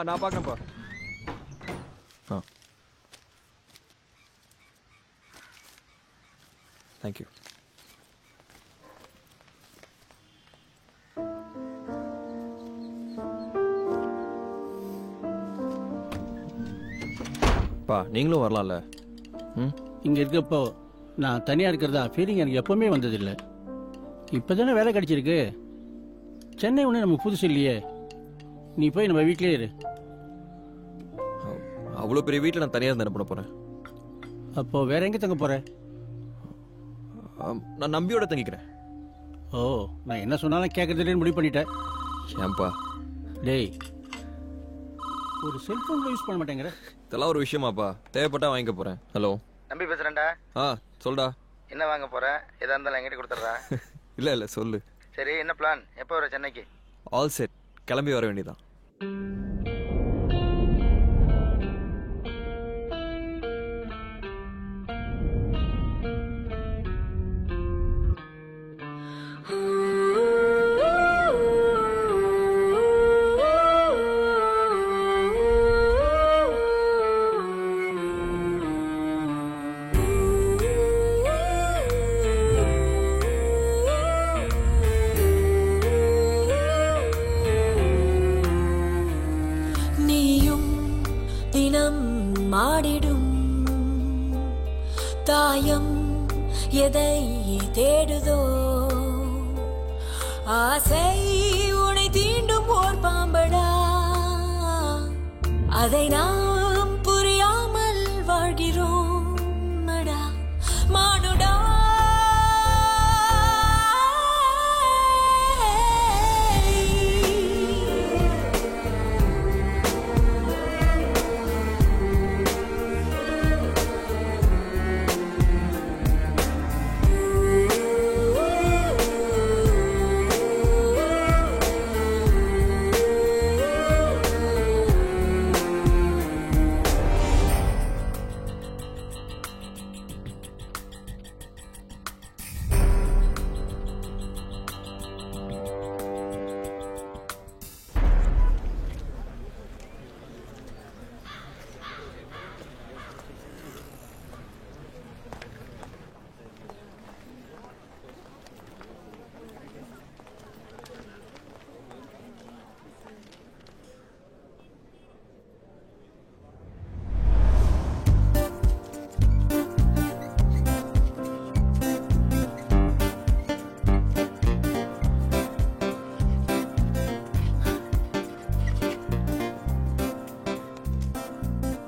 நான் பார்க்குறேன்ப்பா. தேங்க்யூ. பா நீங்களும் வரலாம்ல. இங்கே இருக்கப்போ நான் தனியாக இருக்கிறதா ஃபீலிங் எனக்கு எப்போவுமே வந்ததில்லை. இப்போ தானே வேலை கிடச்சிருக்கு. சென்னை ஒன்று நமக்கு புதுசு இல்லையே. நீ போய் நம்ம வீட்டிலே இரு. அவ்வளோ பெரிய வீட்டில் நான் தனியாக தானே பண்ண போகிறேன். அப்போது வேற எங்கே தங்க போகிறேன்? நான் நம்பியோட தங்கிக்கிறேன். ஓ, நான் என்ன சொன்னாலும் கேட்கறதுலேன்னு முடிவு பண்ணிட்டேன். ஏன்பா? டேய், ஒரு செல்ஃபோன் யூஸ் பண்ண மாட்டேங்கிற. இதெல்லாம் ஒரு விஷயமாப்பா. தேவைப்பட்டா வாங்கிக்க போகிறேன். ஹலோ நம்பி பேசுறேன்டா. சொல்டா. என்ன வாங்க போற? எதா இருந்தாலும் என்கிட்ட கொடுத்துட்றா. இல்லை சொல்லு. சரி, என்ன பிளான்? எப்போ வர சென்னைக்கு? All set. கிளம்பி வர வேண்டியதான். மாடிடும் தாயம் எதை தேடுதோ, ஆசை உனை தீண்டும் ஓர் பாம்படா, அதை நாம் புரியாமல் வாழ்கிறோம் மடா மானுடா.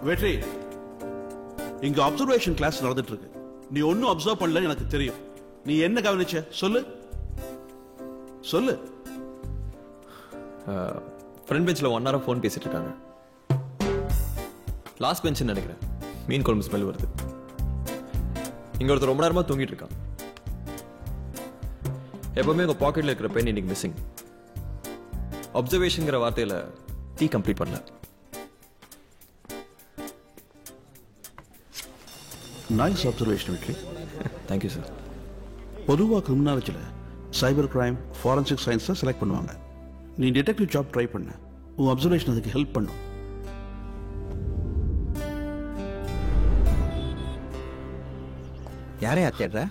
வெற்றி, இங்க அப்சர்வேஷன் கிளாஸ் நடந்துட்டு இருக்கு. நீ ஒன்னும் அப்சர்வ் பண்ணல எனக்கு தெரியும். நீ என்ன கவனிச்ச? சொல்லு சொல்லு. ஃப்ரண்ட் பெஞ்சில் 1 hour ஃபோன் பேசிட்டு இருக்காங்க. லாஸ்ட் பெஞ்சுன்னு நினைக்கிறேன். மீன் குழம்பு ஸ்மெல் வருது. இங்க ஒருத்தர் ரொம்ப நேரமா தூங்கிட்டு இருக்கான். எப்பவுமே உங்க பாக்கெட்ல இருக்கிற பென் இன்னைக்கு மிஸ்ஸிங். அப்சர்வேஷன்ங்கிற வார்த்தையில டீ கம்ப்ளீட் பண்ணல. நைஸ் அப்சர்வேஷன் வெற்றி. Thank you sir. பொதுவாக கிரிமினாலஜியில் சைபர் கிரைம், ஃபாரன்சிக் சயின்ஸை செலக்ட் பண்ணுவாங்க. நீ டிடெக்டிவ் ஜாப் ட்ரை பண்ண. உன் அப்சர்வேஷன் அதுக்கு ஹெல்ப் பண்ணும். யாரையா தேடுற?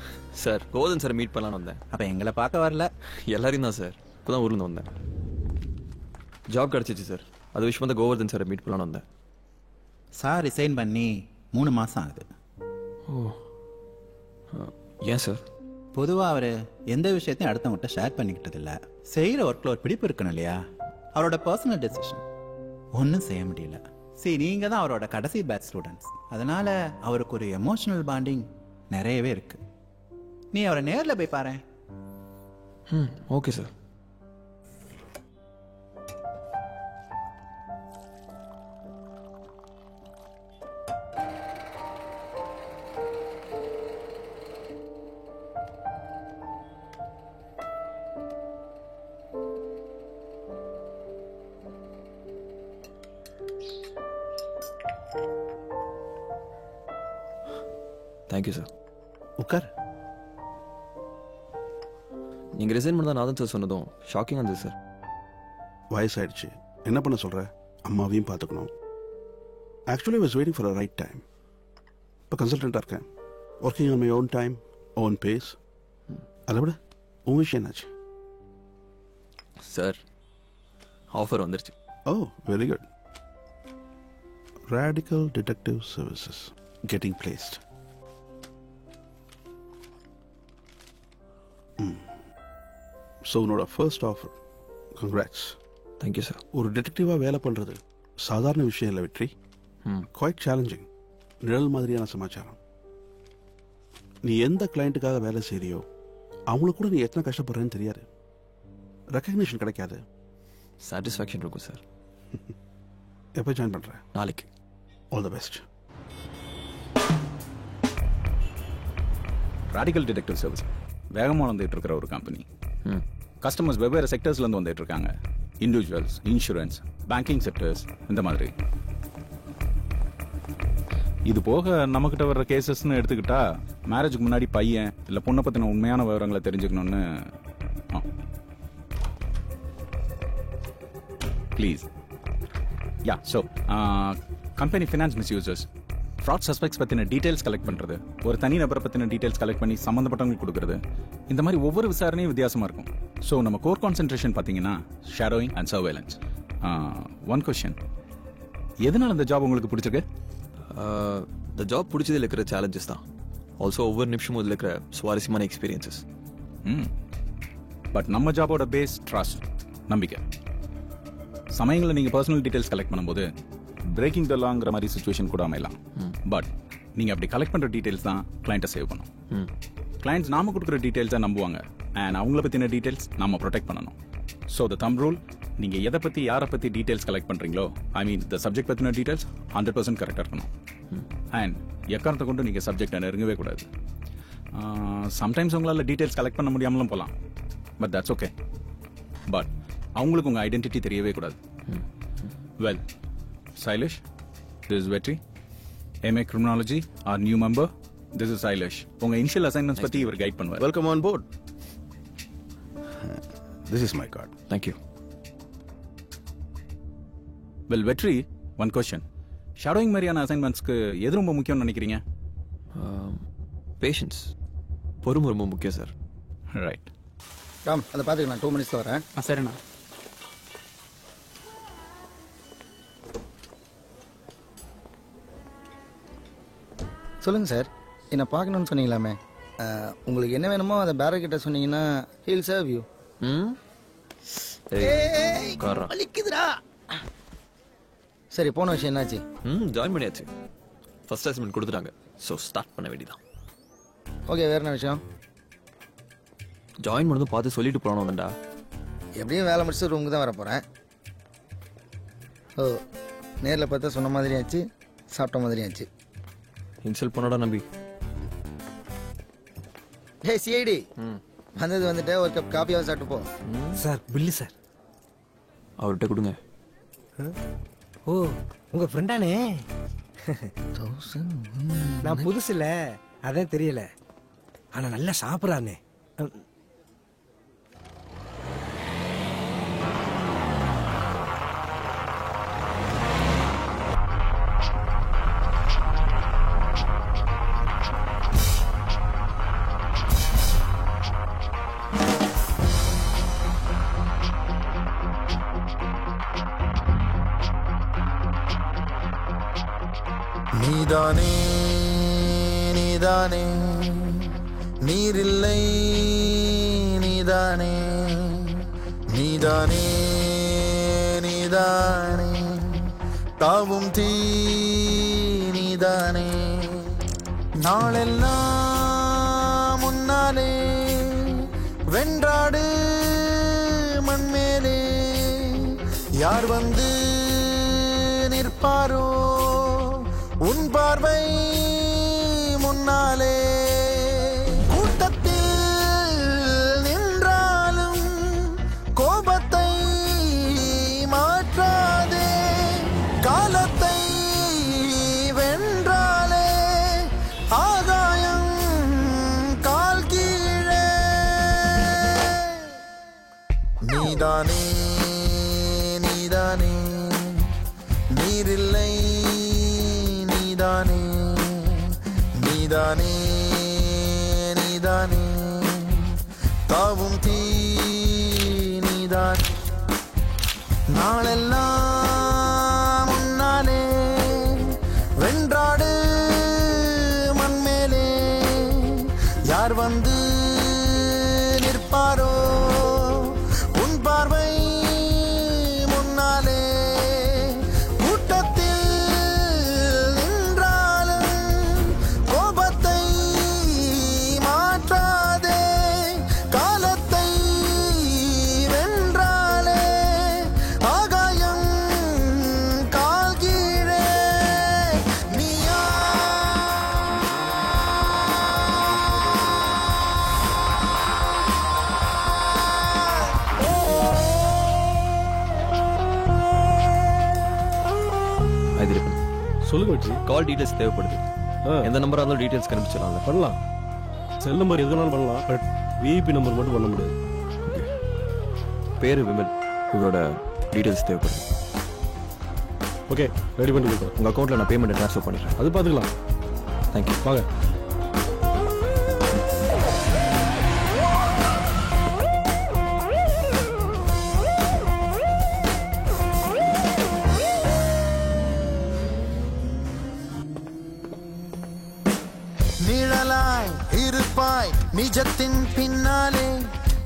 சார், கோதன் சார் மீட் பண்ணலான்னு வந்தேன். அப்போ எங்களை பார்க்க வரல? எல்லாரையும் தான் சார். இப்போதான் ஊர்லேருந்து வந்தேன். ஜாப் கிடச்சிச்சு சார். அது விஷயமா தான் கோவர்தன் சாரை மீட் பண்ணலான்னு வந்தேன். சார் ரிசைன் பண்ணி 3 மாதம் ஆகுது. ஓ, ஏன் சார்? பொதுவாக அவர் எந்த விஷயத்தையும் அடுத்தவங்ககிட்ட ஷேர் பண்ணிக்கிட்டது இல்லை. செய்கிற ஒர்க்கில் ஒரு பிடிப்பு இருக்கணும் இல்லையா? அவரோட பர்சனல் டெசிஷன் ஒன்றும் செய்ய முடியல. சரி, நீங்கள் தான் அவரோட கடைசி பேட்ச் ஸ்டூடெண்ட்ஸ். அதனால் அவருக்கு ஒரு எமோஷனல் பாண்டிங் நிறையவே இருக்கு. நீ அவரை நேரில் போய் பாரு. Okay sir. Thank you sir. உட்கார். நீங்கள் ரிசைன் பண்ணதான் நாதன் சார் சொன்னதும் ஷாக்கிங்காக இருந்தது சார். வயசாயிடுச்சு, என்ன பண்ண சொல்ற? அம்மாவையும் பார்த்துக்கணும். Actually was waiting for a right time. இப்போ கன்சல்டண்ட்டாக இருக்கேன். Working on my own time, own pace. அதை விட உன் விஷயம் என்னாச்சு? சார் ஆஃபர் வந்துருச்சு. Oh, very good. Radical detective services getting placed. So உன்னோட first offer, congrats. Thank you sir. ஒரு டிடெக்டிவாக வேலை பண்ணுறது சாதாரண விஷயம் இல்லை வெற்றி. Quite challenging. நிழல் மாதிரியான சமாச்சாரம். நீ எந்த கிளைண்ட்டுக்காக வேலை செய்றியோ அவங்களுக்கு கூட நீ எத்தனை கஷ்டப்படுறேன்னு தெரியாது. ரெக்கக்னிஷன் கிடைக்காது. சாட்டிஸ்ஃபேக்ஷன் இருக்கும் சார். எப்போ ஜாயின் பண்ணுற? நாளைக்கு. All the best. Radical detective service வேகமாக வந்துட்டு இருக்கிற ஒரு கம்பெனி. கஸ்டமர்ஸ் வெவ்வேறு செக்டர்ஸ்லேருந்து வந்துட்டு இருக்காங்க. இண்டிவிஜுவல்ஸ், இன்சூரன்ஸ், பேங்கிங் செக்டர்ஸ், இந்த மாதிரி. இது போக நம்மக்கிட்ட வர்ற கேசஸ்ன்னு எடுத்துக்கிட்டா மேரேஜுக்கு முன்னாடி பையன் இல்லை பொண்ணை பற்றின உண்மையான விவரங்களை தெரிஞ்சுக்கணும்னு. Please. Yeah, so company finance misusers, fraud suspects பற்றின டீட்டெயில்ஸ் கலெக்ட் பண்ணுறது, ஒரு தனி நபரை பற்றின டீட்டெயில்ஸ் கலெக்ட் பண்ணி சம்மந்தப்பட்டவங்களுக்கு கொடுக்குறது, இந்த மாதிரி ஒவ்வொரு விசாரணையும் வித்தியாசமாக இருக்கும். ஸோ நம்ம கோர் கான்சென்ட்ரேஷன் பார்த்தீங்கன்னா shadowing and surveillance. One question, எதனால் இந்த ஜாப் உங்களுக்கு பிடிச்சிருக்கு? இந்த ஜாப் பிடிச்சதில் இருக்கிற சேலஞ்சஸ் தான். ஆல்சோ ஒவ்வொரு நிமிஷமும் இதில் இருக்கிற சுவாரஸ்யமான எக்ஸ்பீரியன்சஸ். பட் நம்ம ஜாபோட பேஸ் ட்ரஸ்ட், நம்பிக்கை. சமயங்களில் நீங்கள் பர்சனல் டீட்டெயில்ஸ் கலெக்ட் பண்ணும்போது பிரேக்கிங் த லாங்கிற மாதிரி சுச்சுவேஷன் கூட அமையலாம். பட் நீங்கள் அப்படி கலெக்ட் பண்ணுற டீட்டெயில்ஸ் தான் கிளைண்ட்டை சேவ் பண்ணும். கிளைண்ட்ஸ் நாம கொடுக்குற டீட்டெயில்ஸை நம்புவாங்க அண்ட் அவங்கள பற்றின டீட்டெயில்ஸ் நம்ம ப்ரொடெக்ட் பண்ணணும். ஸோ த தம் ரூல், நீங்கள் எதை பற்றி யாரை பற்றி டீட்டெயில்ஸ் கலெக்ட் பண்ணுறீங்களோ, ஐ மீன் த சப்ஜெக்ட் பற்றின டீட்டெயில்ஸ் 100% கரெக்டாக இருக்கணும். அண்ட் எக்காரணத்தை கொண்டு நீங்கள் சப்ஜெக்டை நெருங்கவே கூடாது. சம்டைம்ஸ் உங்களால் டீட்டெயில்ஸ் கலெக்ட் பண்ண முடியாமலும் போகலாம். But that's okay. பட் அவங்களுக்கு உங்கள் ஐடென்டிட்டி தெரியவே கூடாது. Well, Sailesh, this is Vetri, MA criminology, our new member. This is Sailesh. உங்கள் இனிஷியல் அசைன்மெண்ட்ஸ் பற்றி இவர் கைட் பண்ணுவார். Welcome on board. This is my card. Thank you. Well Vetri, one question. Shadowing மாதிரியான அசைன்மெண்ட்ஸ்க்கு எது ரொம்ப முக்கியம்னு நினைக்கிறீங்க? பேஷன்ஸ், பொறுமை ரொம்ப முக்கியம் சார். ரைட். ராம், அதை பார்த்துக்க, நான் 2 மினிட்ஸில் வரேன். சரிண்ணா. சொல்லுங்கள் சார், என்னை பார்க்கணுன்னு சொன்னீங்களாமே, உங்களுக்கு என்ன வேணுமோ அதை பேரர் கிட்ட சொன்னீங்கன்னா ஹீல் சர்வ் யூ. வலிக்குதுடா. சரி, போன விஷயம் என்னாச்சு? ஜாயின் பண்ணியாச்சு. ஃபர்ஸ்ட் அசைன்மெண்ட் கொடுத்துட்டாங்க. ஸோ ஸ்டார்ட் பண்ண வேண்டியதான். ஓகே, வேற என்ன விஷயம்? ஜாயின் பண்ணதும் பார்த்து சொல்லிட்டு போனோம் வேண்டா. எப்படியும் வேலை முடிச்சு ரூமுக்கு தான் வர போகிறேன். ஓ, நேரில் பார்த்தா சொன்ன மாதிரி ஆச்சு, சாப்பிட்ட மாதிரி ஆச்சு. இன்சல்ட் பண்ணடா நம்பி. ஹே சிஐடி, வந்தது வந்துட்டு ஒரு கப் காப்பியாவது சாப்பிட்டு போ. Sir, bill sir. அவர்கிட்ட கொடுங்க. ஓ, உங்க ஃப்ரெண்டானே? நான் புதுசு இல்ல, அதான் தெரியல. ஆனா நல்லா சாப்பிட்றானே. நீதானே நீதானே நீரில்லை, நீதானே நீதானே நீதானே தாவும் தீ, நீதானே நாளெல்லாம் முன்னாலே வென்றாடு மண்மேலே, யார் வந்து நிற்பாரோ உன் பார்வை முன்னாலே. கூட்டத்தில் நின்றாலும் கோபத்தை மாற்றாதே, காலத்தை வென்றாலே ஆகாயம் கால் கீழே. நீதானே நீதானே நீதானே நீதானே தாவும் தீ நீதான் நாளெல்லாம் முன்னாலே வென்றாடு மண்மேலே யார் வந்து நிற்பாரோ உன் பார்வை முன்னாலே கூட்டத்தில் நின்றாலும் கோபத்தை மாற்றாதே காலத்தை வென்றாலே ஆகாயம் கால் கீழே நீயா ஐதிருப்பன் சொல்லுங்க வெற்றி. கால் டீடைல்ஸ் தேவைப்படுது. எந்த நம்பராக இருந்தாலும் டீடைல்ஸ் கண்டுபிடிச்சிடலாம்ல. பண்ணலாம். செல் நம்பர் எதுனாலும் பண்ணலாம். பட் விஐபி நம்பர் மட்டும் பண்ண முடியாது. பேரு விமல். இவரோட டீடைல்ஸ் தேவைப்படுது. ஓகே, ரெடி பண்ணி கொடுக்குறேன். உங்கள் அக்கௌண்ட்டில் நான் பேமெண்ட் ட்ரான்ஸ்ஃபர் பண்ணிடுறேன். அது பார்த்துக்கலாம். தேங்க்யூ. வாங்க. நிழலாய் இருப்பாய் நிஜத்தின் பின்னாலே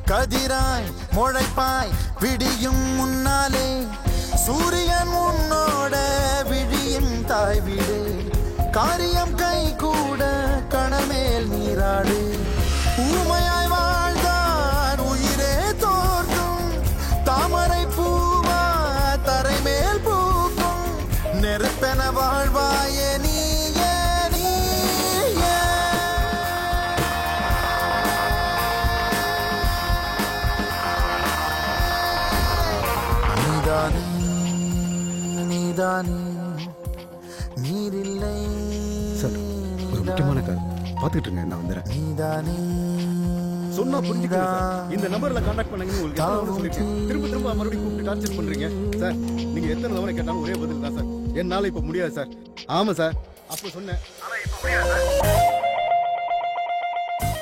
கதிராய் முளைப்பாய் விடியும் முன்னாலே சூரியன் உன்னோட விழியின் தாய் வீடு காரியம் கை கூட கணமேல் நீராடு ஊமையாய் வாழ்ந்தார் உயிரே தோற்கும் தாமரை பூவா தரைமேல் பூக்கும் நெருப்பென வாழ்வாயே நீயே நீயே நீதானே நீதானே நீரில்லை சார், ஒரு முக்கியமான கால் பார்த்துக்கிட்டு இருங்க, நான் வந்துடுறேன். நீதானே சொன்னா புரிஞ்சுக்கங்க சார். இந்த நம்பர்ல கான்டாக்ட் பண்ணுங்கன்னு உங்களுக்கு எத்தனை தடவை சொல்லிருக்கேன். திரும்ப திரும்ப மறுபடியும் கூப்பிட்டு டார்ச்சர் பண்றீங்க சார். நீங்க எத்தனை தடவை கேட்டாலும் ஒரே பதில் தான் சார். என்னால இப்ப முடியாது சார். ஆமா சார், அப்ப சொன்னேன். ஆனா இப்ப முடியாது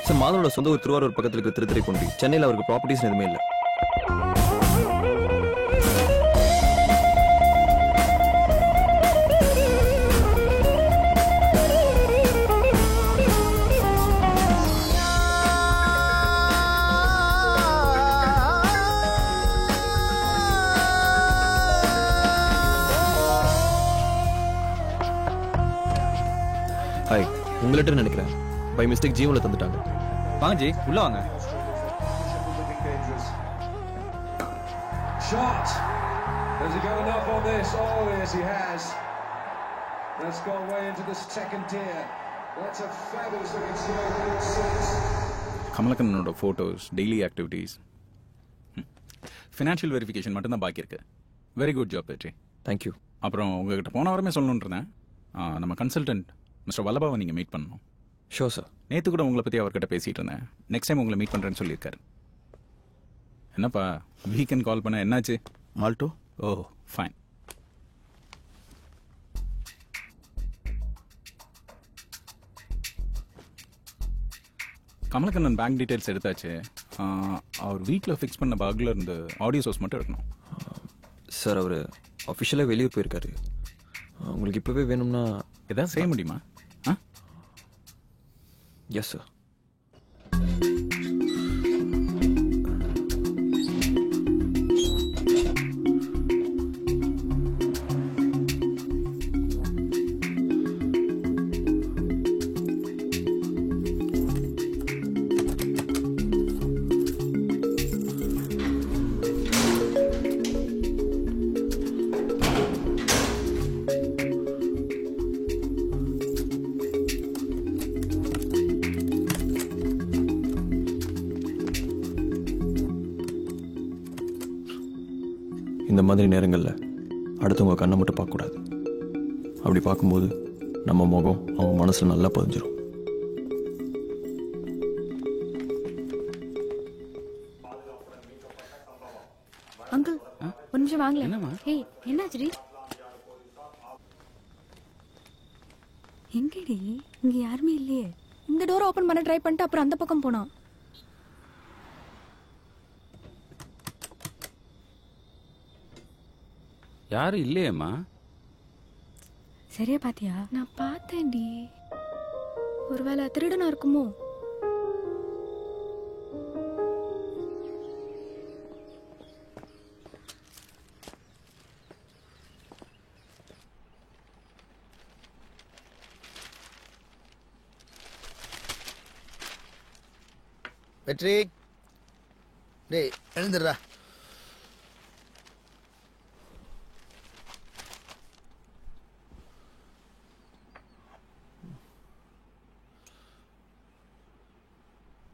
சார். மாதனோட சொந்த ஊர் திருவாரூர் பக்கத்தில் இருக்க திருத்துறைப்பூண்டி. சென்னையில் அவருக்கு ப்ராப்பர்ட்டிஸ் எதுவுமே இல்லை. ஹாய், உங்க லெட்டர் நினைக்கிறேன். பை மிஸ்டேக் ஜீவனில் தந்துட்டாங்க. வாங்க ஜி, உள்ள வாங்க. Shot. Has he got enough on this? Oh, yes, he has. That's gone way into the second tier. That's a fabulous looking score. கமலக்கண்ணனோட photos, daily activities, financial verification மட்டும்தான் பாக்கி இருக்கு. Very good job Vetri. Thank you. அப்புறம் உங்ககிட்ட போன வாரமே சொல்லணும்னு இருந்தேன். நம்ம கன்சல்டன்ட் மிஸ்டர் வல்லபாவை நீங்கள் மீட் பண்ணணும். Sure sir. நேற்று கூட உங்களை பற்றி அவர்கிட்ட பேசிகிட்டு இருந்தேன். நெக்ஸ்ட் டைம் உங்களை மீட் பண்ணுறேன்னு சொல்லியிருக்காரு. என்னப்பா வீக்கெண்ட் கால் பண்ண என்னாச்சு? மால்டோ. ஓ ஃபைன். கமலக்கண்ணன் பேங்க் டீட்டெயில்ஸ் எடுத்தாச்சு. அவர் வீட்டில் ஃபிக்ஸ் பண்ண பக்ல இருந்து ஆடியோ சோர்ஸ் மட்டும் எடுக்கணும். சார், அவர் அஃபிஷியலாக வெளியே போயிருக்காரு. உங்களுக்கு இப்போவே வேணும்னா எதாவது செய்ய முடியுமா? Yes sir. இந்த மாதிரி நேரங்களில் அடுத்தவங்க கண்ணை மட்டும் பார்க்கக்கூடாது. அப்படி பார்க்கும்போது நம்ம முகம் அவங்க மனசில் நல்லா பதிஞ்சிடும். அங்கிள் ஒரு நிமிஷம் வாங்கல. என்னமா? ஹே, என்னாச்சுடி? எங்கடி இங்க யாருமே இல்லையே. இந்த டோர் ஓபன் பண்ண ட்ரை பண்ணிட்டு அப்புறம் அந்த பக்கம் போனான். யாரும் இல்லையேம்மா. சரியா பாத்தியா? நான் பார்த்தேன்டி. ஒருவேளை திருடனா இருக்குமோ? வெற்றி, டேய் எழுந்துடுறா.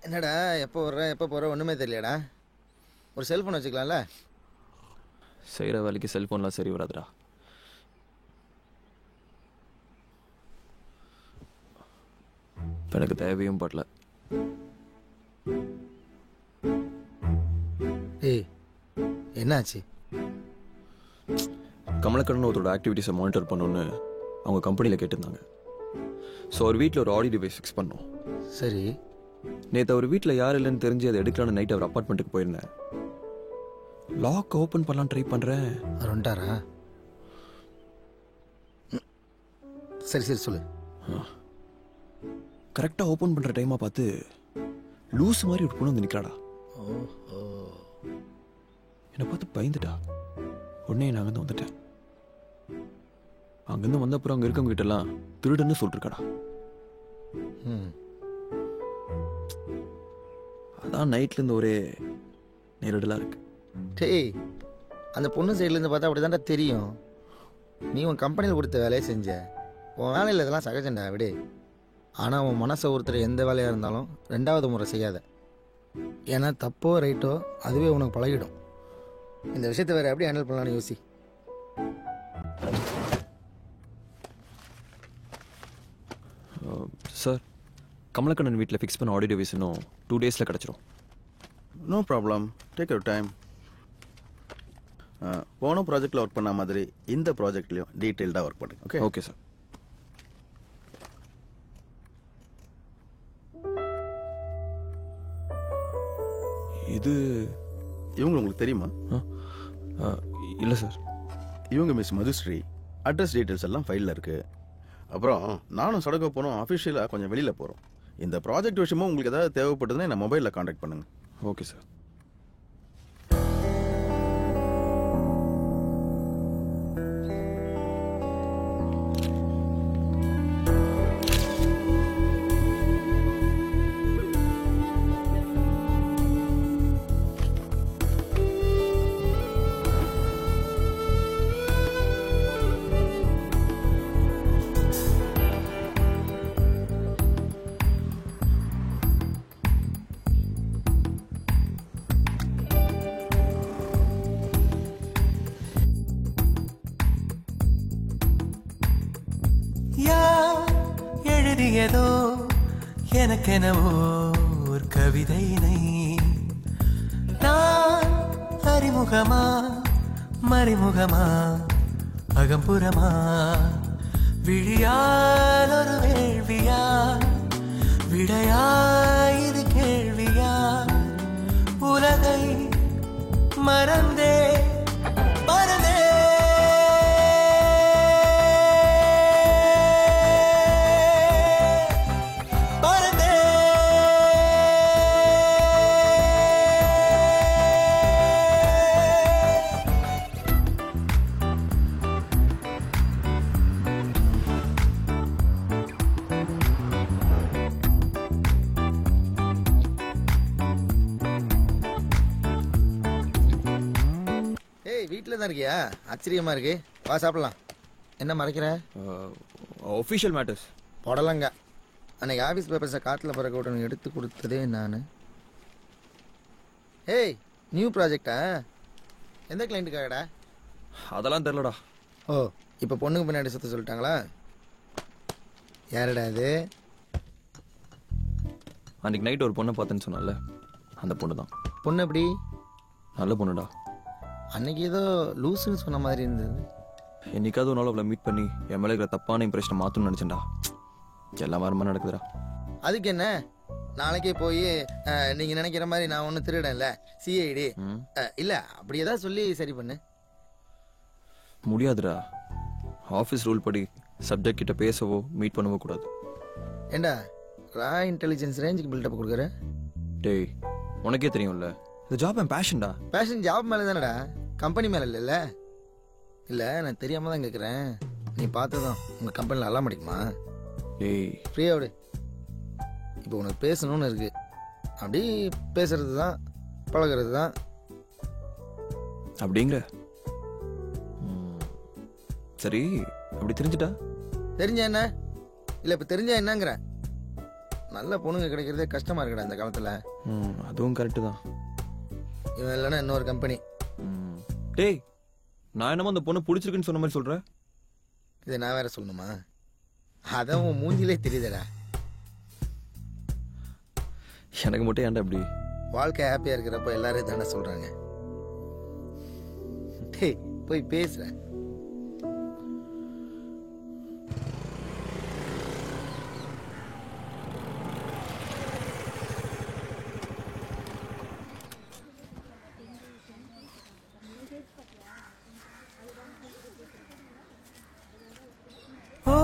என்னடா எப்போ வர்ற எப்போ போகிற ஒன்றுமே தெரியலடா. ஒரு செல்ஃபோன் வச்சுக்கலாம்ல? செய்கிற வேலைக்கு செல்ஃபோன்லாம் சரி வராதுடா. எனக்கு தேவையும் படல. ஏய் என்னாச்சு? கமலக்கண்ணன் ஒருத்தரோட ஆக்டிவிட்டீஸை மானிட்டர் பண்ணணுன்னு அவங்க கம்பெனியில் கேட்டிருந்தாங்க. ஸோ அவர் வீட்டில் ஒரு ஆடியோ டிவைஸ் ஃபிக்ஸ் பண்ணோம். சரி. நேற்று அவர் வீட்டில் யார் இல்லைன்னு தெரிஞ்சு அதை எடுக்கலான்னு நைட் அவர் அப்பார்ட்மெண்ட்டுக்கு போயிருந்தேன். லாக் ஓப்பன் பண்ணலாம் ட்ரை பண்ணுறேன். அவர் வந்துட்டாரா? சரி சரி சொல்லு. கரெக்டாக ஓப்பன் பண்ணுற டைமாக பார்த்து லூஸ் மாதிரி ஒரு பொண்ணு வந்து நிற்கிறாடா. ஓஹோ. என்னை பார்த்து பயந்துட்டா. உடனே நான் அங்கேருந்து வந்துட்டேன். அங்கேருந்து வந்த அப்புறம் அங்கே இருக்கவங்க கிட்டலாம் திருடுன்னு சொல்லிருக்காடா. அதான் நைட்லேருந்து ஒரே நேரடலாக இருக்கு. டேய் அந்த பொண்ணு சைட்லேருந்து பார்த்தா அப்படி தான்டா தெரியும். நீ உன் கம்பெனியில் கொடுத்த வேலையை செஞ்ச. உன் வேலையில் இதெல்லாம் சகஜண்டா விடு. ஆனால் உன் மனசை ஒருத்தர் எந்த வேலையாக இருந்தாலும் 2வது முறை செய்யாத. ஏன்னா தப்போ ரைட்டோ அதுவே உனக்கு பழகிடும். இந்த விஷயத்தை வேறு எப்படி ஹேண்டில் பண்ணலான்னு யோசி. சார், கமலக்கண்ணன் வீட்டில் ஃபிக்ஸ் பண்ண ஆடியோ டிவைஸ் இன்னும் 2 days கிடச்சிரும். No problem, take your time. போன ப்ராஜெக்டில் ஒர்க் பண்ண மாதிரி இந்த ப்ராஜெக்ட்லையும் டீட்டெயில்டாக ஒர்க் பண்ணுங்க. Okay okay sir. இது இவங்க உங்களுக்கு தெரியுமா? இல்லை சார். இவங்க மிஸ் மதுஸ்ரீ. அட்ரஸ் டீட்டெயில்ஸ் எல்லாம் ஃபைலில் இருக்குது. அப்புறம் நானும் சடகோ போனோம், அஃபிஷியலாக கொஞ்சம் வெளியில் போகிறோம். இந்த ப்ராஜெக்ட் விஷயமும் உங்களுக்கு ஏதாவது தேவைப்படுதுன்னா என்ன மொபைலில் காண்டாக்ட் பண்ணுங்கள். Okay sir. எழுதியதோ எனக்கெனவோ ஒரு கவிதையினை நான் அறிமுகமா மறைமுகமா அகம்புறமா விழியால் ஒரு வேள்வியா விடையாயிரு கேள்வியா உலகை மறந்தே மறந்தே வீட்டில் தான் இருக்கியா? ஆச்சரியமா இருக்கு. வா சாப்பிடலாம். என்ன மறைக்கிற? ஒஃபிஷியல் மேட்டர்ஸ் போடலாங்க. அன்னைக்கு ஆஃபீஸ் பேப்பர்ஸை காட்டில் பறக்க விட்டு எடுத்து கொடுத்ததே நான். ஏய் நியூ ப்ராஜெக்டா? எந்த கிளைண்ட்டுக்காகடா? அதெல்லாம் தெரிலடா. ஓ இப்போ பொண்ணுக்கு பின்னாடி சுற்ற சொல்லிட்டாங்களா? யாருடா இது? அன்றைக்கி நைட் ஒரு பொண்ணை பார்த்தேன்னு சொன்னால அந்த பொண்ணு தான். பொண்ணு எப்படி? நல்ல பொண்ணுடா. அன்னைக்கு ஏதோ லூசுன்னு சொன்ன மாதிரி இருந்தது. என்னைக்காவது ஒரு நாள் அவளை மீட் பண்ணி என் மேலே இருக்கிற தப்பான இம்ப்ரெஷனை மாற்றணும்னு நினச்சேன்டா. எல்லா வாரமாக நடக்குதுடா. அதுக்கு என்ன, நாளைக்கே போய் நீங்கள் நினைக்கிற மாதிரி நான் ஒன்றும் திருடன்ல, சிஐடி இல்லை அப்படி ஏதாவது சொல்லி சரி பண்ணு. முடியாதுடா. ஆஃபீஸ் ரூல் படி சப்ஜெக்ட் கிட்ட பேசவோ மீட் பண்ணவோ கூடாது. ஏண்டா ரா இன்டெலிஜென்ஸ் ரேஞ்சுக்கு பில்டப் கொடுக்குற? டேய் உனக்கே தெரியும்ல, இந்த ஜாப் என் பேஷன்டா. பேஷன் ஜாப் மேலே தானடா, கம்பெனி மேலே இல்லைல்ல? இல்லை நான் தெரியாமல் தான் கேட்குறேன். நீ பார்த்ததும் உங்கள் கம்பெனியில் நல்லா முடிக்குமா? டேய் ஃப்ரீயாக விடு. இப்போ உனக்கு பேசணும்னு இருக்கு, அப்படி பேசுறது தான் பழகிறது தான் அப்படிங்கிற. சரி அப்படி தெரிஞ்சுட்டா? தெரிஞ்ச என்ன இல்லை, இப்போ தெரிஞ்சா என்னங்கிற? நல்ல பொண்ணுங்க கிடைக்கிறதே கஷ்டமா இருக்குடா இந்த காலத்தில். அதுவும் கரெக்டு தான். இவன் இல்லைன்னா இன்னொரு கம்பெனி. டேய் நான் என்னமோ அந்த பொண்ணு பிடிச்சிருக்குன்னு சொன்ன மாதிரி சொல்கிறேன். இதை நான் வேற சொல்லணுமா? அதான் உன் மூஞ்சிலே தெரியுதடா. எனக்கு மட்டும் ஏன்டா அப்படி? வாழ்க்கை ஹாப்பியாக இருக்கிறப்ப எல்லாரும் தானே சொல்கிறாங்க. டேய் போய் பேசுகிறேன். ஓ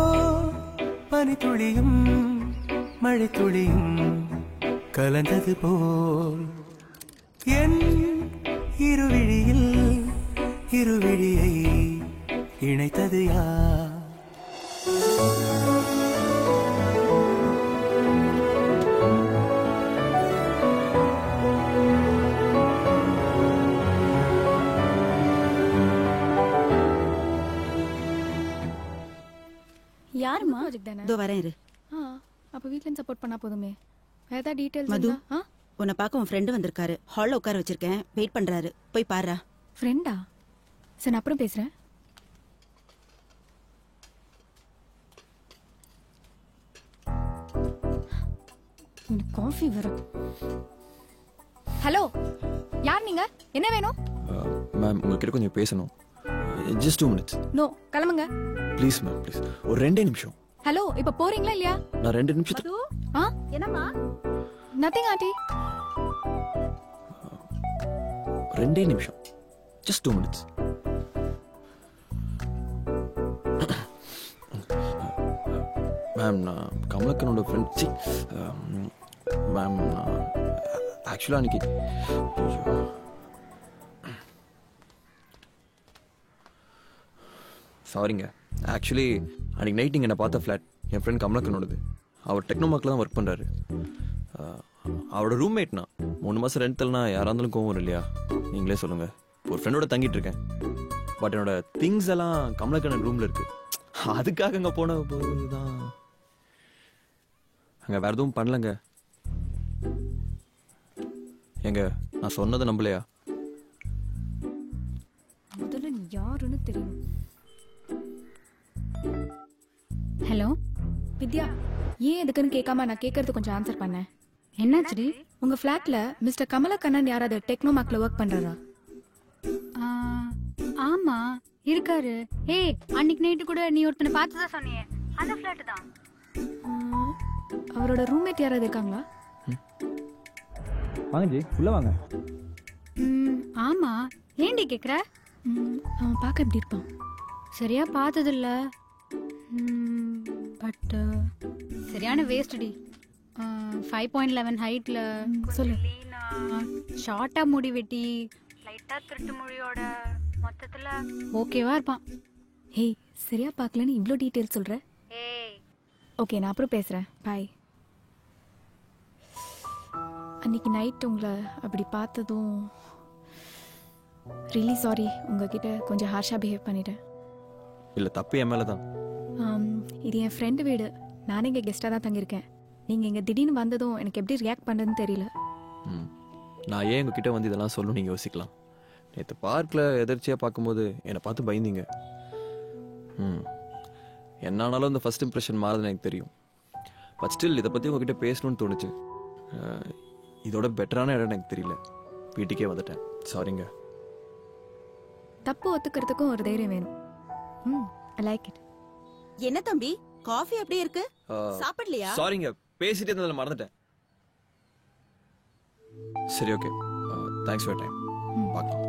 பனித்துளியும் மழை துளியும் கலந்தது போல் என் இருவிழியில் இருவிழியை இணைத்தது யார்? யாருமா? இதோ வரேன் இரு. அப்போ வீட்டில் சப்போர்ட் பண்ணா போதுமே. ஏதாவது டீட்டெயில்ஸ் மது, இருந்தா? உன்னை பார்க்க உன் ஃப்ரெண்டு வந்திருக்காரு. ஹாலில் உட்கார வச்சிருக்கேன், வெயிட் பண்றாரு. போய் பாரு. ஃப்ரெண்டா? சரி நான் அப்புறம் பேசுறேன். காஃபி வரும். ஹலோ, யார் நீங்க? என்ன வேணும்? மேம் உங்ககிட்ட கொஞ்சம் பேசணும். Just 2 minutes. நோ, கிளம்புங்க. ப்ளீஸ் மேம் ப்ளீஸ், ஒரு 2 நிமிஷம். ஹலோ, இப்போ போறீங்களா இல்லையா? நான் 2 நிமிஷம். என்னம்மா? Nothing aunty. 2 நிமிஷம், ஜஸ்ட் 2 minutes. மேம் நான் கமலக்கனோட ஃப்ரெண்ட். மேம் நான் ஆக்சுவலாக அன்னைக்கு சாரிங்க. ஆக்சுவலி அன்றைக்கி நைட் நீங்கள் என்னை பார்த்த ஃப்ளாட் என் ஃப்ரெண்ட் கமலக்கனோடது. அவர் டெக்னோமார்க்கில் தான் ஒர்க் பண்ணுறாரு. அவரோட ரூம்மேட்னா 3 மாதம் ரெண்டல்னா யாராக இருந்தாலும் கோவம் வரும் இல்லையா? நீங்களே சொல்லுங்கள். ஒரு ஃப்ரெண்டோட தங்கிட்டு இருக்கேன். பட் என்னோட திங்ஸ் எல்லாம் கமலக்கண்ணன் ரூமில் இருக்குது. அதுக்காக அங்கே போன போது தான் அங்கே வேறு எதுவும் பண்ணலங்க. எங்க நான் சொன்னதை நம்பலையா? முதல்ல யாருன்னு தெரியும். ஹலோ வித்யா, ஏன் எதுக்குன்னு கேட்காம நான் கேட்கறது கொஞ்சம் ஆன்சர் பண்ணேன். என்னாச்சுடி? உங்க ஃபிளாட்ல மிஸ்டர் கமலக்கண்ணன் யாராவது டெக்னோமார்க்ல ஒர்க் பண்றாரா? ஆமா இருக்காரு. ஏய் அன்னைக்கு நைட்டு கூட நீ ஒருத்தனை பார்த்ததா சொன்னியே, அந்த ஃபிளாட் தான். அவரோட ரூம்மேட் யாராவது இருக்காங்களா? வாங்க ஜி, உள்ள வாங்க. ஆமா, ஏண்டி கேக்குற? அவன் பார்க்க எப்படி இருப்பான்? சரியா பார்த்ததில்ல. பட் சரியான வேஸ்ட் டி. 5.11 ஹைட்ல சொல்லு. ஷார்ட்டா முடி வெட்டி லைட்டா திருட்டு மொழியோட மொத்தத்துல ஓகேவா இருப்பான். ஹேய், சரியா பார்க்கலன்னு இவ்வளோ டீட்டெயில் சொல்ற? ஓகே, நான் அப்புறம் பேசுறேன். பாய். அன்னைக்கு நைட் உங்களை அப்படி பார்த்ததும் ரியலி சாரி. உங்ககிட்ட கொஞ்சம் ஹார்ஷாக பிஹேவ் பண்ணிட்டேன். இல்லை, தப்பு என் மேலே தான். இது என் ஃப்ரெண்டு வீடு. நானே இங்கே கெஸ்ட்டாக தான் தங்கியிருக்கேன். நீங்கள் இங்கே திடீர்னு வந்ததும் எனக்கு எப்படி ரியாக்ட் பண்ணுறதுன்னு தெரியல. நான் ஏன் உங்ககிட்ட வந்து இதெல்லாம் சொல்லணும் நீங்கள் யோசிக்கலாம். நேற்று பார்க்கில் எதிர்ச்சியாக பார்க்கும்போது என்னை பார்த்து பயந்தீங்க. என்னானாலும் இந்த ஃபர்ஸ்ட் இம்ப்ரெஷன் மாறுதுன்னு எனக்கு தெரியும். பட் ஸ்டில் இதை பற்றி உங்ககிட்ட பேசணும்னு தோணுச்சு. இதோட பெட்டரான இடம் எனக்கு தெரியல. வீட்டுக்கே வந்துட்டேன். சாரிங்க. தப்பு ஒத்துக்கிறதுக்கும் ஒரு தைரியம் வேணும். I like it. என்ன தம்பி காஃபி அப்படியே இருக்கு சாப்பிடலையா? சாரிங்க, பேசிட்டே இருந்ததுல மறந்துட்டேன். சரி, ஓகே, தேங்க்ஸ் ஃபார் டைம். பார்க்கலாம்.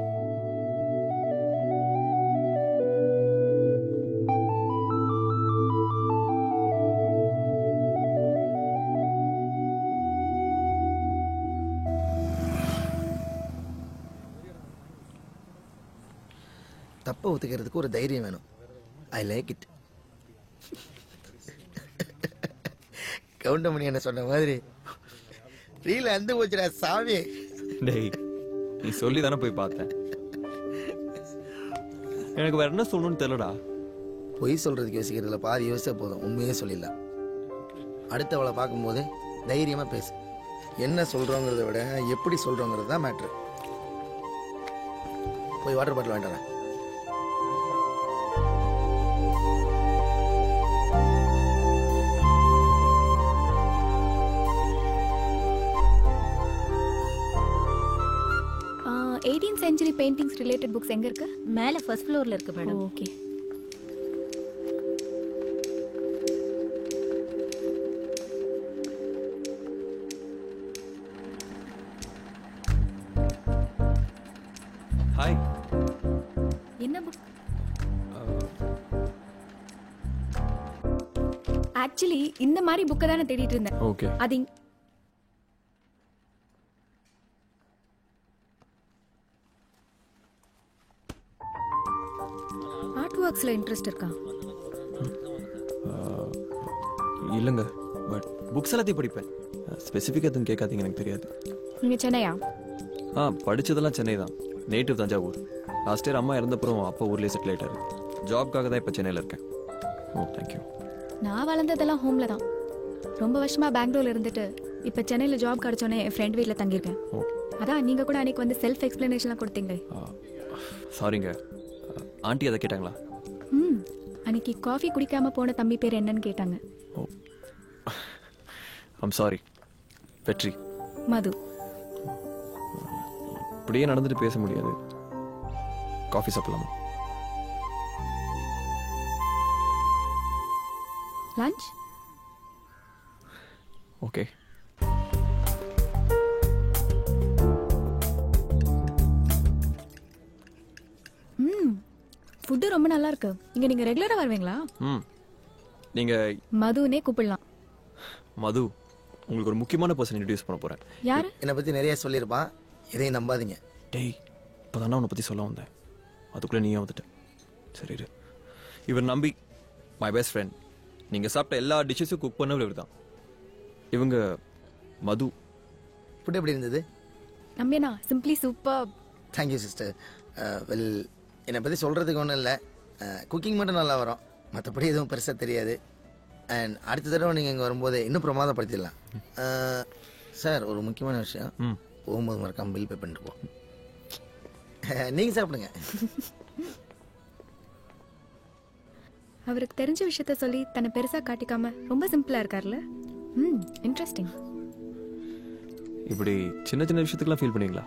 தப்பை ஒத்துக்கிறதுக்கு ஒரு தைரியம் வேணும். I like it. கவுண்டமணி என்ன சொன்ன மாதிரி ரீல அந்து போச்சுடா சாமி. டேய், நீ சொல்லி தானே போய் பார்த்தேன். எனக்கு வேற என்ன சொல்லணும்னு தெரியலடா. பொய் சொல்றதுக்கு யோசிக்கிறதுல பாதி யோசிச்சா போதும், உண்மையே சொல்லிடலாம். அடுத்தவளை பார்க்கும்போது தைரியமா பேசு. என்ன சொல்றோங்கிறத விட எப்படி சொல்றோங்கிறது தான் மேட்ரு. போய் வாட்டர் பாட்டில் வாங்கிட்டு. செஞ்சுரி பெயிண்டிங்ஸ் ரிலேட்டட் புக்ஸ் எங்க இருக்கு? மேல ஃபர்ஸ்ட் ஃப்ளோர்ல இருக்கு மேடம். ஓகே. ஹாய். என்ன புக்? ஆக்சுவலி இந்த மாதிரி புக்கை தானே தேடிட்டு இருந்தேன். ஓகே. அது ஒர்க்ஸ்ல இன்ட்ரெஸ்ட் இருக்கா? இல்லைங்க, பட் புக்ஸ் எல்லாத்தையும் படிப்பேன். ஸ்பெசிஃபிக்காக எதுவும் கேட்காதீங்க, எனக்கு தெரியாது. நீங்க சென்னையா? படித்ததெல்லாம் சென்னை தான். நேட்டிவ் தஞ்சாவூர். லாஸ்ட் இயர் அம்மா இறந்தப்புறம் அப்பா ஊர்லேயே செட்டில் ஆகிட்டாரு. ஜாப்காக தான் இப்போ சென்னையில் இருக்கேன். ஓ, தேங்க்யூ. நான் வளர்ந்ததெல்லாம் ஹோம்ல தான். ரொம்ப வருஷமா பெங்களூர்ல இருந்துட்டு இப்போ சென்னையில் ஜாப் கிடைச்சோன்னே என் ஃப்ரெண்ட் வீட்டில் தங்கியிருக்கேன். அதான் நீங்கள் கூட அன்னைக்கு வந்து செல்ஃப் எக்ஸ்பிளனேஷன்லாம் கொடுத்தீங்களே. சாரிங்க, ஆண்டி அதை கேட்டாங்களா? அன்னைக்கு காஃபி குடிக்காம போன தம்பி பேர் என்னன்னு கேட்டாங்க. I'm sorry. வெற்றி. மது. இப்படியே நடந்துட்டு பேச முடியாது. காஃபி சாப்பிடலாமா? லஞ்ச்? ஓகே. ஃபுட்டு ரொம்ப நல்லா இருக்கு. நீங்க ரெகுலரா வருவீங்களா? நீங்க மதுனே கூப்பிடலாம். மது, உங்களுக்கு ஒரு முக்கியமான பர்சன் இன்ட்ரோடியூஸ் பண்ண போறேன். யாரு? என்னை பத்தி நிறைய சொல்லியிருப்பான், எதையும் நம்பாதீங்க. டேய், இப்போதானே உன்னை பத்தி சொல்ல வந்தேன், அதுக்குள்ள நீயே வந்துட்ட. சரி, இவர் நம்பி, மை பெஸ்ட் ஃப்ரெண்ட். நீங்க சாப்பிட்ட எல்லா டிஷ்ஷஸும் குக் பண்ணவர் இவர் தான். இவங்க மது. ஃபுட் எப்படி இருந்தது? நம்பியனா simply super. Thank you sister. Well, என்னை பற்றி சொல்கிறதுக்கு ஒன்றும் இல்லை. குக்கிங் மட்டும் நல்லா வரும், மற்றபடி எதுவும் பெருசாக தெரியாது. அண்ட் அடுத்த தடவை நீங்கள் இங்கே வரும்போது இன்னும் பிரமாதப்படுத்திடலாம். சார், ஒரு முக்கியமான விஷயம், போகும்போது மறக்காம பில் பே பண்ணிட்டு போ. நீங்கள் சாப்பிடுங்க. அவருக்கு தெரிஞ்ச விஷயத்த சொல்லி தன்னை பெருசாக காட்டிக்காம ரொம்ப சிம்பிளாக இருக்கார்ல. இன்ட்ரெஸ்டிங். இப்படி சின்ன சின்ன விஷயத்துக்குலாம் ஃபீல் பண்ணீங்களா?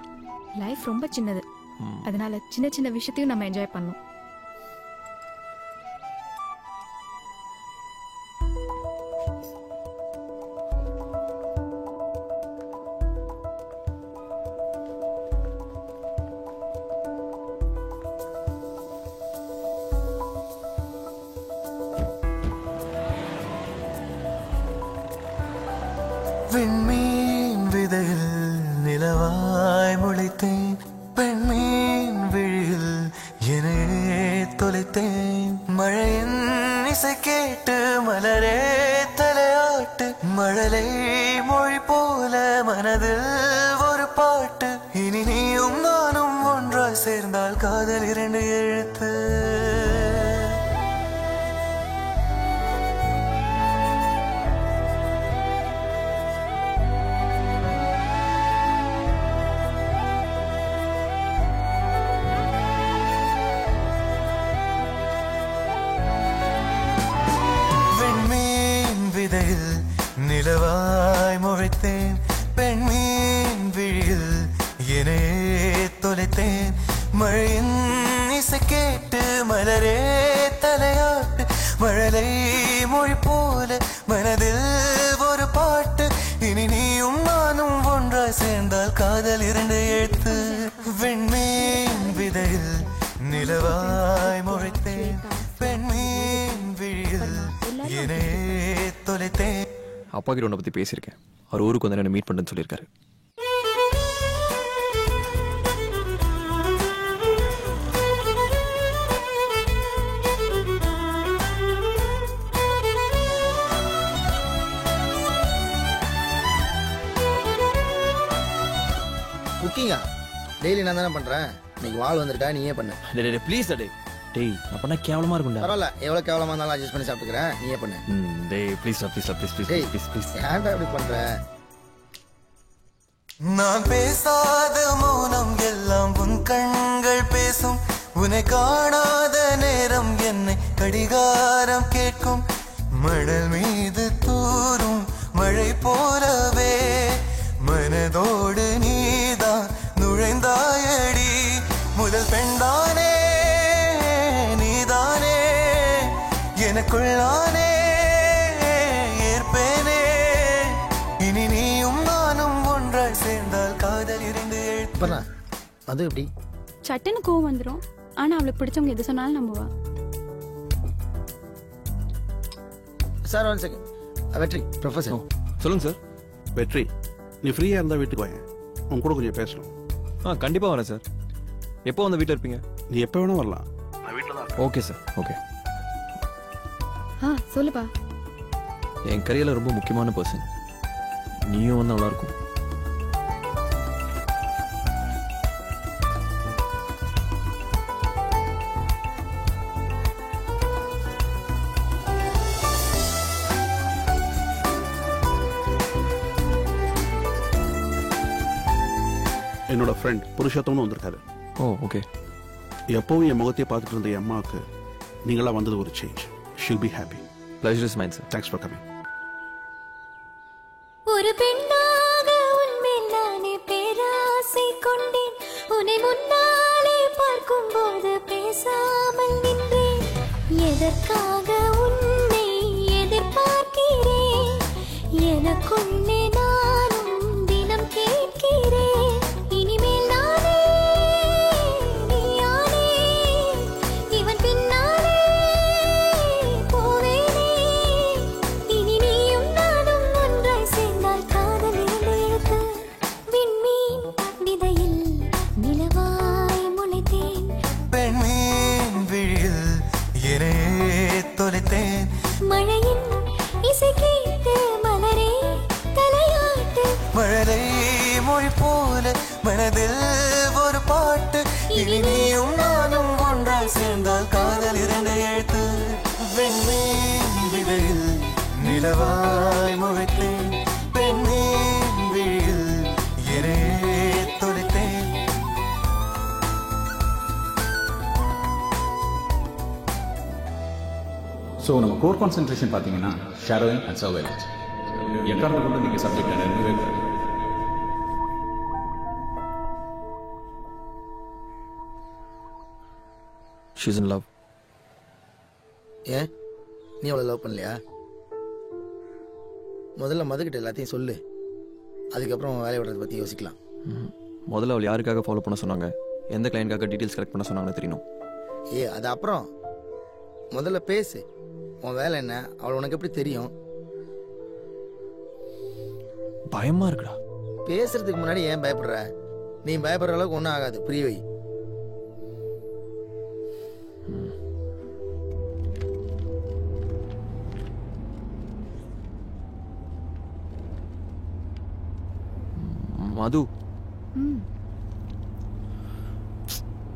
லைஃப் ரொம்ப சின்னது, அதனால சின்ன சின்ன விஷயத்தையும் நம்ம என்ஜாய் பண்ணணும். விண்மீன் விதையில் நிலவாய் முளைத்தேன், பெண்மீன் விழியில் என்னையே தொலைத்தேன். மழையின் இசை கேட்டு மலரே தலையாட்டு, மழலை மொழி போல மனதில் ஒரு பாட்டு. இனி நீயும் நானும் ஒன்றாய் சேர்ந்தால் காதல் 2 எழுத்து. நிலவாய் முளைத்தேன், பெண்மீன் விழியில் என்னையே தொலைத்தேன். மழையின் இசை கேட்டு மலரே தலையாட்டு, மழலை மொழி போல மனதில் ஒரு பாட்டு இனி நீயும் நானும் ஒன்றாய் சேர்ந்தால் காதல் 2 எழுத்து விண்மீன் விதையில் நிலவாய் முளைத்தேன் பெண்மீன் விழியில் என்னே தொலைத்தேன். அப்பா கிட்ட உன்னை பற்றி பேசியிருக்கேன். அவர் ஊருக்கு வந்து என்ன மீட் பண்ணுன்னு சொல்லியிருக்காரு. குக்கிங்கா டெய்லி நான் தானே பண்ணுறேன். இன்னைக்கு வாள் வந்துருக்கா, நீயே பண்ணு. டே ப்ளீஸ் டே. டேய் நான் பண்ணா கேவலமாக இருக்கும்டா. பரவாயில்ல, எவ்வளோ கேவலமாக இருந்தாலும் அட்ஜஸ்ட் பண்ணி சாப்பிட்டுக்கிறேன், நீயே பண்ணு. டேய் ப்ளீஸ் ப்ளீஸ் ப்ளீஸ் ப்ளீஸ் டேய் ப்ளீஸ் ப்ளீஸ். ஏன்டா இப்படி பண்ணுற? நான் பேசாத மௌனம் எல்லாம் உன் கண்கள் பேசும். உன்னை காணாத நேரம் என்னை கடிகாரம் கேட்கும். மணல் மீது தூரும் மழை போலவே மனதோடு நீதான் நுழைந்தாயடி. முதல் பெண்தானே நீதானே எனக்குள்ளானே ஏற்பேனே. இனி நீயும் நானும் ஒன்றாய் சேர்ந்தால் காதல் 2 எழுத்து. அது எப்படி? சட்டுன்னு கோவம் வந்துடும். ஆனா அவளுக்கு பிடிச்சவங்க எது சொன்னாலும் நம்புவா. Sir 1 second. வெற்றி ப்ரொஃபஸர். சொல்லுங்க சார். வெற்றி, நீ ஃப்ரீயாக இருந்தால் வீட்டுக்கு வாங்க, உன் கூட கொஞ்சம் பேசணும். கண்டிப்பாக வரேன் சார். எப்போ வந்து வீட்டில் இருப்பீங்க? நீ எப்போ வேணால் வரலாம், நான் வீட்டில் தான். Okay sir. ஓகே. சொல்லுப்பா. என் கரியரில் ரொம்ப முக்கியமான பர்சன். நீயும் வந்து நல்லா இருக்கும். என்னோட ஃப்ரெண்ட் புருஷோத்தம்னு வந்திருக்காரு. ஓகே. எப்பவும் என் முகத்தையே பார்த்துட்டு இருந்த என் அம்மாவுக்கு நீங்களாம் வந்தது ஒரு change. She'll be happy. Pleasure is mine, sir. Thanks for coming. ஒரு பெண்ணாக உன்மேல் நானே பேராசை கொண்டேன். உன்னை முன்னாலே பார்க்கும் போது பேசாமல் நின்றேன். எதற்காக உன்னை எதிர்பார்க்கிறேன்? எனக்குள்ளே நானும் தினம் கேட்கிறேன். இனிமேல் நானே நீயானே இவன் பின்னாலே போவேனே. இனி நீயும் நானும் ஒன்றாய் சேர்ந்தால் காதல் 2 எழுத்து. விண்மீன் விதையில் நிலவாய் முளைத்தேன் பெண்மீன் விழியில் என்னே தொலைத்தேன். மழையின் இசை கேட்டு மலரே தலையாட்டு. மழலை மொழி போல மனதில் ஒரு பாட்டு இனி நீயும் நானும் ஒன்றாய் சேர்ந்தால் காதல் 2 எழுத்து. வெண்மீன் விதையில் நிலவாய் முளைத்தேன் பெண்மீன் விழியில் என்னே தொலைத்தேன். ஸோ நம்ம கோர் கான்சென்ட்ரேஷன் பார்த்தீங்கன்னா ஷேடோயிங் அண்ட் சர்வைலன்ஸ். எக்காரணத்தை கொண்டு நீங்கள் சப்ஜெக்ட் நெருங்கவே கூடாது. She's in love. ஏன் நீ அவளை லவ் பண்ணலையா? முதல்ல மதுக்கிட்ட எல்லாத்தையும் சொல்லு, அதுக்கப்புறம் வேலையை விடுறதை பற்றி யோசிக்கலாம். முதல்ல அவள் யாருக்காக ஃபாலோ பண்ண சொன்னாங்க, எந்த கிளைண்ட்காக டீட்டெயில்ஸ் கலெக்ட் பண்ண சொன்னாங்கன்னு தெரியணும். அது அப்புறம் முதல்ல பேசு. உன் வேலை என்ன, அவள் உனக்கு எப்படி தெரியும்? பயமா இருக்குடா. பேசுறதுக்கு முன்னாடி ஏன் பயப்படுற? நீ பயப்படுற அளவுக்கு ஒன்றும் ஆகாது, புரிய வை. மது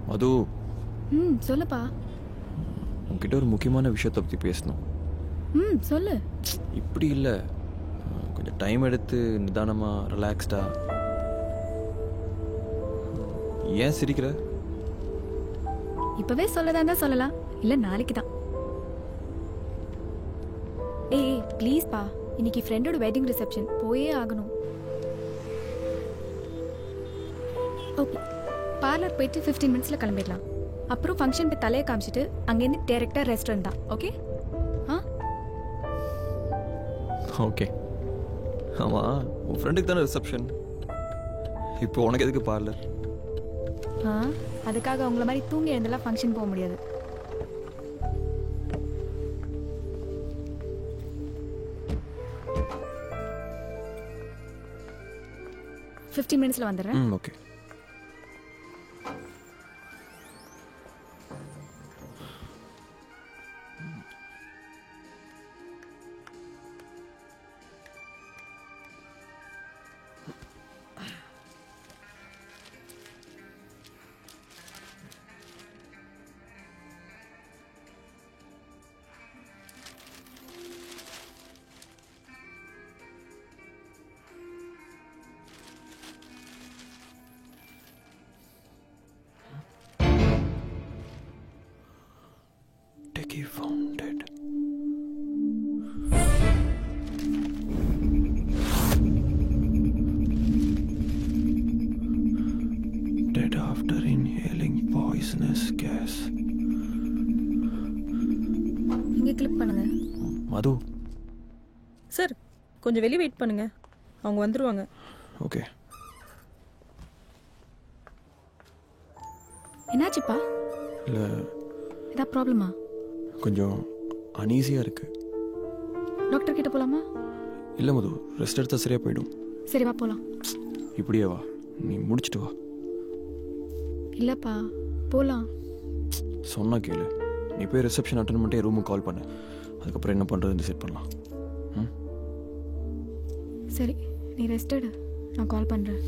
மது சொல்லுப்பா. உன்கிட்ட ஒரு முக்கியமான விஷயத்தை பற்றி பேசணும். சொல்லு. இப்படி இல்லை, கொஞ்சம் டைம் எடுத்து நிதானமாக ரிலாக்ஸ்டா. ஏன் சிரிக்கிற? இப்பவே சொல்லதா இருந்தா சொல்லலாம், இல்ல நாளைக்கு தான். ஏய் ப்ளீஸ் பா, இன்னைக்கு ஃப்ரெண்டோட வெட்டிங் ரிசப்ஷன், போயே ஆகணும். ஓகே, பார்லர் போயிட்டு 15 மினிட்ஸ்ல கிளம்பிடலாம். அப்புறம் ஃபங்க்ஷனுக்கு தலையை காமிச்சிட்டு அங்கேருந்து டேரெக்டாக ரெஸ்டாரண்ட் தான். ஓகே? ஓகே. ஆமாம், உன் ஃப்ரெண்டுக்கு தானே ரிசப்ஷன். இப்போ உனக்கு எதுக்கு பார்லர்? அதுக்காக உங்களை மாதிரி தூங்கி எழுந்தெல்லாம் ஃபங்க்ஷன் போக முடியாது. ஃபிஃப்டீன் மினிட்ஸில் வந்துடுறேன். Okay. He found dead. Dead after inhaling poisonous gas. இங்கே கிளிக் பண்ணுங்க. மது. சார் கொஞ்சம் வெளியே வெயிட் பண்ணுங்க, அவங்க வந்துருவாங்க. ஓகே. என்னாச்சுப்பா? இல்லை, ஏதாவது ப்ராப்ளமா? கொஞ்சம் அனீஸியாக இருக்கு. டாக்டர் கிட்ட போலாமா? இல்லை மது, ரெஸ்ட் எடுத்தால் சரியாக போயிடும். சரி வா போகலாம். இப்படியே வா, நீ முடிச்சிட்டு வா. இல்லைப்பா போகலாம். சொன்னா கேளு, நீ போய் ரிசப்ஷன் அட்டன் பண்ணிட்டு ரூமுக்கு கால் பண்ணு. அதுக்கப்புறம் என்ன பண்ணுறதுன்னு டிசைட் பண்ணலாம். சரி நீ ரெஸ்ட் எடு, நான் கால் பண்ணுறேன்.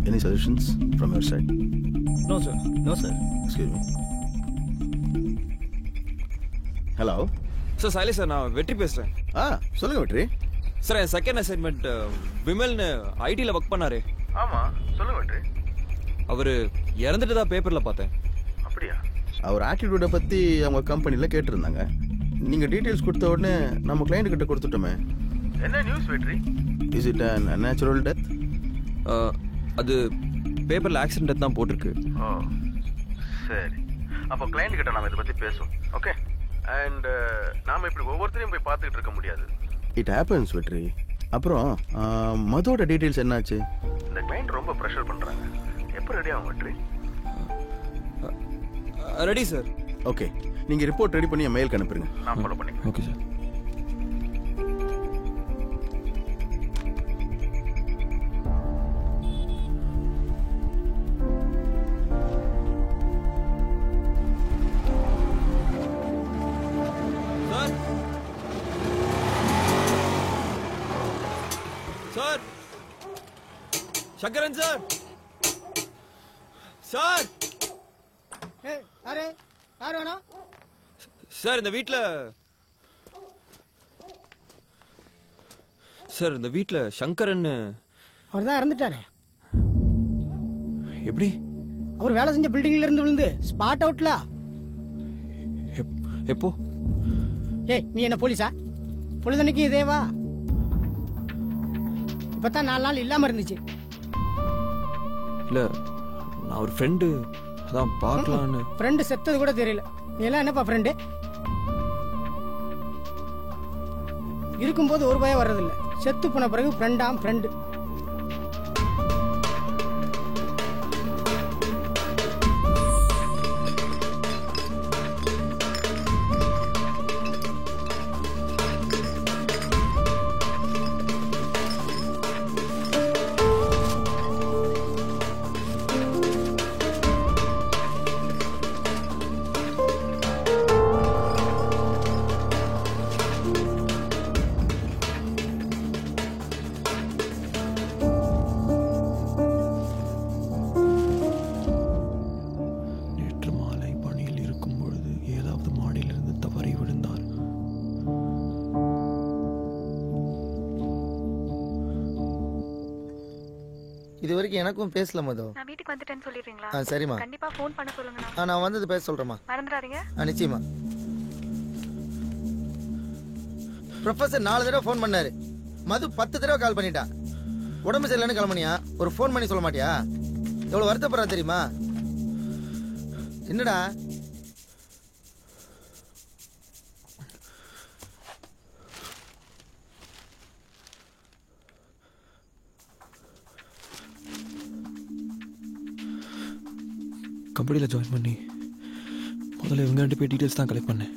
Any suggestions from your side? No, sir. No, sir. Excuse me. Hello. Sir சைலே சார், நான் வெற்றி பேசுகிறேன். சொல்லுங்க வெற்றி. சார் என் செகண்ட் அசைன்மெண்ட் விமல்னு ஐடியில் ஒர்க் பண்ணாரு. ஆமாம், சொல்லுங்க வெற்றி. அவர் இறந்துட்டு தான் பேப்பரில் பார்த்தேன். அப்படியா? அவர் ஆட்டிடியூடை பற்றி அவங்க கம்பெனியில் கேட்டிருந்தாங்க. நீங்கள் டீட்டெயில்ஸ் கொடுத்த உடனே நம்ம கிளைண்ட் கிட்ட கொடுத்துட்டோமே. என்ன நியூஸ் வெற்றி? Is it an unnatural death? அது பேப்பரில் ஆக்சிடென்ட் டெத் தான் போட்டிருக்கு. ஓ சரி, அப்போ கிளைண்ட் கிட்ட நாம இதை பற்றி பேசுவோம். ஓகே. அண்ட் நாம இப்படி ஒவ்வொருத்தரையும் போய் பார்த்துக்கிட்டு இருக்க முடியாது. இட் ஹேப்பன்ஸ் வெற்றி. அப்புறம் மதோட டீட்டெயில்ஸ் என்னாச்சு? இந்த கிளைண்ட் ரொம்ப ப்ரெஷர் பண்ணுறாங்க. எப்போ ரெடி ஆகும் வெற்றி? Ready sir. ஓகே, நீங்கள் ரிப்போர்ட் ரெடி பண்ணி என் மெயிலுக்கு அனுப்புங்க, நான் ஃபாலோ பண்ணிக்கிறேன். Okay sir. Sir Sankaran sir. Sir யார் வேணும் சார்? இந்த வீட்டில் சார், இந்த வீட்டில் சங்கரன் அவர் தான் இறந்துட்டாரே. எப்படி? அவர் வேலை செஞ்ச பில்டிங்ல இருந்து விழுந்து ஸ்பாட் அவுட்ல. எப்போ? ஏய் நீ என்ன போலீஸா? பொழுதன்னைக்கு இதேவா? இப்பதான் 4 நாள் இல்லாம இருந்துச்சு. இல்ல, நான் ஒரு ஃப்ரெண்டு, அதான் பார்க்கலான்னு. ஃப்ரெண்டு செத்தது கூட தெரியல. நீ எல்லாம் என்னப்பா ஃப்ரெண்டு? இருக்கும்போது ஒரு பயம் வர்றதில்ல, செத்து போன பிறகு ஃப்ரெண்டாம் ஃப்ரெண்டு. இது வரைக்கும் எனக்கும் பேசல மது. நான் வீட்டுக்கு வந்துட்டேன்னு சொல்லிடுறீங்களா? சரிம்மா. கண்டிப்பா ஃபோன் பண்ண சொல்லுங்க. நான் வந்தது பேச சொல்றேம்மா. மறந்துடாதீங்க. நிச்சயமா. ப்ரொஃபசர் 4 தடவை ஃபோன் பண்ணாரு. மது 10 தடவை கால் பண்ணிட்டா. உடம்பு சரியில்லைன்னு கிளம்பனியா? ஒரு ஃபோன் பண்ணி சொல்ல மாட்டியா? எவ்வளவு வருத்தப்படுறா தெரியுமா? என்னடா கம்பெனியில் ஜாயின் பண்ணி முதல்ல இவங்க 2 பேர் டீட்டெயில்ஸ் தான் கலெக்ட் பண்ணேன்.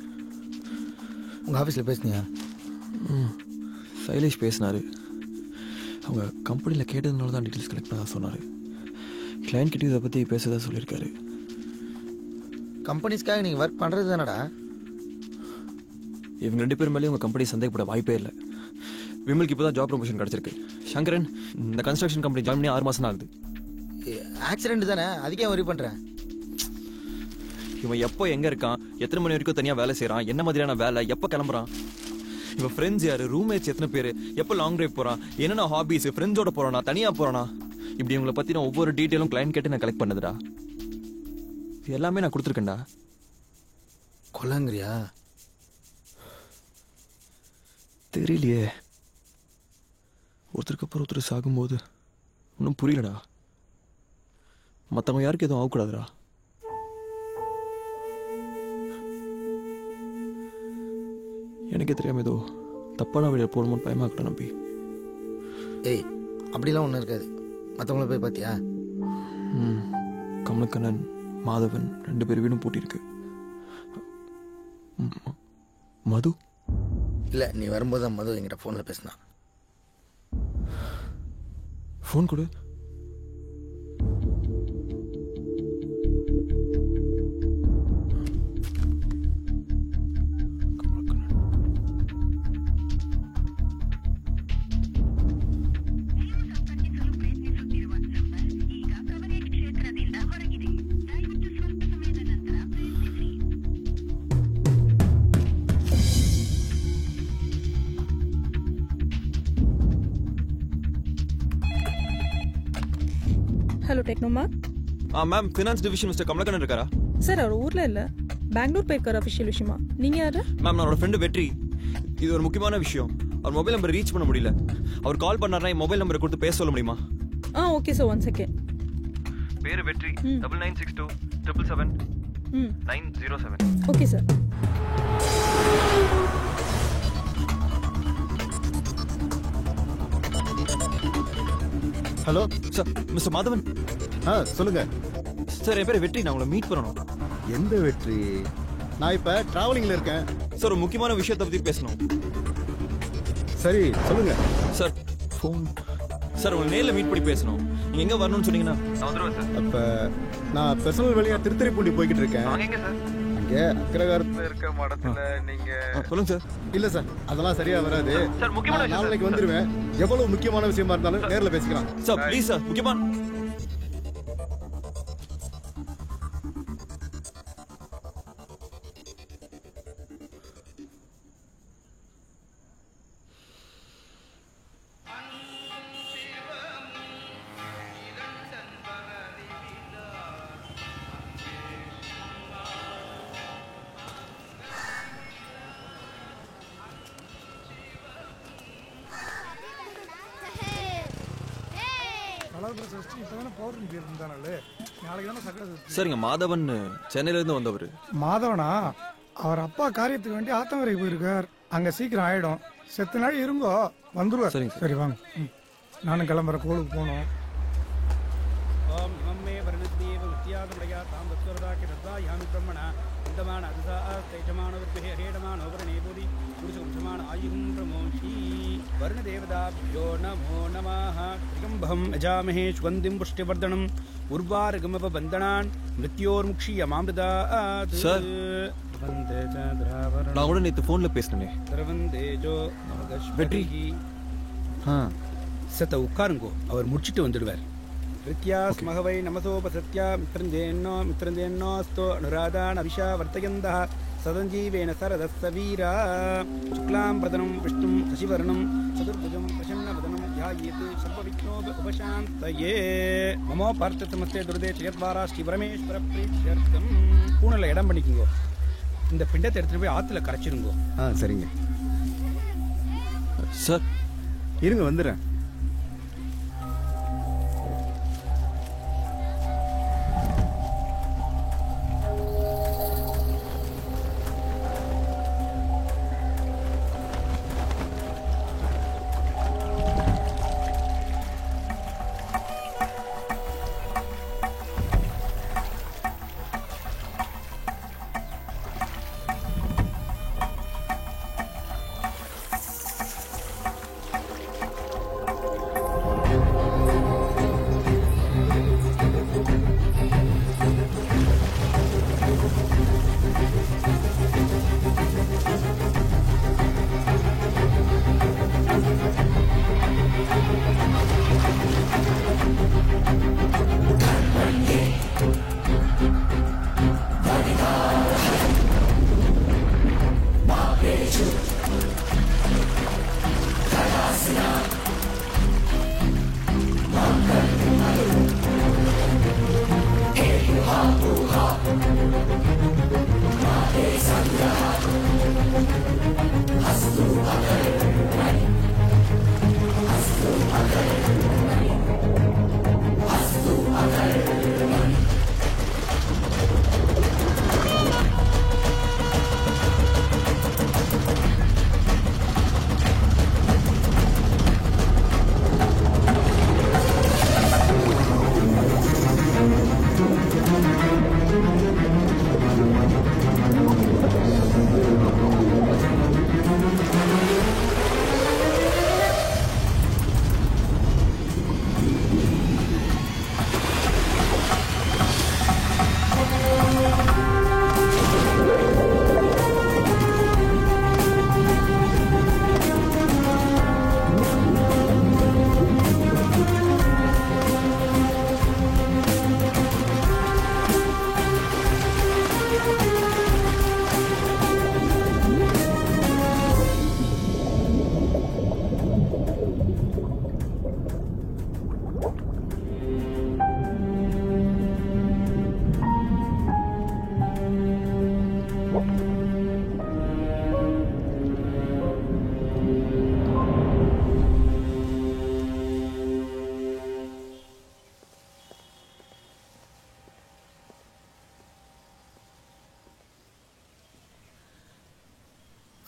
உங்கள் ஆஃபீஸில் பேசுனியா? சைலேஷ் பேசினார். அவங்க கம்பெனியில் கேட்டதுனால தான் டீட்டெயில்ஸ் கலெக்ட் பண்ண சொன்னார். கிளைண்ட் கிட்ட இதை பற்றி பேசுறதா சொல்லியிருக்காரு. கம்பெனிஸ்க்காக நீங்கள் ஒர்க் பண்ணுறது தானடா? இவங்க 2 பேர் மேலேயும் உங்கள் கம்பெனி சந்தேகப்பட வாய்ப்பே இல்லை. விமலுக்கு இப்போ தான் ஜாப் ப்ரொமோஷன் கிடச்சிருக்கு. சங்கரன் இந்த கன்ஸ்ட்ரக்ஷன் கம்பெனி ஜாயின் பண்ணி 6 மாதம் தான் ஆகுது. ஆக்சிடென்ட் தானே, அதுக்கே ஒரி பண்ணுறேன். இவன் எப்போ எங்கே இருக்கான், எத்தனை மணி வரைக்கும் தனியாக வேலை செய்கிறான், என்ன மாதிரியான வேலை, எப்போ கிளம்புறான், இவன் ஃப்ரெண்ட்ஸ் யார், ரூம்மேட்ஸ் எத்தனை பேர், எப்போ லாங் ட்ரைவ் போகிறான், என்னென்ன ஹாபீஸ், ஃப்ரெண்ட்ஸோட போகிறானா, தனியாக போகிறானா, இப்படி இவங்களை பற்றி நான் ஒவ்வொரு டீட்டெயிலும் கிளைண்ட் கேட்டு நான் கலெக்ட் பண்ணதுடா. இது எல்லாமே நான் கொடுத்துருக்கேன்டா. கொல்லங்கிறியா? தெரியலையே. ஒருத்தருக்கு அப்புறம் ஒருத்தர் சாகும்போது ஒன்றும் புரியலடா. மற்றவங்க யாருக்கு எதுவும் ஆகக்கூடாதுடா. எனக்கே தெரியாம ஏதோ தப்பான வழியில் போகணுமோன்னு பயமாக்கடா நம்பி. ஏய், அப்படிலாம் ஒன்றும் இருக்காது. மற்றவங்கள போய் பார்த்தியா? கமலக்கண்ணன், மாதவன் 2 பேர் வீடும் பூட்டியிருக்கு. மது இல்லை, நீ வரும்போது தான் மது என்கிட்ட ஃபோனில் பேசினான். ஃபோன் கொடு. ஹலோ டெக்னோமா. Ma'am, finance division mister Kamalakannan இருக்காரா? சார் அவர் ஊரில் இல்லை, பெங்களூர் போயிருக்காரு அஃபிஷியல் விஷயமா. நீங்கள் யாரு? மேம், நான் அவரோட ஃப்ரெண்டு வெற்றி. இது ஒரு முக்கியமான விஷயம். அவர் மொபைல் நம்பர் ரீச் பண்ண முடியல. அவர் கால் பண்ணாருன்னா என் மொபைல் நம்பரை கொடுத்து பேச சொல்ல முடியுமா? Okay sir, 1 second. பேரு வெற்றி. 9962 777 907. Okay sir. Hello sir, mister Madhavan. சொல்லுங்க சார். என் பேர் வெற்றி. நான் உங்களை மீட் பண்ணணும். எந்த வெற்றி? நான் இப்போ டிராவலிங்கில் இருக்கேன் சார். ஒரு முக்கியமான விஷயத்தை பற்றி பேசணும். சரி, சொல்லுங்க சார். ஃபோன் சார், உங்களை நேரில் மீட் பண்ணி பேசணும். நீங்கள் எங்கே வரணும்னு சொன்னீங்கன்னா நான் வந்துடுவேன் சார். அப்போ நான் பர்சனல் வழியாக திருத்துறைப்பூண்டி போய்கிட்டு இருக்கேன். எங்கே சார்? அங்கே அக்ரகாரத்தில் இருக்க மடத்தில் நீங்கள் சொல்லுங்க சார். இல்லை சார், அதெல்லாம் சரியாக வராது சார். முக்கியமான விஷயம். நாளைக்கு வந்துடுவேன். எவ்வளவு முக்கியமான விஷயமா இருந்தாலும் நேரில் பேசிக்கலாம் சார். Please sir. முக்கியமான சரிங்க. மாதவன் சென்னையிலேருந்து வந்தவர். மாதவனா? அவர் அப்பா காரியத்துக்கு வேண்டி ஆத்தங்கரைக்கு போயிருக்கார். அங்கே சீக்கிரம் ஆயிடும். செத்த நாள் இருங்கோ, வந்துருவார். சரிங்க. சரி வாங்க. நானும் கிளம்புற கோளுக்கு போகணும். वर्णदेवताभ्यो नमो नमः। त्र्यम्बकं यजामहे सुगन्धिं पुष्टिवर्धनम् उर्वारुकमपबन्धनान् मृत्योर्मुक्षीयमामृतात्। சார், நான் கூட நேற்று ஃபோனில் பேசினேன். வெற்றி. சத்த உட்காருங்கோ, அவர் முடிச்சிட்டு வந்துடுவார். ரித்யாஸ் மகவை நமசோபசத்யா மித்ரந்தேன்னோஸ்தோ அனுராதான் அபிஷா வர்த்தயந்தः சதஞ்சீவேன சரதஸ்ஸ வீரா சுக்லாம் பிரதனம் விஷ்ணும் சசிவர்ணம் சதுர்புஜம் பிரசன்னவதனம் ध्यायेत् सर्वविघ्नोपशान्तये मम पार्थतमस्ते दुर्दे चयद्वारा ஸ்ரீ பரமேஸ்வர பிரீத்யர்த்தம். பூனல இடம் பண்ணிக்கோங்க. இந்த பிண்டத்தை எடுத்துட்டு போய் ஆத்துல கரைச்சிருங்க. சரிங்க சார். இருங்க வந்துடுறேன்.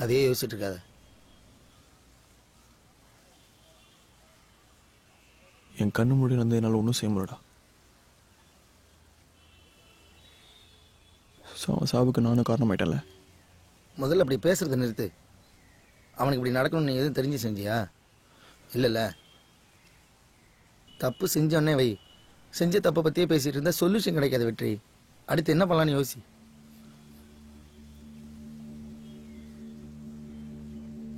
அதே யோசிச்சுட்டு இருக்காத. என் கண்ணு முடி வந்து என்னால் ஒன்றும் செய்ய முடியலடா. சாவுக்கு நானும் காரணமாயிட்டேன்ல. முதல்ல அப்படி பேசுறதை நிறுத்து. அவனுக்கு இப்படி நடக்கணும்னு நீ எதுவும் தெரிஞ்சு செஞ்சியா? இல்லைல்ல. தப்பு செஞ்சோடனே வை. செஞ்ச தப்பை பற்றியே பேசிகிட்டு இருந்தால் சொல்யூஷன் கிடைக்காது வெற்றி. அடுத்து என்ன பண்ணலான்னு யோசி.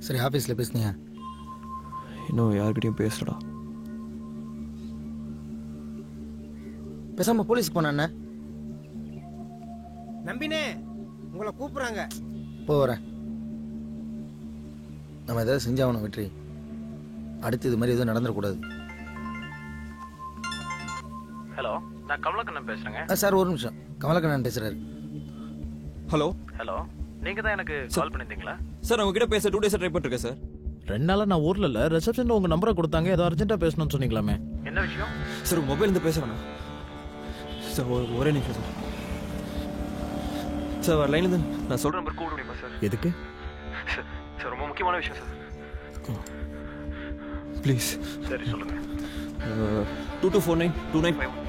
சரி, ஆஃபீஸில் பேசுனியா? இன்னும் யார்கிட்டையும் பேசலடா. பேசாமல் போலீஸ்க்கு போன நம்பினே உங்களை கூப்பிடுறாங்க. போகிறேன். நம்ம ஏதாவது செஞ்சாகணும் வெற்றி. அடுத்து இது மாதிரி எதுவும் நடந்துடக்கூடாது. ஹலோ, நான் கமலக்கண்ணன் பேசுறேங்க. சார் ஒரு நிமிஷம். கமலக்கண்ணன் பேசுறாரு. ஹலோ ஹலோ, நீங்க தான் எனக்கு கால் பண்ணிருந்தீங்களா? சார் உங்ககிட்ட பேச 2 days ட்ரை பண்ணிருக்கேன் சார். 2 நாளா நான் ஊர்ல இல்ல. ரிசப்ஷன்ல உங்க நம்பரை கொடுத்தாங்க. ஏதோ அர்ஜென்ட்டா பேசணும்னு சொன்னீங்களாமே. என்ன விஷயம்? சார் உங்க மொபைல் இருந்து பேசுறேன் சார். ஒரே நிமிஷம் சார். சார் லைன்ல இருந்து நான் சொல்ற நம்பர் கூப்பிட முடியுமா சார்? எதுக்கு? சார் ரொம்ப முக்கியமான விஷயம் சார். ப்ளீஸ். சரி சொல்லுங்க. 22492951.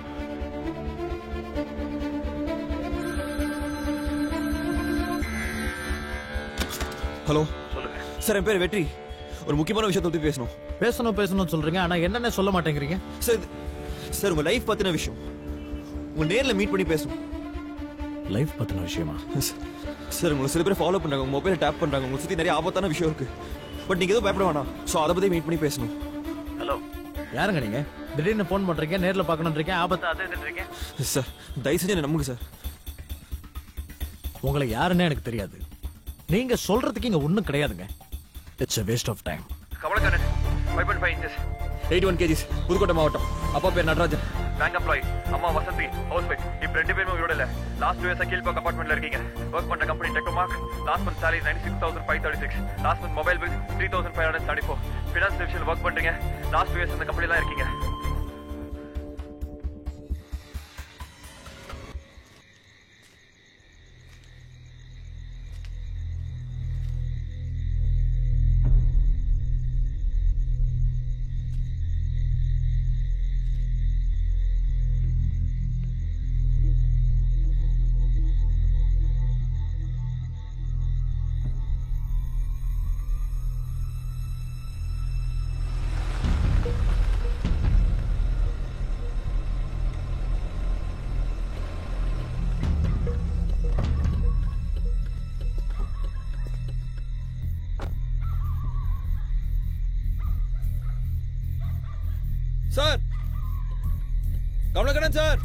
ஹலோ சொல்லுங்க சார். என் பேர் வெற்றி. ஒரு முக்கியமான விஷயத்தை பத்தி பேசணும்னு சொல்றீங்க. ஆனா என்னன்னு சொல்ல மாட்டேங்கிறீங்க. சார் உங்க லைஃப் பத்தின விஷயம். உங்க நேர்ல மீட் பண்ணி பேசணும். லைஃப் பத்தின விஷயமா? சார் உங்களை சில பேர் ஃபாலோ பண்றாங்க, உங்க மொபைலை டேப் பண்றாங்க, உங்களை சுத்தி நிறைய ஆபத்தான விஷயம் இருக்கு. பட் நீங்க எதுவும் பயப்பட வேணாம். ஸோ அதை பத்தி மீட் பண்ணி பேசணும். ஹலோ, யாருங்க நீங்க? திடீர்னு ஃபோன் பண்றீங்க, நேர்ல பார்க்கணும்ன்றீங்க, ஆபத்து அது இதுன்றீங்க. சார் தயவு செஞ்சு என்ன நம்புங்க சார். உங்களை யாருன்னு எனக்கு தெரியாது. நீங்க சொல்றதுக்கு இங்க ஒண்ணும் கிடையாதுங்க. It's a waste of time. Kamalakannan 5.5 inches 81 kgs, Pudukkottai மாவட்டம். அப்பா பேர் நடராஜன், பேங்க் எம்ப்ளாயி. அம்மா வசந்தி, ஹவுஸ் ஒய்ஃப். இப்போ 2 பேருமே உயிரோட இல்ல. லாஸ்ட் 2 இயர்ஸா கீழ்பாக் அபார்ட்மெண்ட்ல இருக்கீங்க. ஒர்க் பண்ற company Technomark. Last month salary 96,536. Last month mobile bill 3,534. Finance டிவிஷன்ல ஒர்க் பண்றீங்க. லாஸ்ட் 2 இயர்ஸ் இந்த கம்பெனில இருக்கீங்க. Sir, Kamalakannan sir.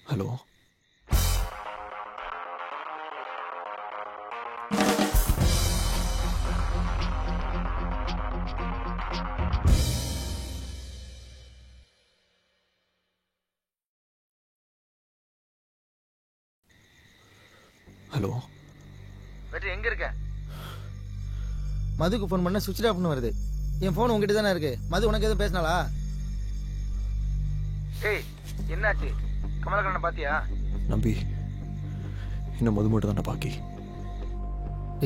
Hello, hello Vetri எங்க இருக்க? மதுக்கு ஃபோன் பண்ண சுவிட்ச் ஆஃப்னு வருது. என் ஃபோன் உங்ககிட்ட தானே இருக்கு. மது உனக்கு எதுவும் பேசினாளா? ஏய், என்னாச்சு? கமலக்கண்ணனை பாத்தியா? நம்பி, இன்னும் மது மட்டும் தானே பாக்கி.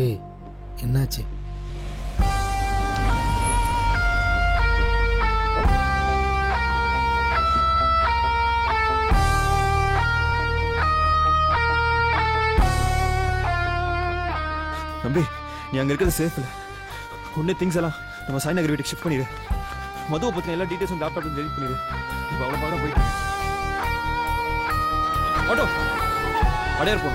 ஏய், என்னாச்சு? நம்பி, நீ அங்க இருக்கிறது சேஃப் இல்ல. உடனே திங்ஸ் எல்லாம் நம்ம சாய்நகர் வீட்டுக்கு ஷிஃப்ட் பண்ணிடு. மதுவை பத்தின எல்லா டீடைல்ஸும் லேப்டாப்ல டெலிட் பண்ணிடு. இப்போ அவ்வளோ பாடம் போயிட்டு ஆட்டோ அடையார் போ.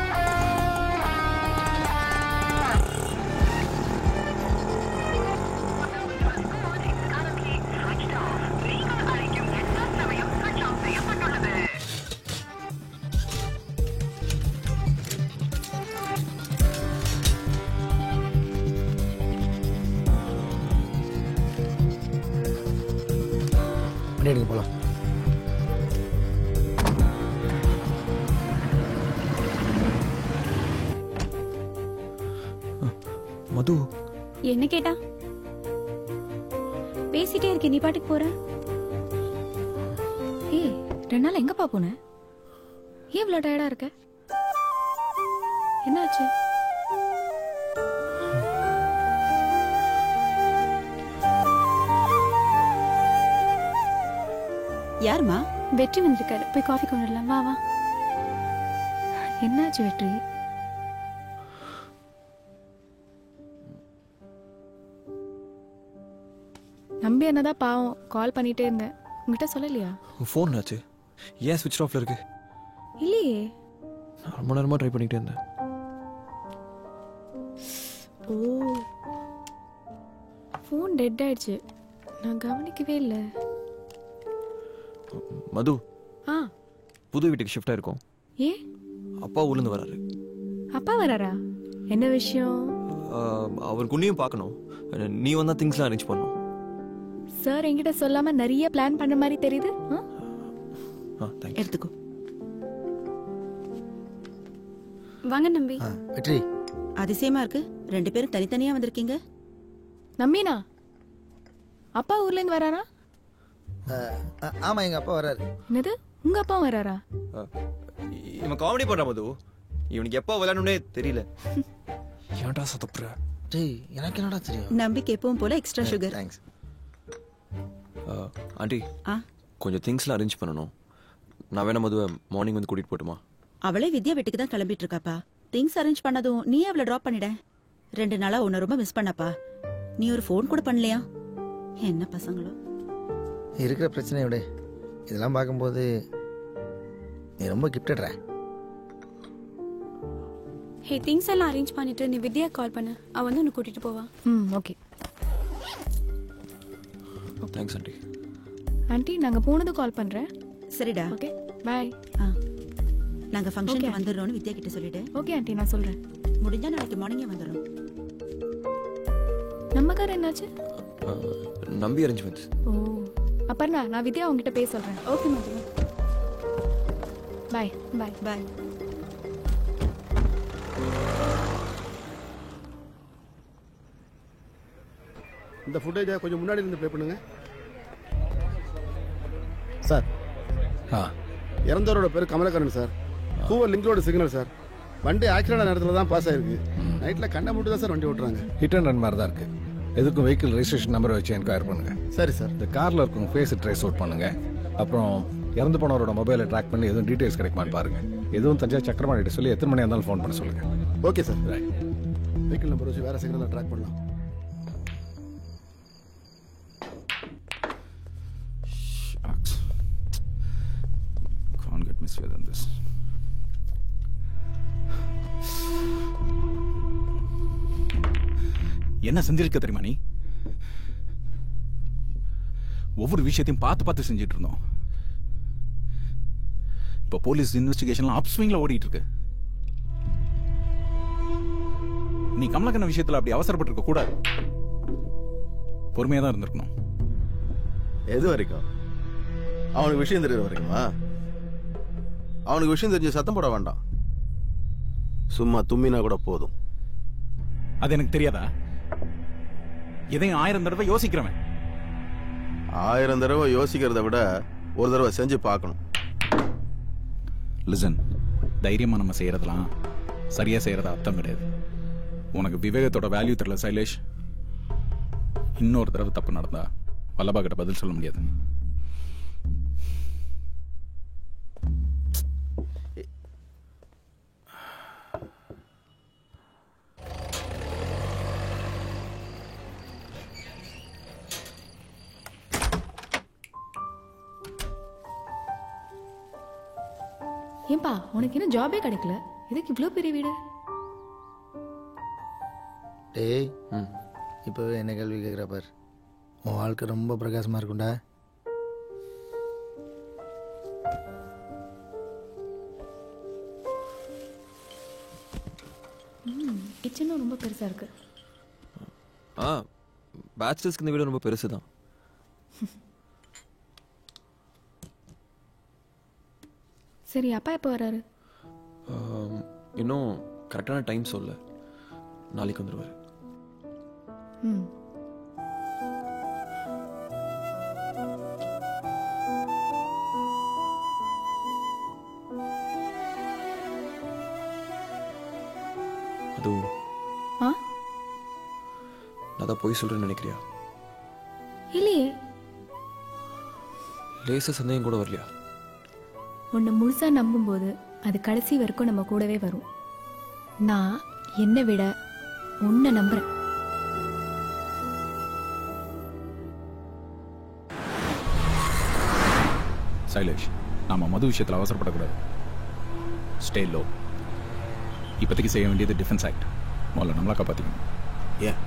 எடுக்க போலாம். மது என்ன கேட்டா? பேசிட்டே இருக்க, நீ பாட்டுக்கு போற. ஏய், 2 நாள் எங்கப்பா போன? ஏன் இவ்வளவு டயர்டா இருக்க? என்னாச்சு? யாருமா? வெற்றி வந்திருக்காரு, போய் காஃபி கொண்டு வரலாம். வா வா. என்னாச்சு வெற்றி? நம்பி என்னதான் பாவம், கால் பண்ணிட்டே இருந்தேன். உங்ககிட்ட சொல்லலையா? ஃபோன் ஆச்சு. ஏன் ஸ்விட்ச் ஆஃப்ல இருக்கு? இல்லையே. நான் ரொம்ப நேரமா ட்ரை பண்ணிட்டே இருந்தேன். ஓ, ஃபோன் டெட் ஆயிடுச்சு. நான் கவனிக்கவே இல்லை. மது, ஆ, புது வீட்டுக்கு ஷிஃப்ட் ஆயிருக்கோம். ஏன்? அப்பா ஊர்லேருந்து வராரு. அப்பா வராரா? என்ன விஷயம்? அவர் குன்னியும் பார்க்கணும். நீ வந்தா திங்ஸ்லாம் அரேஞ்ச் பண்ணணும். சார் என்கிட்ட சொல்லாம நிறைய பிளான் பண்ண மாதிரி தெரியுது. எடுத்துக்கோ. வாங்க நம்பி. வெற்றி. அதிசயமா இருக்கு, 2 பேரும் தனித்தனியா வந்திருக்கீங்க. நம்பினா அப்பா ஊர்ல இருந்து வராரா? ஆமா, எங்க அப்பா வராரு. என்னது, உங்க அப்பா வராரா? இவன் காமெடி பண்ற மது. இவனுக்கு எப்போ விளையாடணும்னே தெரியல. ஏன்டா சதப்புற? டேய், எனக்கு என்னடா தெரியும்? நம்பிக்கை எப்பவும் போல எக்ஸ்ட்ரா சுகர். தேங்க்ஸ். ஆண்டி, கொஞ்சம் திங்ஸ்லாம் அரேஞ்ச் பண்ணணும். நான் வேணா மதுவை மார்னிங் வந்து கூட்டிட்டு போட்டுமா? அவளே வித்யா வீட்டுக்கு தான் கிளம்பிட்டு இருக்காப்பா. திங்ஸ் அரேஞ்ச் பண்ணதும் நீ அவளை டிராப் பண்ணிட. 2 நாளா உன்னை ரொம்ப மிஸ் பண்ணப்பா. நீ ஒரு ஃபோன் கூட பண்ணலையா? என்ன பசங்களோ. இருக்கிற பிரச்சனையை விட இதெல்லாம் பார்க்கும்போது நீ ரொம்ப கிஃப்டட்ற. ஹே, திங்ஸ் எல்லாம் அரேஞ்ச் பண்ணிட்டு நீ வித்யா கால் பண்ணு. அவ வந்து உன்னை கூட்டிட்டு போவா. ஓகே. Thanks aunty. ஆண்டி, நாங்க போனது கால் பண்றேன். சரிடா. Okay, bye. நாங்க ஃபங்க்ஷனுக்கு வந்துடுறோம்னு வித்யா கிட்ட சொல்லிட்டு. ஓகே ஆண்டி, நான் சொல்றேன். முடிஞ்சா நாளைக்கு மார்னிங்கே வந்துடும். நம்ம கார் என்னாச்சு? நம்பி அரேஞ்ச்மெண்ட்ஸ். ஓ, அப்பர்ணா, நான் வித்யா உங்ககிட்ட பேச சொல்றேன். Okay Madhu. Bye bye bye. இந்த ஃபுட்டேஜை கொஞ்சம் முன்னாடி இருந்து ப்ளே பண்ணுங்க சார். இறந்தவரோட பேர் கமலக்கண்ணன் சார். ஹூவர் லிங்கோட சிக்னல் சார். வண்டி ஆக்சிடென்ட் நேரத்தில் தான் பாஸ் ஆயிருக்கு. நைட்டில் கண்ணை மட்டும் தான் சார் வண்டி ஓட்டுறாங்க. ஹிட் அண்ட் ரன் மாதிரி தான் இருக்கு. எதுக்கும் வெஹிக்கிள் ரெஜிஸ்ட்ரேஷன் நம்பரை வச்சு என்கொயர் பண்ணுங்க. சரி சார். இந்த காரில் இருக்கவங்க ஃபேஸை ட்ரேஸ் அவுட் பண்ணுங்க. அப்புறம் இறந்து போனவரோட மொபைலை ட்ராக் பண்ணி எதுவும் டீட்டெயில்ஸ் கிடைக்குமான்னு பாருங்க. எதுவும் தஞ்சா சக்கரமாடிட்டு சொல்லி எத்தனை மணியாக இருந்தாலும் ஃபோன் பண்ண சொல்லுங்க. Okay sir. வெஹிக்கிள் நம்பர் வச்சு வேற சிக்னலை ட்ராக் பண்ணலாம். Can't get misfired than this. என்ன செஞ்சிருக்க தெரியுமா நீ? ஒவ்வொரு விஷயத்தையும் பார்த்து பார்த்து செஞ்சிட்டு இருந்தோம். இப்ப போலீஸ் இன்வெஸ்டிகேஷன்லாம் அப்ஸ்விங்ல ஓடிட்டு இருக்கு. நீ கமலக்கண்ண விஷயத்துல அப்படி அவசரப்பட்டிருக்க கூடாது. பொறுமையா தான் இருந்திருக்கணும். எது வரைக்கும்? அவனுக்கு விஷயம் தெரியுற வரைக்குமா? அவனுக்கு விஷயம் தெரிஞ்சு சத்தம் போட வேண்டாம். சும்மா தும்மினா கூட போதும். அது எனக்கு தெரியாதா? எதையும் 1000 தடவை யோசிக்கிறவன். 1000 தடவை யோசிக்கிறத விட ஒரு தடவை செஞ்சு பார்க்கணும். லிசன், தைரியமா நம்ம செய்யறதெல்லாம் சரியா செய்யறத அர்த்தம் கிடையாது. உனக்கு விவேகத்தோட வேல்யூ தெரியல சைலேஷ். இன்னொரு தடவை தப்பு நடந்தா வல்லபா கிட்ட பதில் சொல்ல முடியாது. ஏன்பா, உனக்கு என்ன ஜாபே கிடைக்கல? இதுக்கு இவ்வளோ பெரிய வீடு? டேய், இப்போவே என்ன கேள்வி கேட்குற பார். உன் வாழ்க்கை ரொம்ப பிரகாசமாக இருக்கும்டா. கிச்சனும் ரொம்ப பெருசாக இருக்கு. பேச்சுலர்ஸ்க்கு இந்த வீடு ரொம்ப பெருசு தான். சரி, அப்பா எப்போ வராரு? இன்னும் கரெக்டான டைம் சொல்ல. நாளைக்கு வந்துடுவார். அதுவும் நான் தான் போய் சொல்றேன்னு நினைக்கிறியா? இல்லையே. லேச சந்தேகம் கூட வரலையா? உன்னை முழுசா நம்பும்போது அது கடைசி வரைக்கும் நம்ம கூடவே வரும். நான் என்னை விட உன்னை நம்புறேன். சைலேஷ், நாம மது விஷயத்தில் அவசரப்படக்கூடாது. Stay low. இப்போதைக்கு செய்ய வேண்டியது டிஃபென்ஸ் ஆக்ட். முதல்ல நம்மளா காப்பாற்றிக்கணும். ஏன்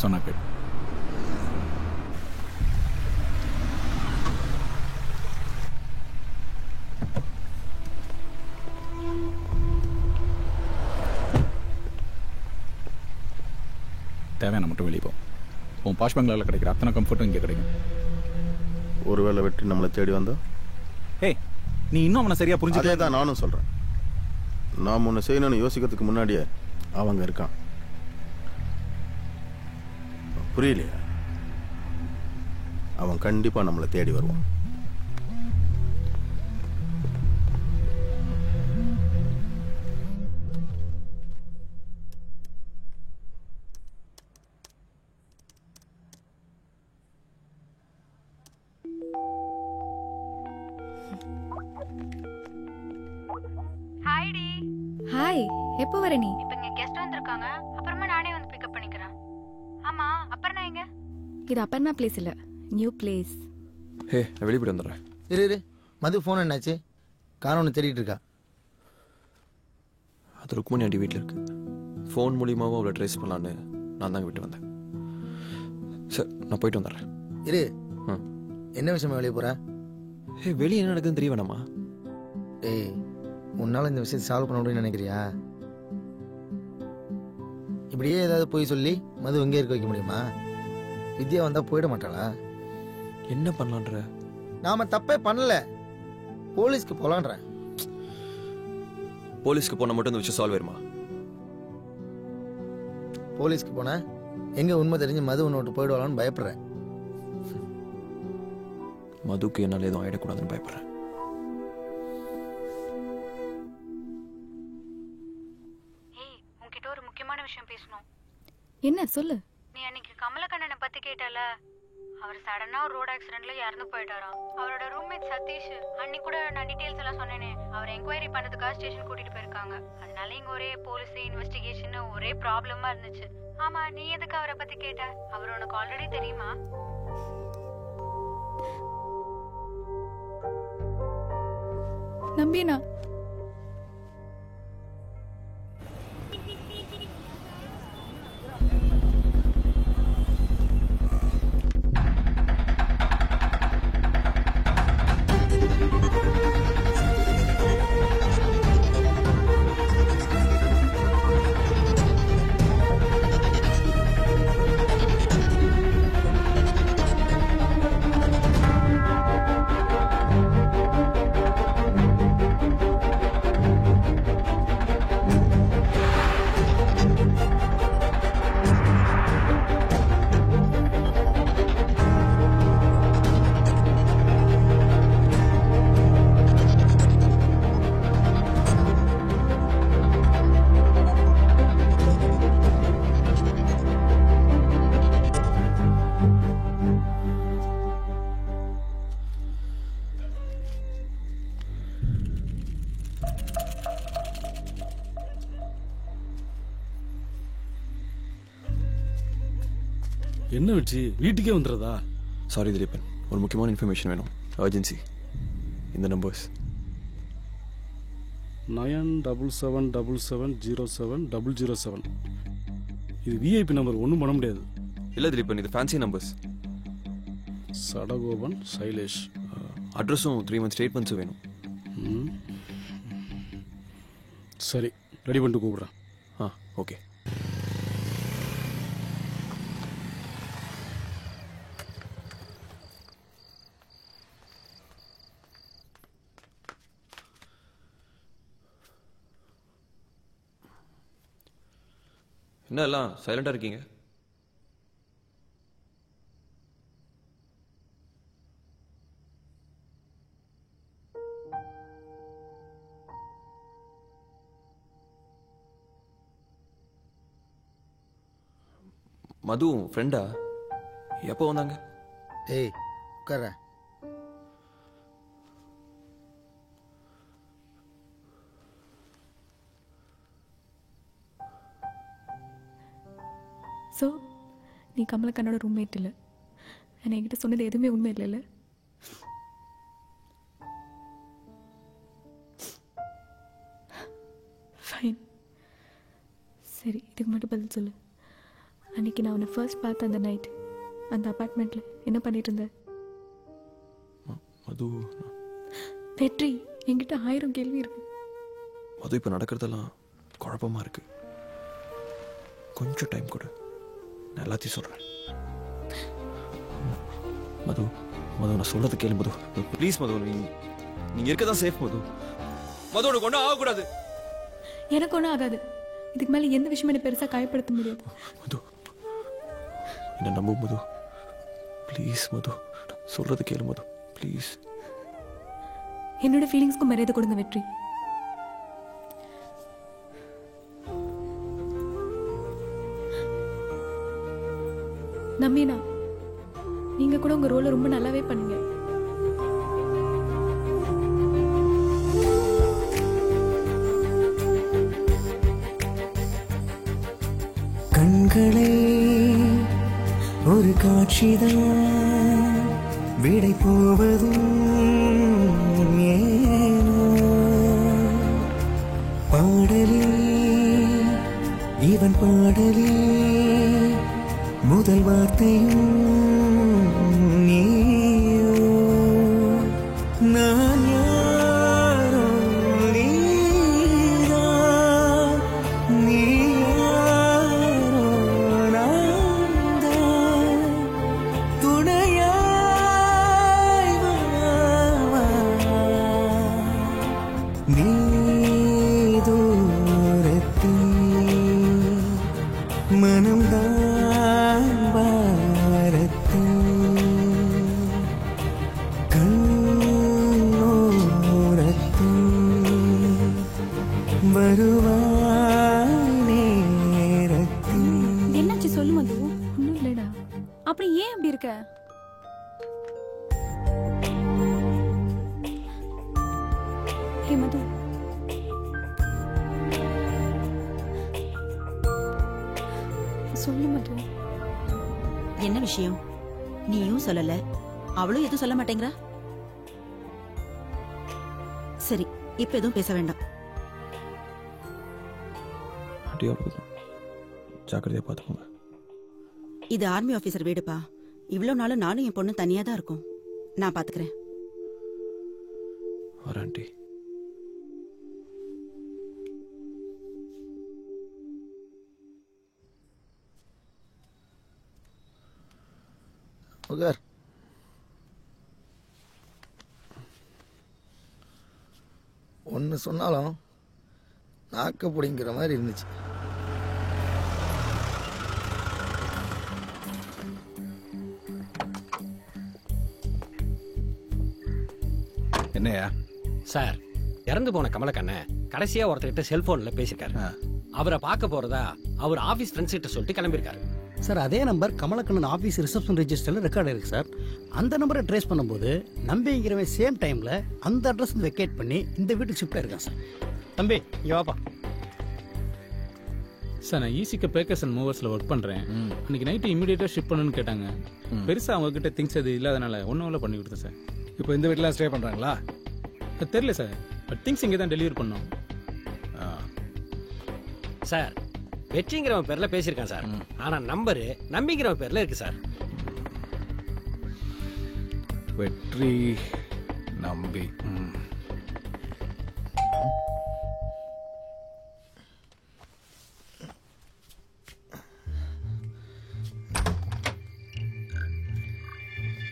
சொன்னா கேடு. தேவையான மட்டும் வெளியே போ. உன் பாஷ் பங்களாவில் கிடைக்கிற அத்தனை கம்ஃபர்ட்டும் இங்கே கிடைக்கும். ஒருவேளை வெற்றி நம்மளை தேடி வந்தா? ஏய், நீ இன்னும் அவனை சரியா புரிஞ்சுக்கவே தான் நானும் சொல்கிறேன். நாம் ஒன்று செய்யணும்னு யோசிக்கிறதுக்கு முன்னாடியே அவங்க இருக்கான். புரியலையா? அவன் கண்டிப்பாக நம்மளை தேடி வருவான். ஹாய்டி. ஹாய், எப்போ வர நீ? இப்போ இங்க கெஸ்ட் வந்திருக்காங்க, அப்புறமா நானே வந்து பிக்கப் பண்ணிக்கிறேன். ஆமா, அப்புறம் நான் எங்க? இது அப்பர்ணா பிளேஸ் இல்ல, நியூ பிளேஸ். ஹே, நான் வெளியே போயிட்டு வந்துடுறேன். இரு மது ஃபோன் என்னாச்சு? காரணம் ஒன்று தேடிட்டு இருக்கா? அது ருக்மணி ஆண்டி வீட்டில் இருக்கு. ஃபோன் மூலியமாகவும் அவளை ட்ரேஸ் பண்ணலான்னு நான் தாங்க விட்டு வந்தேன். சார், நான் போயிட்டு வந்துடுறேன். இரு. என்ன விஷயமா வெளியே போற? வெளியே என்ன நடக்குதுன்னு தெரிய வேணாமா? ஏய், உன்னால இந்த விஷயத்தை சால்வ் பண்ண முடியும்னு நினைக்கிறியா? இப்படியே ஏதாவது போய் சொல்லி மது எங்கே இருக்க வைக்க முடியுமா? வித்யா வந்தா போயிட மாட்டாளா? என்ன பண்ணலான்ற? நாம தப்பே பண்ணல, போலீஸ்க்கு போலான்ற. போலீஸ்க்கு போனா மட்டும் இந்த விஷயம் சால்வ் ஆயிருமா? போலீஸ்க்கு போனா எங்க உண்மை தெரிஞ்சு மது ஒன்று விட்டு போயிடுவாளான்னு பயப்படுறேன். மதுக்கு என்னால் எதுவும் ஆயிடக்கூடாதுன்னு பயப்படுறேன். உன்கிட்ட ஒரு முக்கியமான விஷயம் பேசணும். என்ன சொல்லு? நீ அன்னைக்கு கமலக்கண்ணனை பத்தி கேட்டல, அவர் சடனா ஒரு ரோட் ஆக்சிடென்ட்ல இறந்து போயிட்டாராம். அவரோட ரூம்மேட் சதீஷ், அன்னைக்கு கூட நான் டீடைல்ஸ் எல்லாம் சொன்னேனே, அவர் என்கொயரி பண்ணதுக்காக ஸ்டேஷன் கூட்டிட்டு போயிருக்காங்க. அதனால இங்க ஒரே போலீஸ் இன்வெஸ்டிகேஷன் ஒரே ப்ராப்ளமா இருந்துச்சு. ஆமா, நீ எதுக்கு அவரை பத்தி கேட்ட? அவர் உனக்கு ஆல்ரெடி தெரியுமா? நம்பினா என்ன வச்சு வீட்டுக்கே வந்துடுறதா? சாரி திலீபன், ஒரு முக்கியமான இன்ஃபர்மேஷன் வேணும், அர்ஜென்சி. இந்த நம்பர்ஸ் 97777070007. இது விஐபி நம்பர், ஒன்றும் பண்ண முடியாது. இல்லை திலீபன், இது ஃபேன்சி நம்பர்ஸ். சடகோபன் சைலேஷ். அட்ரஸும் 3 months ஸ்டேட்மெண்ட்ஸும் வேணும். சரி, ரெடி பண்ணிட்டு கூப்பிட்றேன். ஓகே. என்ன எல்லாம் சைலண்டா இருக்கீங்க? மது ஃப்ரெண்டா? எப்போ வந்தாங்க? ஏய், உட்கார. ஸோ நீ கமலக்கண்ணோட ரூம்மேட் இல்லை, என்கிட்ட சொன்னது எதுவுமே உண்மை இல்லைல்ல? ஃபைன். சரி, இதுக்கு மட்டும் பதில் சொல்லு. அன்னைக்கு நான் உன்னை ஃபர்ஸ்ட் பார்த்த அந்த நைட் அந்த அப்பார்ட்மெண்ட்டில் என்ன பண்ணிட்டு இருந்த? மது வெற்றி, என்கிட்ட 1000 கேள்வி இருக்கு. மது இப்போ நடக்கிறதெல்லாம் குழப்பமா இருக்கு. கொஞ்சம் டைம் கொடு, நான் எல்லாத்தையும் சொல்கிறேன். மது மது நான் சொல்றது கேளு மது, ப்ளீஸ் மது. நீங்க இருக்கதான் சேஃப் மது. மது உனக்கு ஒன்றும் ஆகக்கூடாது. எனக்கு ஒன்றும் ஆகாது. இதுக்கு மேலே எந்த விஷயமும் என்ன பெருசாக காயப்படுத்த முடியாது. மது என்ன நம்பு மது, ப்ளீஸ் மது. சொல்றது கேளு மது, ப்ளீஸ். என்னோட ஃபீலிங்ஸ்க்கு மரியாதை கொடுங்க வெற்றி. நம்பினா, நீங்க கூட உங்க ரோலை ரொம்ப நல்லாவே பண்ணுங்க. கண்களே ஒரு காட்சிதான், விடை போவதும் ஏனோ. பாடலே இவன் பாடலே, முதல் வார்த்தையும் நீயோ. நான் யாரோ நீதான், நீ யாரோ நான்தான். துணையாய் வா, நீ தூரத்தில் மனம்தான் பாரத்தில் கண்ணோரத்தில் வருவாய் நேரத்தில். என்னாச்சு சொல்லு மது. ஒன்றும் இல்லைடா. அப்படி ஏன் அப்படி இருக்க? ஹே மது, சொல்லு மது. என்ன விஷயம்? நீயும் சொல்லல, அவளும் எதுவும் சொல்ல மாட்டேங்கிறா. சரி, இப்ப எதுவும் பேச வேண்டாம். ஜாக்கிரதையா பார்த்துக்கோங்க. இது ஆர்மி ஆபீசர் வீடுப்பா. இவ்வளவு நாளும் நானும் என் பொண்ணு தனியா தான் இருக்கும். நான் பாத்துக்கிறேன். வரேன் ஆண்டி. உகார். ஒன்று சொன்னாலும் நாக்க பிடிங்கிற மாதிரி இருந்துச்சு. என்னையா சார், இறந்து போன கமலக்கண்ணன் கடைசியா ஒருத்தர்கிட்ட செல்போன்ல பேசியிருக்காரு. அவரை பார்க்க போறதா அவர் ஆபீஸ் ஃப்ரெண்ட்ஸ் கிட்ட சொல்லிட்டு கிளம்பியிருக்காரு. சார், அதே நம்பர் கமலக்கண்ணன் ஆஃபீஸ் ரிசப்ஷன் ரெஜிஸ்டரில் ரெக்கார்ட் இருக்கு சார். அந்த நம்பரை ட்ரேஸ் பண்ணும்போது நம்பிங்கிறவன் சேம் டைமில் அந்த அட்ரஸ் வெக்கேட் பண்ணி இந்த வீட்டுக்கு ஷிஃப்ட் ஆயிருக்கான் சார். தம்பி இங்கே வாப்பா. சார், நான் ஈசிக்க பேக்கர்ஸ் அண்ட் மூவர்ஸில் ஒர்க் பண்ணுறேன். அன்றைக்கி நைட்டு இமீடியட்டாக ஷிஃப்ட் பண்ணணும்னு கேட்டாங்க. பெருசாக அவங்கக்கிட்ட திங்ஸ் அது இல்லாதனால ஒன்றும் பண்ணி கொடுத்தேன் சார். இப்போ இந்த வீட்டில் ஸ்டே பண்ணுறாங்களா? அது தெரியல சார், பட் திங்ஸ் இங்கே தான் டெலிவரி பண்ணோம். சார், வெற்றிங்கிறவன் பேர்ல பேசியிருக்கான் சார். ஆனா நம்பரு நம்பிங்கிறவன் பேர்ல இருக்கு சார். வெற்றி நம்பி.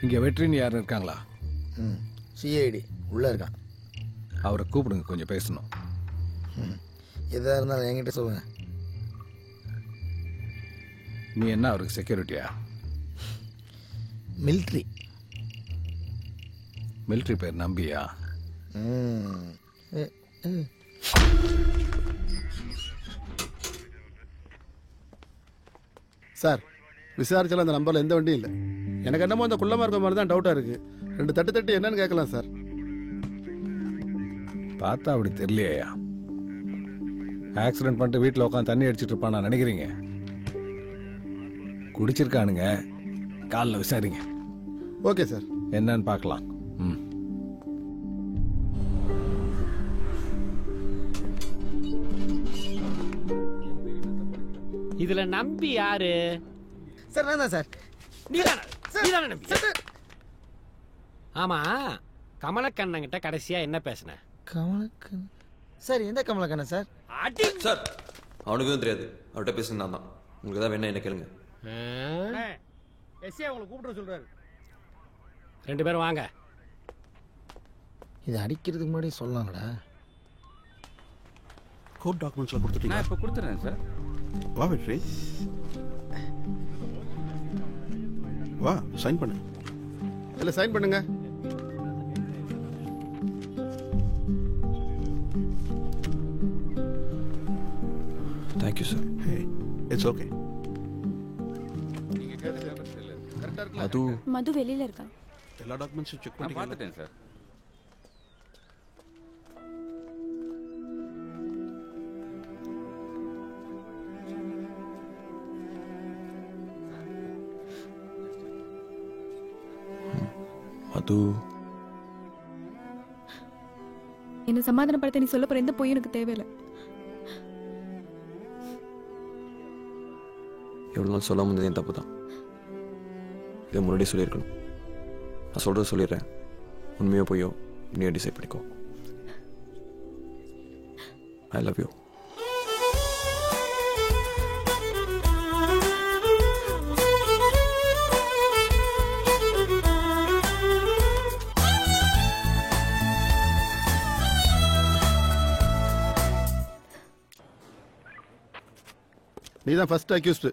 இங்க வெற்றின்னு யாரும் இருக்காங்களா? சிஐடி உள்ள இருக்கான். அவரை கூப்பிடுங்க, கொஞ்சம் பேசணும். எதா இருந்தாலும் என்கிட்ட சொல்லுங்க. நீ என்ன அவருக்கு செக்யூரிட்டியா? மிலிட்ரி. மிலிட்ரி பேர் நம்பியா? சார், விசாரிச்சாலும் அந்த நம்பரில் எந்த வண்டியும் இல்லை. எனக்கு என்னமோ அந்த குள்ளமாக இருக்க மாதிரி தான் டவுட்டாக இருக்குது. 2 தட்டு என்னன்னு கேட்கலாம் சார். பார்த்தா அப்படி தெரியலையா? ஆக்சிடென்ட் பண்ணிட்டு வீட்டில் உட்காந்து தண்ணி அடிச்சிட்டு இருப்பான் நினைக்கிறீங்க? குடிச்சிருக்கானுங்க, காலில் விசாரிங்க. ஓகே சார், என்னன்னு பார்க்கலாம். இதுல நம்பி யாரு? சார் நான் தான் சார். நீதானே நம்பி? ஆமா, கமலக்கண்ணன் கிட்ட கடைசியா என்ன பேசுன? கமலக்கண்ணன் சார், எந்த கமலக்கண்ணன் சார்? சார் அவனுக்கு தான் தெரியாது, அவர்கிட்ட பேசுங்க நான் தான். உங்களுக்கு தான் வேணா என்ன கேளுங்க. எஸ்ஏ உங்களை கூப்பிட சொல்றாரு. 2 பேரும் வாங்க. இது அடிக்கிறதுக்கு முன்னாடி சொல்லலாங்களா? கோர்ட் டாக்குமெண்ட்ஸ்லாம் கொடுத்துட்டீங்க? நான் இப்போ கொடுத்துறேன் சார். வா வெற்றி, வா சைன் பண்ணு. இல்லை சைன் பண்ணுங்க. Thank you sir. It's okay. Madhu வெளியில இருக்கா? எல்லா டாக்குமெண்ட்ஸும் செக் பண்ணி பார்த்துட்டேன் சார். மது, என்ன சமாதானப்படுத்த நீ சொல்ல போற எந்த பொய்யும் எனக்கு தேவையில்லை. எவ்வளோ நாள் சொல்லாம இருந்தது என் தப்பு தான். இதை முன்னாடி சொல்லியிருக்கணும். நான் சொல்கிறத சொல்லிடுறேன். உண்மையோ பொய்யோ நீ டிசைட் பண்ணிக்கோ. I love you. நீ தான் ஃபர்ஸ்ட் அக்யூஸ்டு.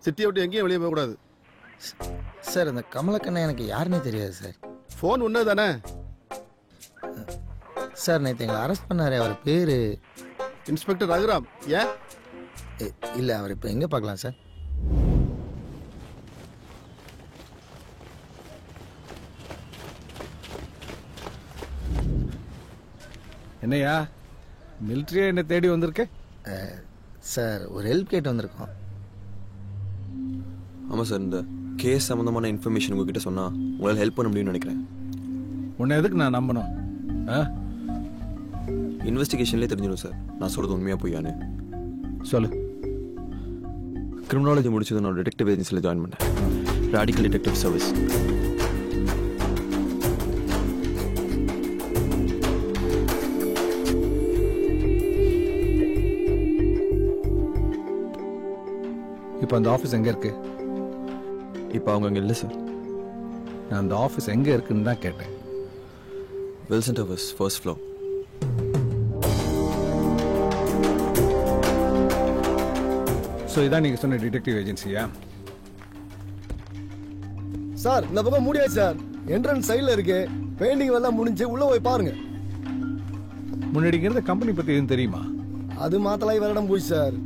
சிட்டியை விட்டு எங்கேயும் வெளியே போகக்கூடாது. சார் அந்த கமலக்கண்ணன் எனக்கு யாருன்னே தெரியாது சார். ஃபோன் ஒன்று தானே சார்? நேற்று எங்களை அரெஸ்ட் பண்ணாரு. அவர் பேர் இன்ஸ்பெக்டர் ரகுராம். ஏன்? இல்லை, அவர் இப்போ எங்கே பார்க்கலாம் சார்? என்னையா மிலிட்ரியா என்ன தேடி வந்திருக்க? சார் ஒரு ஹெல்ப் கேட்டு வந்திருக்கோம். ஆமாம் சார், இந்த கேஸ் சம்மந்தமான இன்ஃபர்மேஷன் உங்ககிட்ட சொன்னால் உங்களால் ஹெல்ப் பண்ண முடியும்னு நினைக்கிறேன். உன்னை எதுக்கு நான் நம்பணும்? இன்வெஸ்டிகேஷன்லேயே தெரிஞ்சிடும் சார் நான் சொல்கிறது உண்மையாக பொய்யான்னு. சொல்லு. கிரிமினாலஜி முடிச்சது நான் டிடெக்டிவ் ஏஜென்சியில் ஜாயின் பண்ணேன். Radical detective service. இப்போ அந்த ஆஃபீஸ் எங்கே இருக்கு? இப்போ அவங்க அங்கே இல்லை சார். நான் அந்த ஆஃபீஸ் எங்கே இருக்குன்னு தான் கேட்டேன். Wilson towers, first floor. So இதான் நீங்கள் சொன்ன டிடெக்டிவ் ஏஜென்சியா? சார் இந்த பக்கம் முடியாது சார். என்ட்ரன்ஸ் சைடில் இருக்கு. பெயிண்டிங் எல்லாம் முடிஞ்சு உள்ள போய் பாருங்க. முன்னாடிங்கிறத கம்பெனி பற்றி எதுவும் தெரியுமா? அது மாத்தலாய் வேற இடம் போய் சார்.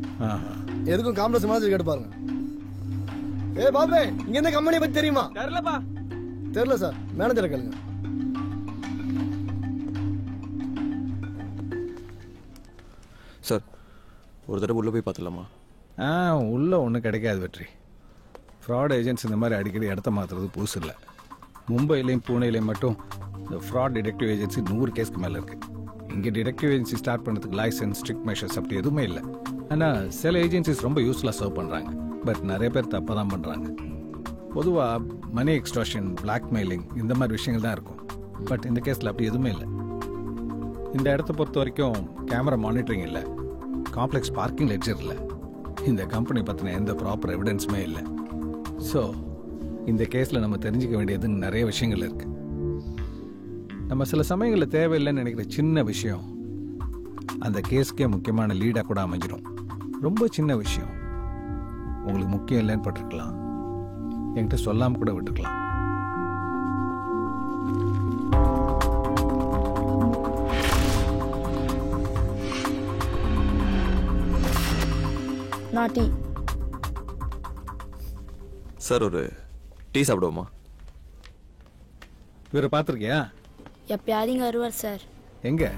எதுக்கும் காம்ப்ளெக்ஸ் மேனேஜர் கேட்டு பாருங்க. ஏ பாபே, இங்க இந்த கம்பெனி பத்தி தெரியுமா? தெரியலப்பா. தெரியல சார், மேனேஜரை கேளுங்க. சார் ஒரு தடவை உள்ளே போய் பார்த்துலாமா? உள்ளே ஒன்றும் கிடைக்காது வெற்றி. ஃப்ராட் ஏஜென்ட்ஸ் இந்த மாதிரி அடிக்கடி இடத்த மாற்றுறது புதுசு இல்லை. மும்பையிலையும் பூனேலையும் மட்டும் இந்த ஃப்ராட் டிடெக்டிவ் ஏஜென்சி 100 கேஸ்க்கு மேலே இருக்குது. இங்கே டிடெக்டிவ் ஏஜென்சி ஸ்டார்ட் பண்ணுறதுக்கு லைசன்ஸ், ஸ்ட்ரிக்ட் மெஷர்ஸ் அப்படி எதுவுமே இல்லை. ஆனால் சில ஏஜென்சிஸ் ரொம்ப யூஸ்ஃபுல்லாக சர்வ் பண்ணுறாங்க. பட் நிறைய பேர் தப்பாக தான் பண்ணுறாங்க. பொதுவாக மணி எக்ஸ்ட்ராஷன், பிளாக்மெயிலிங் இந்த மாதிரி விஷயங்கள் தான் இருக்கும். பட் இந்த கேஸில் அப்படி எதுவுமே இல்லை. இந்த இடத்த பொறுத்த வரைக்கும் கேமரா மானிட்டரிங் இல்லை, காம்ப்ளெக்ஸ் பார்க்கிங் லெட்ஜர் இல்லை, இந்த கம்பெனி பற்றின எந்த ப்ராப்பர் எவிடன்ஸுமே இல்லை. ஸோ இந்த கேஸில் நம்ம தெரிஞ்சுக்க வேண்டியதுன்னு நிறைய விஷயங்கள் இருக்குது. நம்ம சில சமயங்களில் தேவையில்லைன்னு நினைக்கிற சின்ன விஷயம் அந்த கேஸ்க்கே முக்கியமான லீடாக கூட அமைஞ்சிடும். ரொம்ப சின்ன விஷயம் உங்களுக்கு முக்கியம் இல்லைன்னு பட்டிருக்கலாம், என்கிட்ட சொல்லாமல் கூட விட்டுருக்கலாம். நாட்டி சார் ஒரு டீ சாப்பிடுவோமா? இவரை பார்த்துருக்கியா? எப்பயாவது இங்கே வருவார் சார். எங்கே?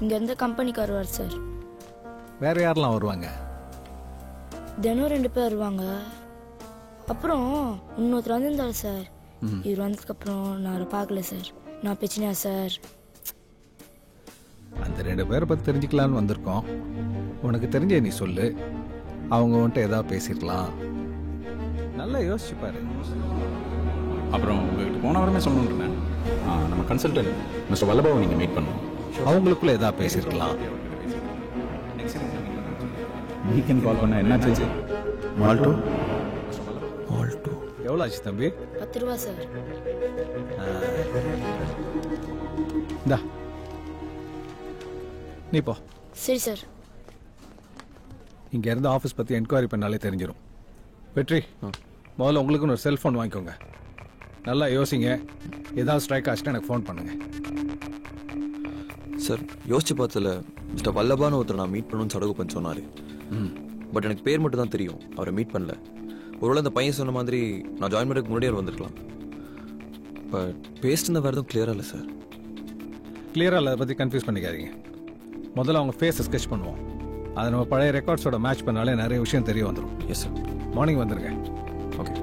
இங்கேருந்து கம்பெனிக்கு வருவார் சார். வேற யாரெல்லாம் வருவாங்க? தினம் 2 பேர் வருவாங்க. அப்புறம் இன்னொருத்தர் வந்திருந்தாரு சார். இவர் வந்ததுக்கப்புறம் நான் அவரை பார்க்கல சார். நான் பிரச்சனையா சார்? அந்த 2 பேரை பற்றி தெரிஞ்சுக்கலான்னு வந்திருக்கோம். உனக்கு தெரிஞ்ச நீ சொல்லு. அவங்க வந்துட்டு ஏதாவது பேசிருக்கலாம். நல்லா யோசிச்சு பாரு. அப்புறம் உங்ககிட்ட போன வாரமே சொல்லணுன்றேன், நம்ம கன்சல்டன்ட் மிஸ்டர் வல்லபாவை நீங்கள் மீட் பண்ணணும். அவங்களுக்குள்ள ஏதாவது பேசியிருக்கலாம். வீக்கெண்ட் கால் பண்ண என்னாச்சு? மால்டோ எவ்வளோ ஆச்சு தம்பி? 10 ரூபா சார். இந்தா நீ போ. சரி சார். இங்க இருந்து ஆஃபீஸ் பத்தி என்கொயரி பண்ணாலே தெரிஞ்சிடும். வெற்றி, முதல்ல உங்களுக்குன்னு ஒரு செல்ஃபோன் வாங்கிக்கோங்க. நல்லா யோசிங்க. ஏதாவது ஸ்ட்ரைக் ஆச்சுன்னா எனக்கு ஃபோன் பண்ணுங்க. சார் யோசிச்சு பார்த்தல மிஸ்டர் வல்லபான்னு ஒருத்தர் நான் மீட் பண்ணணும்னு சடகுப்பன் சொன்னார். பட் எனக்கு பேர் மட்டும் தான் தெரியும், அவரை மீட் பண்ணல. ஒருவேளை அந்த பையன் சொன்ன மாதிரி நான் ஜாயின் பண்ணுறதுக்கு முன்னாடியே அவர் வந்திருக்கலாம். பட் பேஸ்ட் வேறு எதுவும் கிளியராக இல்லை சார். கிளியராக இல்லை, அதை பற்றி கன்ஃபியூஸ் பண்ணிக்காதீங்க. முதல்ல அவங்க ஃபேஸை ஸ்கெச் பண்ணுவோம். அதை நம்ம பழைய ரெக்கார்ட்ஸோட மேட்ச் பண்ணாலே நிறைய விஷயம் தெரிய வந்துடும். Yes sir. மார்னிங் வந்துருங்க. ஓகே.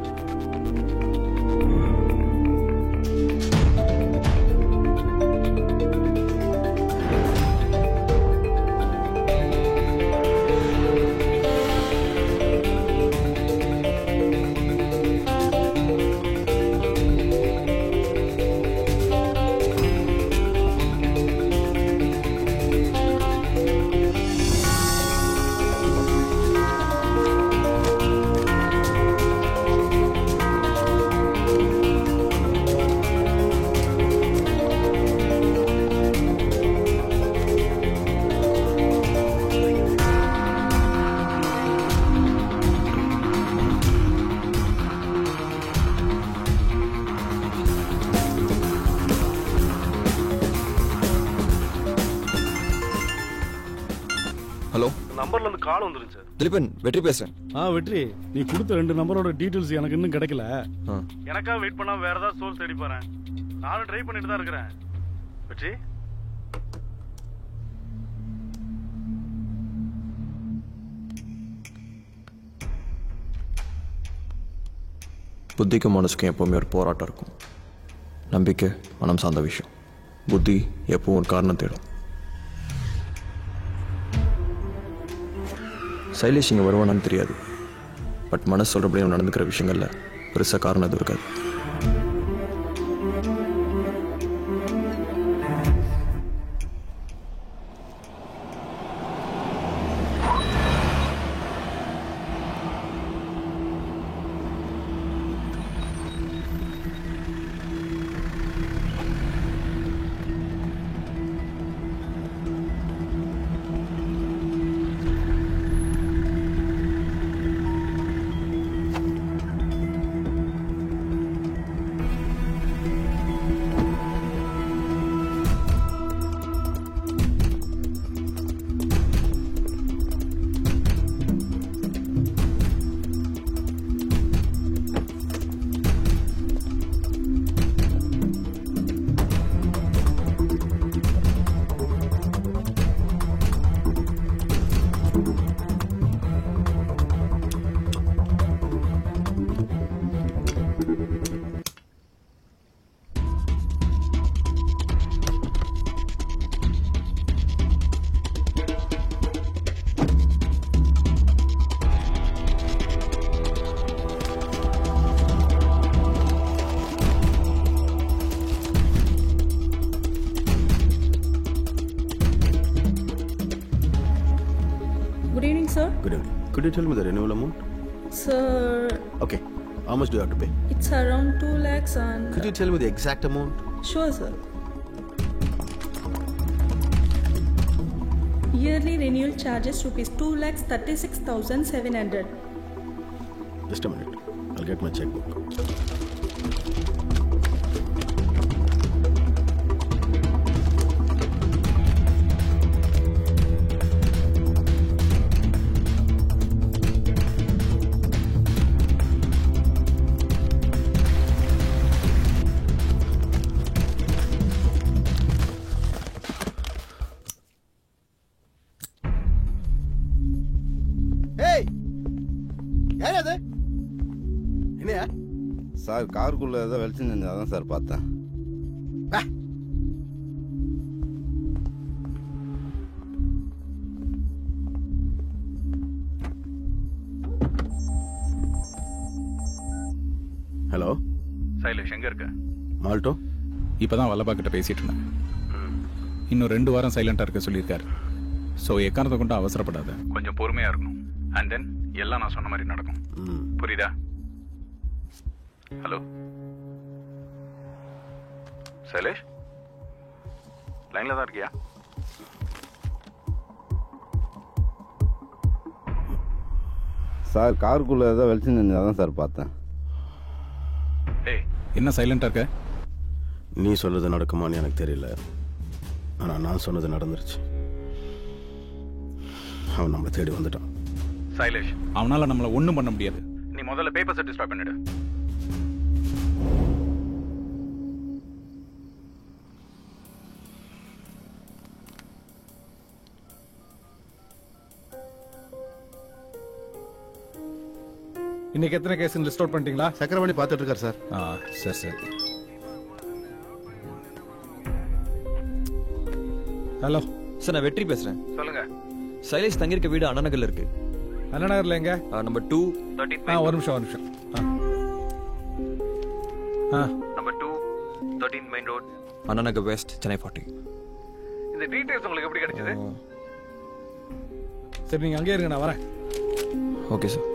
ஹலோ, நம்பர்ல இருந்து கால் வந்துருச்சு. திலீபன், வெற்றி பேசுறேன். வெற்றி, நீ கொடுத்த 2 நம்பரோட டீடைல்ஸ் எனக்கு இன்னும் கிடைக்கல. எனக்காக வெயிட் பண்ணா வேற ஏதாவது சோர்ஸ் தேடி பாறேன். நானும் ட்ரை பண்ணிட்டு தான் இருக்கிறேன். வெற்றி, புத்திக்கும் மனசுக்கும் எப்பவுமே ஒரு போராட்டம் இருக்கும். நம்பிக்கை மனம் சார்ந்த விஷயம். புத்தி எப்பவும் ஒரு காரணம் தேடும். சைலேஷ் இங்கே வருவானான்னு தெரியாது. பட் மனசு சொல்கிறபடி அவன் நடந்துக்கிற விஷயங்கள்ல பெருசாக காரணம் எதுவும் இருக்காது. Good evening, sir. Good evening. Could you tell me the renewal amount? Sir, Okay. How much do you have to pay? it's around 2 lakhs and... Could you tell me the exact amount? Sure, sir. Yearly renewal charges rupees 2,36,700. Just a minute. I'll get my checkbook. ஏய், யார் அது? என்னையா? Sir காருக்குள்ள ஏதோ வெளிச்சம் செஞ்சாதான் sir பார்த்தேன். Hello Shailesh எங்க இருக்க? மால்டோ இப்பதான் வல்லபா கிட்ட பேசிட்டு இருந்தேன். இன்னும் 2 வாரம் சைலண்டா இருக்க சொல்லியிருக்காரு. ஸோ எக்காரணத்தை கொண்டு அவசரப்படாத, கொஞ்சம் பொறுமையா இருக்கணும். அண்ட் தென் எல்லாம் நான் சொன்ன மாதிரி நடக்கும். புரியுதா? ஹலோ சைலேஷ், லைன்ல தான் இருக்கியா? சார் காருக்குள்ளே ஏதோ வெளிச்சு நின்று அதான் சார் பார்த்தேன். ஏய், என்ன சைலண்டா இருக்க? நீ சொல்றது நடக்குமான்னு எனக்கு தெரியல, ஆனா நான் சொன்னது நடந்துருச்சு. அவன் நம்மளை தேடி வந்துட்டான். சைலேஷ், அவனால நம்மள ஒண்ணும் பண்ண முடியாது. நீ முதல்ல பேப்பர்ஸை டிஸ்ட்ராய் பண்ணிடு. இன்னைக்கு எத்தனை கேஸ் லிஸ்ட் அவுட் பண்ணிட்டீங்களா? சக்கரவாணி பார்த்துட்டு இருக்கார் சார். சரி சரி. ஹலோ சார், நான் வெற்றி பேசுறேன். சொல்லுங்க. சைலேஷ் தங்கியிருக்க வீடு அண்ணாநகர்ல இருக்கு. அண்ணாநகர்ல எங்க? நம்பர் 213. ஒரு நிமிஷம். Number 213 main road, Annanagar west, Chennai 40. இந்த டீடைல்ஸ் உங்களுக்கு எப்படி கிடைச்சது? சரி, நீங்க அங்கே இருங்க, நான் வரேன். Okay sir.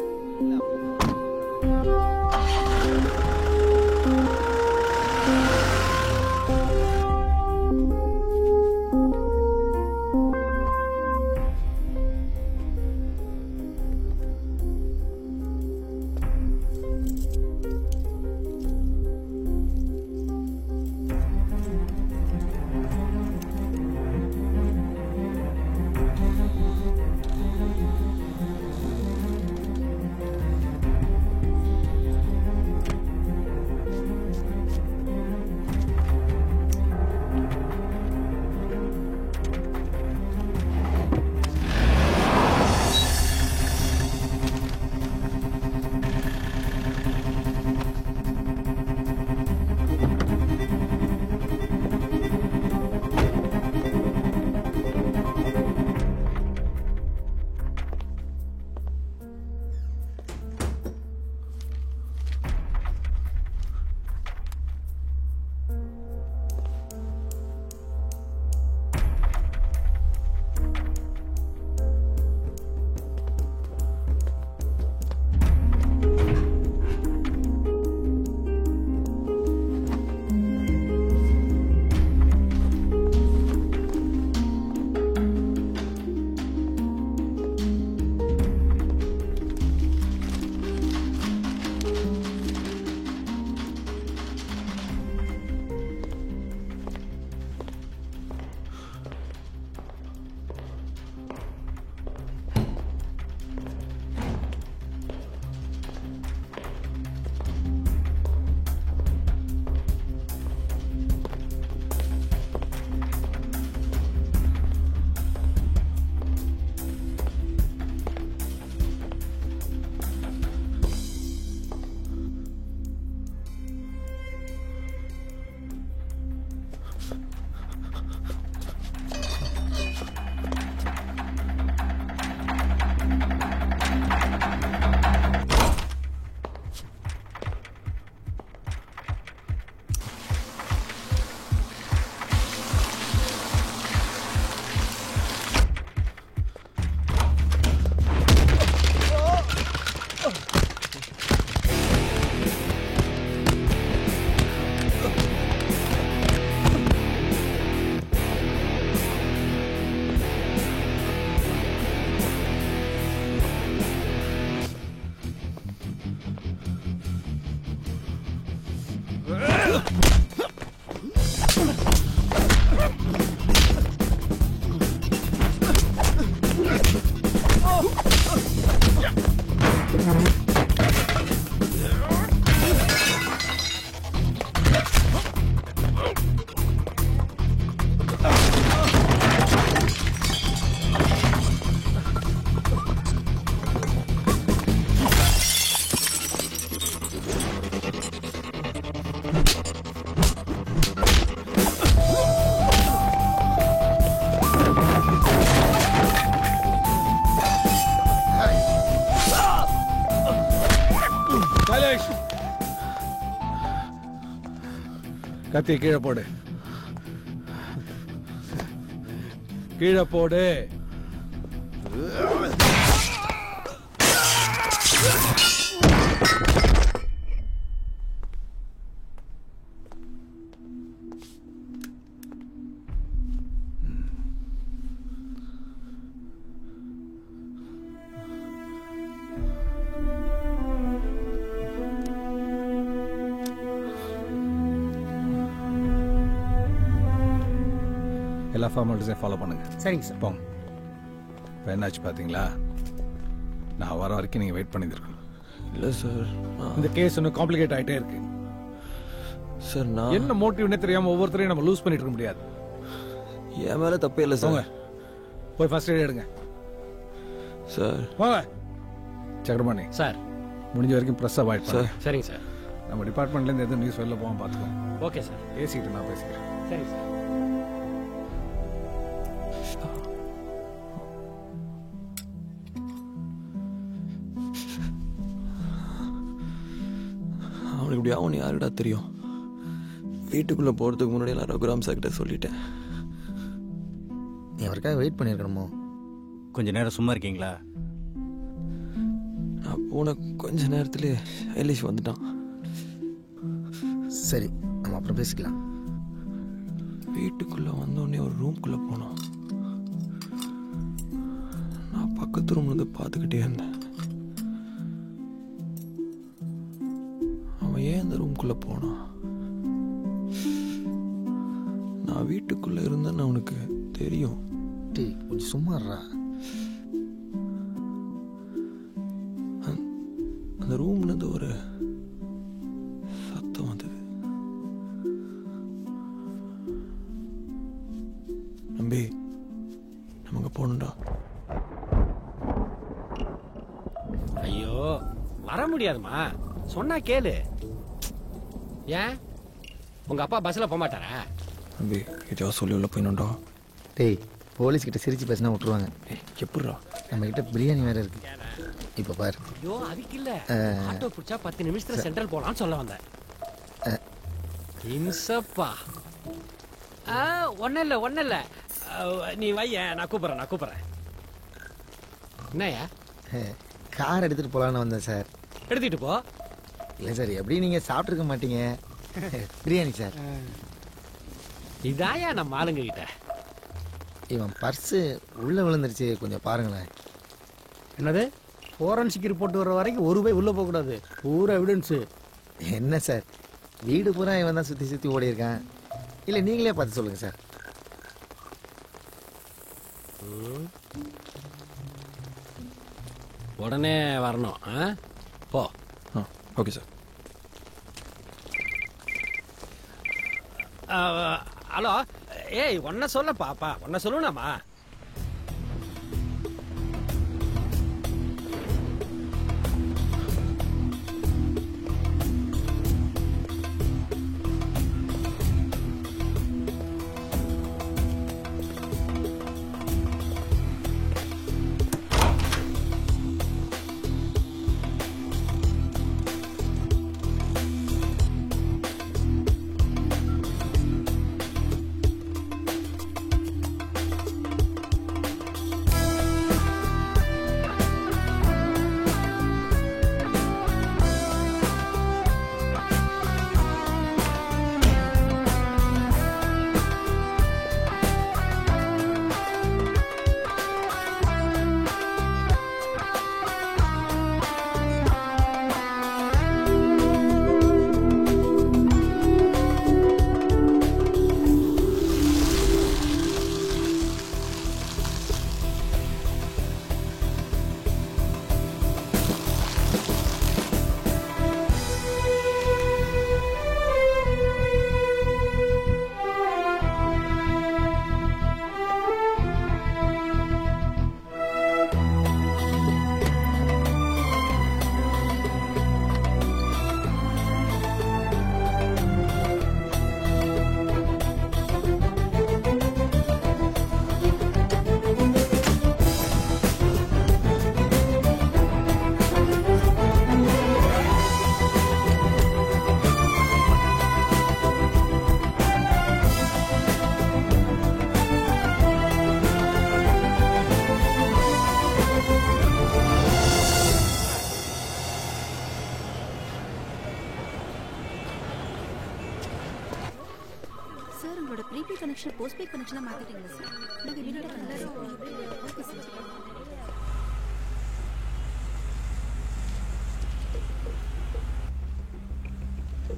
கத்தியை கீழே போடு. கீழே போடு. எல்லா ஃபார்மாலிட்டிஸையும் ஃபாலோ பண்ணுங்க. சரிங்க சார். போங்க. இப்போ என்னாச்சு பார்த்தீங்களா? நான் வர வரைக்கும் நீங்கள் வெயிட் பண்ணியிருக்கணும். இல்லை சார், இந்த கேஸ் இன்னும் காம்ப்ளிகேட் ஆகிட்டே இருக்கு சார். நான் என்ன மோட்டிவ்னே தெரியாமல் ஒவ்வொருத்தரையும் நம்ம லூஸ் பண்ணிட்டு இருக்க முடியாது. என் மேலே தப்பே இல்லை சார். போய் ஃபர்ஸ்ட் எய்ட் எடுங்க சார். போங்க. சக்கரமணி சார், முடிஞ்ச வரைக்கும் ப்ரெஸ் அவாய்ட் சார். சரிங்க சார். நம்ம டிபார்ட்மெண்ட்லேருந்து எதுவும் நியூஸ் வெளில போகாமல் பார்த்துக்கோங்க. Okay sir. ஏசிக்கிட்டு நான் பேசிக்கிறேன். சரிங்க சார். அவனுக்கு இப்படி ஆகும் யாருடா தெரியும்? வீட்டுக்குள்ளே போகிறதுக்கு முன்னாடி நான் ரகுராம் சார் கிட்ட சொல்லிட்டேன். நீ அவருக்காக வெயிட் பண்ணியிருக்கணுமோ? கொஞ்ச நேரம் சும்மா இருக்கீங்களா? நான் போன கொஞ்ச நேரத்துல எலிஷ் வந்துட்டான். சரி, நம்ம அப்புறம் பேசிக்கலாம். வீட்டுக்குள்ளே வந்தோடனே ஒரு ரூம்குள்ளே போனோம். நான் பக்கத்து ரூம்ல இருந்து பார்த்துக்கிட்டே இருந்தேன். அவன் ஏன் அந்த ரூம்குள்ளே போனான்? நான் வீட்டுக்குள்ளே இருந்தேன்னு அவனுக்கு தெரியும். கொஞ்சம் சும்மாறா. அந்த ரூம்ல இருந்து ஒரு சத்தம் வந்தது. நம்பி, நமக்கு போகணும்டா. ஐயோ, வர முடியாதுமா. சொன்னா கேளு. ஏன் உங்க அப்பா பஸ்ல போக மாட்டாரா? நம்பி, ஏதோ சொல்லி உள்ள போயிடணும்டா. டேய், போலீஸ் கிட்ட சிரிச்சு பேசினா விட்டுருவாங்க. எப்படிரா? நம்ம கிட்ட பிரியாணி வேற இருக்கு. இப்ப பாரு. ஐயோ, அதுக்கு இல்ல. ஆட்டோ பிடிச்சா 10 நிமிஷத்துல சென்ட்ரல் போலாம்னு சொல்ல வந்தேன். இம்சப்பா. ஒன்னும் இல்ல. நீ வைய, நான் கூப்பிடுறேன். என்னையா? கார் எடுத்துட்டு போலான்னு வந்தேன் சார். எடுத்துட்டு போ. இல்லை சார், எப்படி நீங்க சாப்பிட்டுருக்க மாட்டீங்க. பிரியாணி சார். இதாயா நம்ம ஆளுங்க கிட்ட. இவன் பர்ஸு உள்ள விழுந்துருச்சு, கொஞ்சம் பாருங்களேன். என்னது? ஃபோரன்சிக் ரிப்போர்ட் வர வரைக்கும் ஒரு போய் உள்ள போகக்கூடாது. பூரா எவிடன்ஸு. என்ன சார், வீடு பூரா இவன் தான் சுற்றி ஓடி இருக்கான். இல்லை நீங்களே பார்த்து சொல்லுங்க சார். உடனே வரணும். போ. Okay sir. ஹலோ, ஏய், ஒன்ன சொல்ல பாப்பா, ஒன்ன சொல்லணுமா? கேபிள் கனெக்ஷன் போஸ்ட்பெய்ட் கனெக்ஷனா மாத்திட்டீங்களா சார்? நீங்க இமிடியேட்டா கனெக்ட் ஓகே சார்.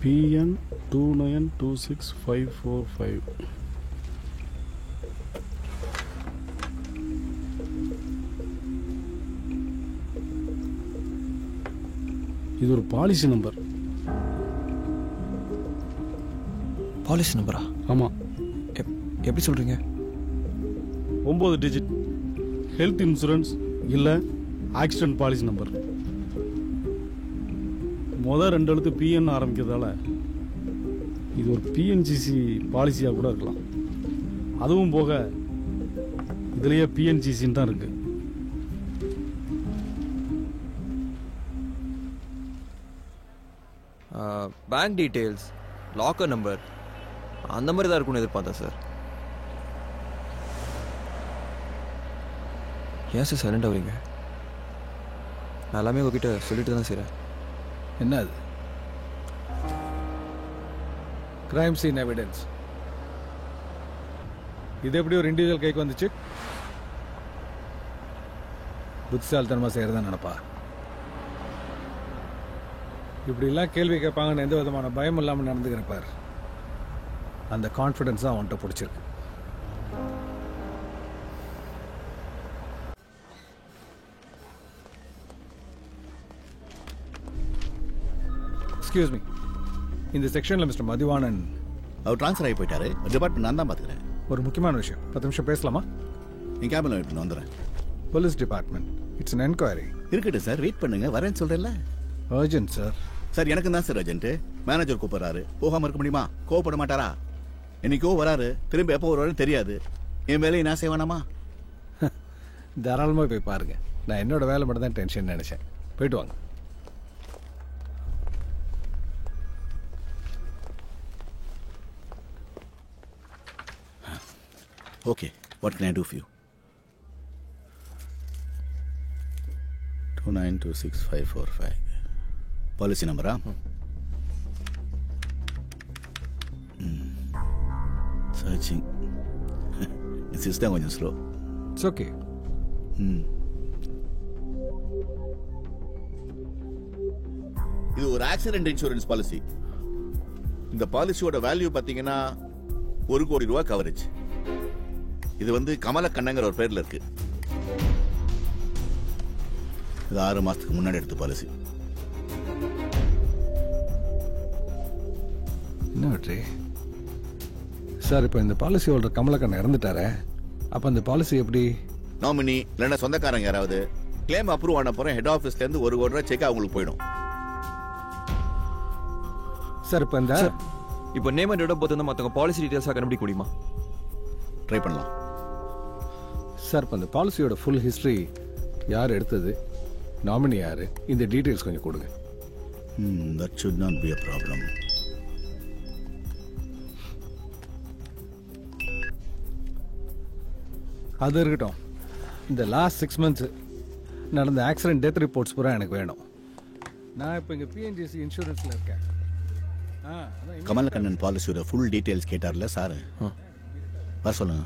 PN 2926545. இது ஒரு பாலிசி நம்பர். பாலிசி நம்பரா? ஆமாம். எப்படி சொல்கிறீங்க? 9 டிஜிட் ஹெல்த் இன்சூரன்ஸ் இல்லை ஆக்சிடென்ட் பாலிசி நம்பர். முதல் 2 எழுத்து பிஎன் ஆரம்பிக்கிறதால இது ஒரு பிஎன்சிசி பாலிசியாக கூட இருக்கலாம். அதுவும் போக இதுலேயே பிஎன்சிசின்னு தான் இருக்கு. பேங்க் டீட்டெயில்ஸ், லாக்கர் நம்பர் அந்த மாதிரி தான் இருக்கும்னு எதிர்பார்த்தேன் சார். ஏன் சார் சைலண்ட் ஆகுறீங்க? நான் எல்லாமே உங்ககிட்ட சொல்லிட்டு தான் செய்கிறேன். என்ன அது? Crime scene evidence. இது எப்படி ஒரு இண்டிவிஜுவல் கைக்கு வந்துச்சு? புத்திசாலித்தனமாக செய்கிறதா நினைப்பா? இப்படிலாம் கேள்வி கேட்பாங்கன்னு எந்த விதமான பயம் இல்லாமல் நடந்துக்கிறப்பார். அந்த கான்ஃபிடன்ஸ் தான் அவன்கிட்ட பிடிச்சிருக்கு. எக்ஸ்கியூஸ் மீ, இந்த செக்ஷனில் மிஸ்டர் மதிவானன் அவர் ட்ரான்ஸ்ஃபர் ஆகி போயிட்டாரு. டிபார்ட்மெண்ட் நான் தான் பார்த்துக்கிறேன். ஒரு முக்கியமான விஷயம், 10 நிமிஷம் பேசலாமா? என் கேபில் வெயிட் பண்ண வந்துடுறேன். Police department, it's an enquiry. இருக்கட்டும் சார், வெயிட் பண்ணுங்க, வரேன்னு சொல்கிறேன்ல. Urgent sir. சார் எனக்கு தான் சார் அர்ஜென்ட்டு. மேனேஜர் கூப்பிட்றாரு, போகாமல் இருக்க முடியுமா? கோவப்பட மாட்டாரா? என்னைக்கோ வராரு, திரும்ப எப்போ வருவாருன்னு தெரியாது. என் வேலையை நான் செய்வானாமா? தாராளமாக போய் பாருங்க. நான் என்னோட வேலை மட்டும் தான் டென்ஷன் நினைச்சேன். போயிட்டு வாங்க. Okay, what can I do for you? 2926545 policy நம்பரா? சர்ச்சிங். சிஸ்டம் கொஞ்சம் ஸ்லோ. It's okay. இது ஒரு ஆக்சிடென்ட் இன்சூரன்ஸ் பாலிசி. இந்த பாலிசியோட வேல்யூ பார்த்தீங்கன்னா 1 கோடி ரூபாய் கவரேஜ். இது வந்து கமலக்கண்ணங்கிற ஒரு பேர்ல இருக்கு. இது 6 மாசத்துக்கு முன்னாடி எடுத்த பாலிசி. என்ன வெற்றி சார், இப்போ இந்த பாலிசி ஹோல்டர் கமலக்கண்ணன் இறந்துட்டாரே, அப்போ அந்த பாலிசி எப்படி? நாமினி இல்லைன்னா சொந்தக்காரங்க யாராவது கிளைம் அப்ரூவ் ஆன போகிறேன் ஹெட் ஆஃபீஸ்லேருந்து 1 கோடி ரூபாய் செக் அவங்களுக்கு போயிடும். சார் இப்போ இந்த இப்போ நேம் அண்ட் டேட் பார்த்து மற்றவங்க பாலிசி டீட்டெயில்ஸாக கண்டுபிடிக்க முடியுமா? ட்ரை பண்ணலாம் சார். இப்போ அந்த பாலிசியோட ஃபுல் ஹிஸ்ட்ரி, யார் எடுத்தது, நாமினி யாரு, இந்த டீட்டெயில்ஸ் கொஞ்சம் கொடுங்க. That should not be a problem. அது இருக்கட்டும். இந்த லாஸ்ட் 6 months நடந்த ஆக்சிடென்ட் டெத் ரிப்போர்ட்ஸ் பூரா எனக்கு வேணும். நான் இப்போ இங்கே பிஎன்ஜிசி இன்சூரன்ஸில் இருக்கேன். கமலக்கண்ணன் பாலிசியோட ஃபுல் டீட்டெயில்ஸ் கேட்டார்ல சார், வர சொல்லுங்க.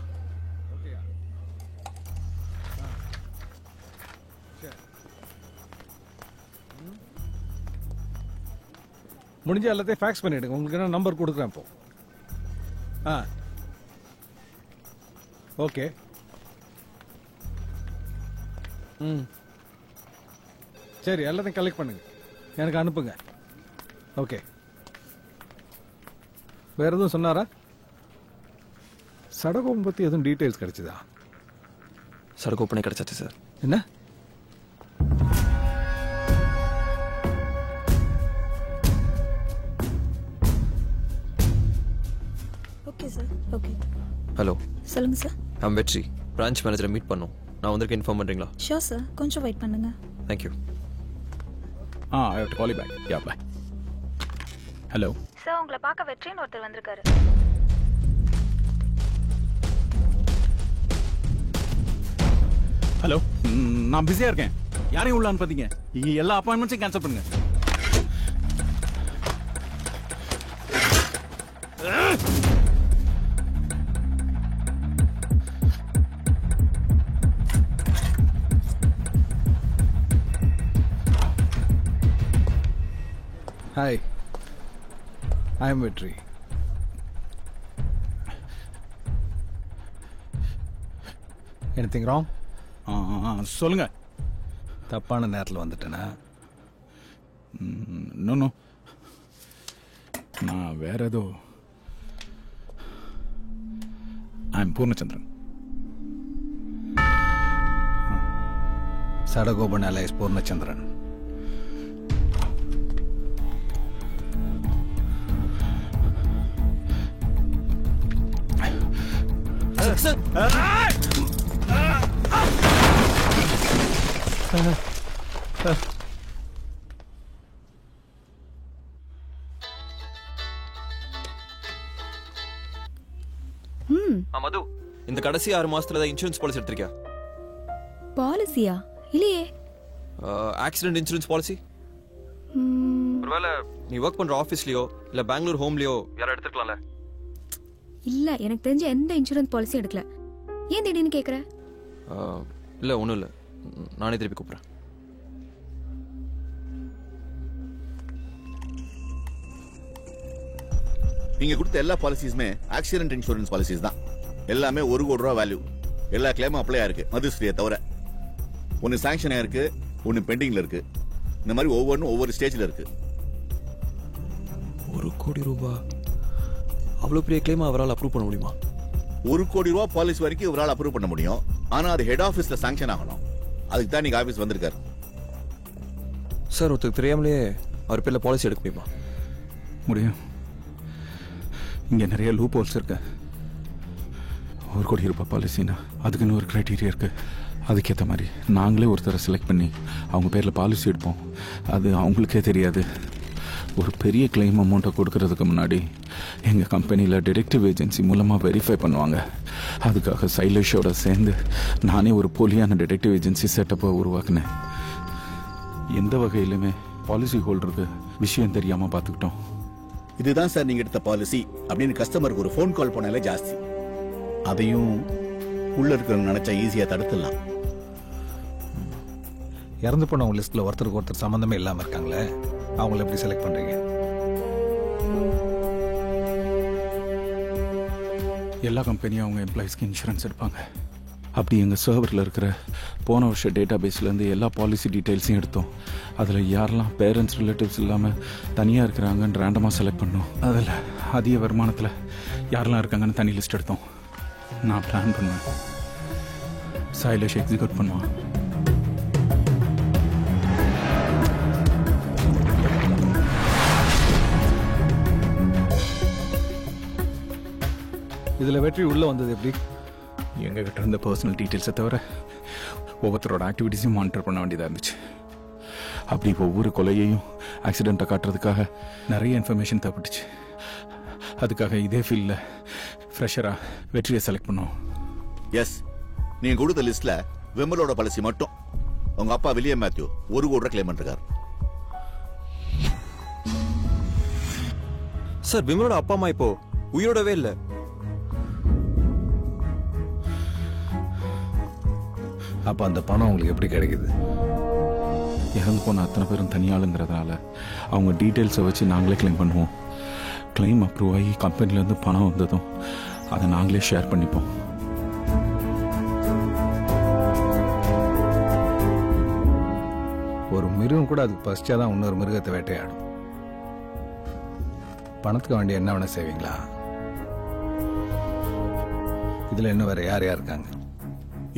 முடிஞ்ச எல்லாத்தையும் ஃபேக்ஸ் பண்ணிவிடுங்க. உங்களுக்கு என்ன நம்பர் கொடுக்குறேன் இப்போ. ஓகே. சரி, எல்லாத்தையும் கலெக்ட் பண்ணுங்க, எனக்கு அனுப்புங்க. ஓகே. வேற எதுவும் சொன்னாரா? சடகோபம் பற்றி எதுவும் டீட்டெயில்ஸ் கிடைச்சதா? சடகோப்பனே கிடைச்சாச்சு சார். என்ன? Okay sir. ஓகே. ஹலோ, சொல்லுங்க சார். ஐம் வெற்றி, பிரான்ச் மேனேஜரை மீட் பண்ணோம். நான் வந்திருக்கேன், இன்ஃபார்ம் பண்ணுறீங்களா? ஷோர் சார், கொஞ்சம் வெயிட் பண்ணுங்க. Thank you. I have to call you back. Yeah, bye. Hello. Sir, உங்களை பார்க்க வெற்றின்னு ஒருத்தர் வந்திருக்காரு. ஹலோ, நான் பிஸியா இருக்கேன். யாரையும் உள்ள அனுப்பாதீங்க. எல்லா அப்பாயின்மெண்ட்ஸையும் கேன்சல் பண்ணுங்க. Hi, I am Vetri. Anything wrong? சொல்லுங்க. தப்பான நேரத்தில் வந்துட்டேனா? நோ நான் வேற ஏதோ. I am Poornachandran. Sadagopan alias Poornachandran. Madhu, இந்த கடைசி 6 மாசத்துல தான் இன்சூரன்ஸ் பாலிசி எடுத்திருக்கியா? பாலிசியா? இல்லையே. Accident insurance policy? ஒருவேளை நீ ஒர்க் பண்ற ஆபீஸ்லயோ இல்ல பெங்களூர் ஹோம்லயோ யாரும் எடுத்துக்கலாம்ல? இல்ல, எனக்கு தெரிஞ்ச எந்த இன்சூரன்ஸ் பாலிசியும் எடுக்கல. ஏன் திடீர்னு கேக்குற? இல்ல ஒண்ணும் இல்ல, நானே திருப்பி கூப்பிடுறேன். நீங்க கொடுத்த எல்லா பாலிசிஸுமே ஆக்சிடென்ட் இன்சூரன்ஸ் பாலிசிஸ் தான். எல்லாமே 1 கோடி ரூபா வேல்யூ. எல்லா கிளைமும் அப்ளை ஆயிருக்கு மதுஸ்ரீயை தவிர. ஒன்னு சாங்ஷன் ஆயிருக்கு, ஒன்னு பெண்டிங்ல இருக்கு. இந்த மாதிரி ஒவ்வொன்றும் ஒவ்வொரு ஸ்டேஜ்ல இருக்கு. 1 கோடி ரூபாய் அவ்வளவு பெரிய கிளைம் அவரால் அப்ரூவ் பண்ண முடியுமா? 1 கோடி ரூபா பாலிசி வரைக்கும் இவரால் அப்ரூவ் பண்ண முடியும். ஆனா அது ஹெட் ஆபீஸ்ல சாங்ஷன் ஆகணும். அதுக்கு தான் நீங்க ஆபீஸ் வந்திருக்காரு. சார், ஒருத்தருக்கு தெரியாமலே அவர் பேர்ல பாலிசி எடுக்க முடியுமா? முடியும். இங்கே நிறைய லூப் ஹோல்ஸ் இருக்கு. 1 கோடி ரூபாய் பாலிசினா அதுக்குன்னு ஒரு க்ரைட்டீரியா இருக்கு. அதுக்கேற்ற மாதிரி நாங்களே ஒருத்தரை செலக்ட் பண்ணி அவங்க பேரில் பாலிசி எடுப்போம். அது அவங்களுக்கே தெரியாது. ஒரு பெரிய கிளைம் அமௌண்ட்டை கொடுக்கறதுக்கு முன்னாடி எங்கள் கம்பெனியில் டிடெக்டிவ் ஏஜென்சி மூலமாக வெரிஃபை பண்ணுவாங்க. அதுக்காக சைலேஷோட சேர்ந்து நானே ஒரு போலியான டிடெக்டிவ் ஏஜென்சி செட்டப்பை உருவாக்குனேன். எந்த வகையிலுமே பாலிசி ஹோல்டருக்கு விஷயம் தெரியாமல் பார்த்துக்கிட்டோம். இதுதான் சார் நீங்க எடுத்த பாலிசி அப்படின்னு கஸ்டமருக்கு ஒரு ஃபோன் கால் பண்ணாலே ஜாஸ்தி. அதையும் உள்ள இருக்கிறவங்க நினைச்சா ஈஸியா தடுத்துடலாம். இறந்து போனவங்க லிஸ்ட்ல ஒருத்தருக்கு ஒருத்தர் சம்பந்தமே இல்லாம இருக்காங்களே, அவங்கள எப்படி செலக்ட் பண்றீங்க? எல்லா கம்பெனியும் அவங்க எம்ப்ளாயிஸ்க்கு இன்சூரன்ஸ் எடுப்பாங்க. அப்படி எங்கள் சர்வரில் இருக்கிற போன வருஷ டேட்டா பேஸ்லேருந்து எல்லா பாலிசி டீட்டெயில்ஸையும் எடுத்தோம். அதில் யாரெல்லாம் பேரண்ட்ஸ் ரிலேட்டிவ்ஸ் இல்லாமல் தனியாக இருக்கிறாங்கன்னு ரேண்டமாக செலக்ட் பண்ணோம். அதில் அதிக வருமானத்தில் யாரெல்லாம் இருக்காங்கன்னு தனி லிஸ்ட் எடுத்தோம். நான் பிளான் பண்ணுவேன், சைலேஷ் எக்ஸிக்யூட் பண்ணுவான். இதில் வெற்றி உள்ளே வந்தது எப்படி? எங்ககிட்ட இருந்த பர்சனல் டீட்டெயில்ஸை தவிர ஒவ்வொருத்தரோட ஆக்டிவிட்டீஸையும் மானிட்டர் பண்ண வேண்டியதாக இருந்துச்சு. அப்படி ஒவ்வொரு கொலையையும் ஆக்சிடெண்ட்டை காட்டுறதுக்காக நிறைய இன்ஃபர்மேஷன் தேவைப்பட்டுச்சு. அதுக்காக இதே ஃபீல்டில் ஃப்ரெஷராக வெற்றியை செலக்ட் பண்ணோம். எஸ், நீங்க கொடுத்த லிஸ்ட்ல விமலோட பாலிசி மட்டும் உங்க அப்பா வில்லியம் மேத்யூ 1 கோடி கிளைம் பண்ணிருக்காரு. சார், விமலோட அப்பா அம்மா இப்போ உயிரோடவே இல்லை. அப்போ அந்த பணம் உங்களுக்கு எப்படி கிடைக்குது? இறந்து போன அத்தனை பேரும் தனியாளுங்கிறதுனால அவங்க டீட்டெயில்ஸை வச்சு நாங்களே கிளைம் பண்ணுவோம். கிளைம் அப்ரூவ் ஆகி கம்பெனிலேருந்து பணம் வந்ததும் அதை நாங்களே ஷேர் பண்ணிப்போம். ஒரு மிருகம் கூட அதுக்கு பசிச்சா தான் இன்னொரு மிருகத்தை வேட்டையாடும். பணத்துக்கு வேண்டிய என்ன வேணா செய்வீங்களா? இதில் இன்னும் வேற யார் யார் இருக்காங்க?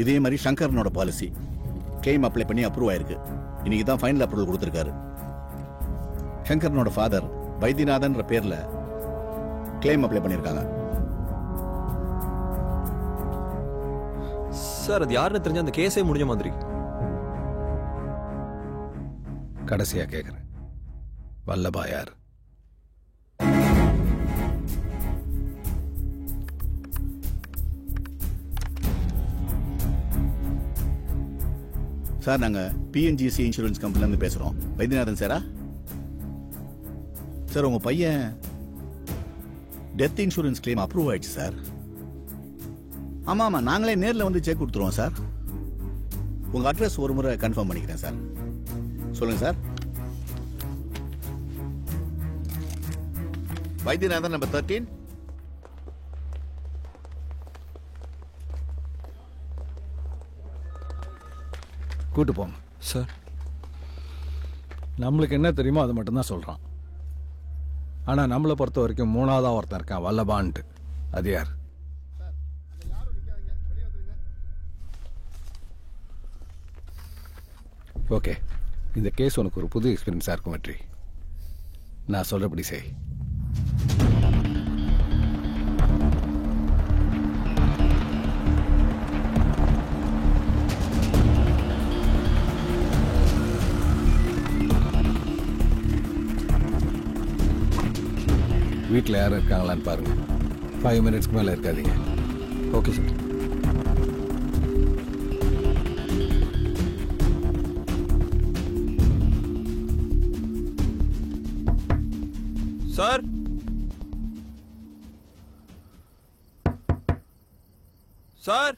இதே மாதிரி சங்கரனோட பாலிசி கிளைம் அப்ளை பண்ணி அப்ரூவ் ஆயிருக்கு. இன்னைக்கு தான் ஃபைனல் அப்ரூவல் கொடுத்திருக்காரு. சங்கரனோட ஃபாதர் வைத்தியநாதன்ற பேர்ல கிளைம் அப்ளை பண்ணிருக்காங்க. சார், அது யாருன்னு தெரிஞ்ச அந்த கேஸே முடிஞ்ச மாதிரி. கடைசியா கேட்குறேன், வல்லபா யார்? சார், நாங்க பிஎன்ஜிசி இன்சூரன்ஸ் கம்பெனிலேருந்து பேசுறோம். வைத்தியநாதன் சாரா? சார், உங்க பையன் டெத் இன்சூரன்ஸ் கிளைம் அப்ரூவ் ஆயிடுச்சு சார். ஆமா ஆமா, நாங்களே நேரில் வந்து செக் கொடுத்துருவோம் சார். உங்க அட்ரஸ் ஒரு முறை கன்ஃபார்ம் பண்ணிக்கிறேன் சார். சொல்லுங்க சார். வைத்தியநாதன் நம்பர் 13. கூட்டு போங்க சார். நம்மளுக்கு என்ன தெரியுமோ அது மட்டும்தான் சொல்றான். ஆனா நம்மளை பொறுத்த வரைக்கும் மூணாவதா ஒருத்தன் இருக்கான், வல்லபான்ட்டு. அது யார்? ஓகே, இந்த கேஸ் உனக்கு ஒரு புது எக்ஸ்பீரியன்ஸா இருக்கும் வெற்றி. நான் சொல்றபடி செய். வீட்டில் யாரும் இருக்காங்களான்னு பாருங்க. 5 மினிட்ஸ்க்கு மேலே இருக்காதீங்க. Okay sir. Sir, sir,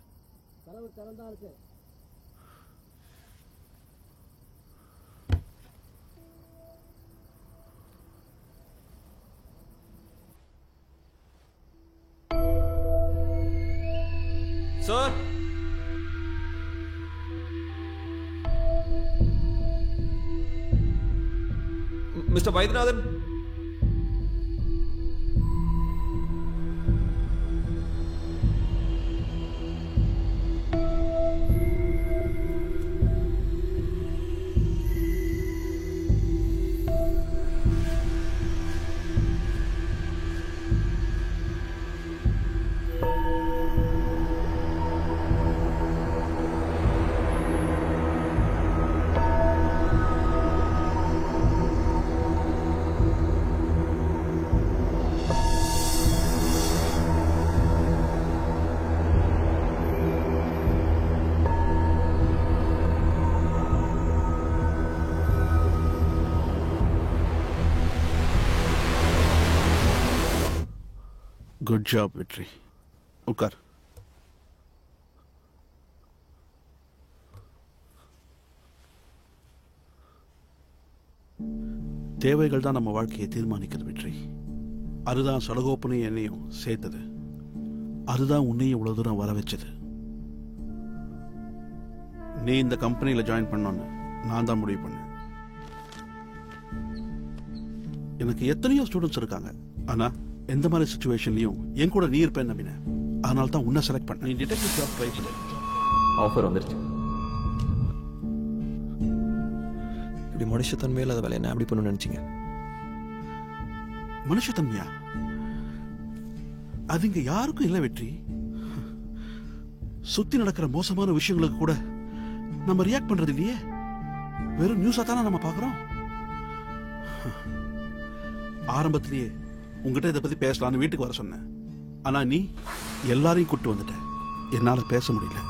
sir, mister Vaidyanathan. Good job வெற்றி. உட்கார். தேவைகள் தான் நம்ம வாழ்க்கையை தீர்மானிக்கிறது வெற்றி. அதுதான் சடகோப்பனையும் என்னையும் சேர்த்தது. அதுதான் உன்னையும் இவ்வளவு தூரம் வர வச்சது. நீ இந்த கம்பெனியில ஜாயின் பண்ணோன்னு நான் தான் முடிவு பண்ணேன். எனக்கு எத்தனையோ ஸ்டூடெண்ட்ஸ் இருக்காங்க, ஆனா எந்த மாதிரி சிச்சுவேஷன்லயும் என் கூட நீ இருப்பேன் நம்பினேன். அதனால தான் உன்னை செலக்ட் பண்ண. நீ டிடெக்டிவ் ஜாப் ட்ரை பண்ண. ஆஃபர் வந்துருச்சு. இப்படி மனுஷத்தன்மை இல்லாத வேலையை நான் எப்படி பண்ணணும்னு நினைச்சீங்க? மனுஷத்தன்மையா? அது இங்க யாருக்கும் இல்லை வெற்றி. சுத்தி நடக்கிற மோசமான விஷயங்களுக்கு கூட நம்ம ரியாக்ட் பண்றது இல்லையே. வெறும் நியூஸா தானே நம்ம பாக்குறோம். ஆரம்பத்திலேயே உங்ககிட்ட இதை பத்தி பேசலான்னு வீட்டுக்கு வர சொன்னேன். ஆனா நீ எல்லாரையும் கூட்டு வந்துட்ட. என்னால பேச முடியல.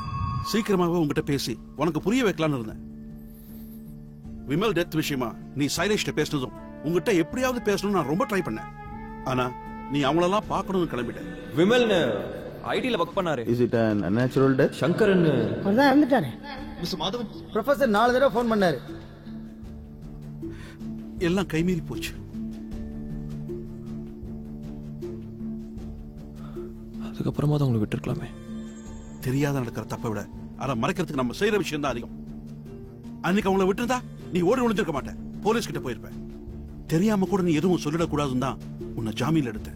சீக்கிரமாவே உங்ககிட்ட பேசி உனக்கு புரிய வைக்கலான்னு இருந்தேன். விமல் டெத் விஷயமா நீ சைலேஷ்ட பேசினதும் உங்ககிட்ட எப்படியாவது பேசணும்னு நான் ரொம்ப ட்ரை பண்ணேன். ஆனா நீ அவங்களெல்லாம் பார்க்கணும்னு கிளம்பிட்ட. விமல் ஐடில ஒர்க் பண்ணாரு. Is it an unnatural death? Sankaran அவர்தான் இறந்துட்டாரு. மிஸ்டர் மாதவன் ப்ரொஃபசர் 4 தடவை ஃபோன் பண்ணாரு. எல்லாம் கைமீறி போச்சு. அதுக்கப்புறமா தான் உங்களுக்கு விட்டுருக்கலாமே. தெரியாத நடக்கிற தப்பை விட அதை மறைக்கிறதுக்கு நம்ம செய்யற விஷயம் தான் அதிகம். அன்னைக்கு அவங்கள விட்டுருந்தா நீ ஓடி ஒளிஞ்சிருக்க மாட்ட, போலீஸ் கிட்ட போயிருப்ப. தெரியாம கூட நீ எதுவும் சொல்லிடக்கூடாதுன்னு தான் உன்னை ஜாமீன்ல எடுத்த.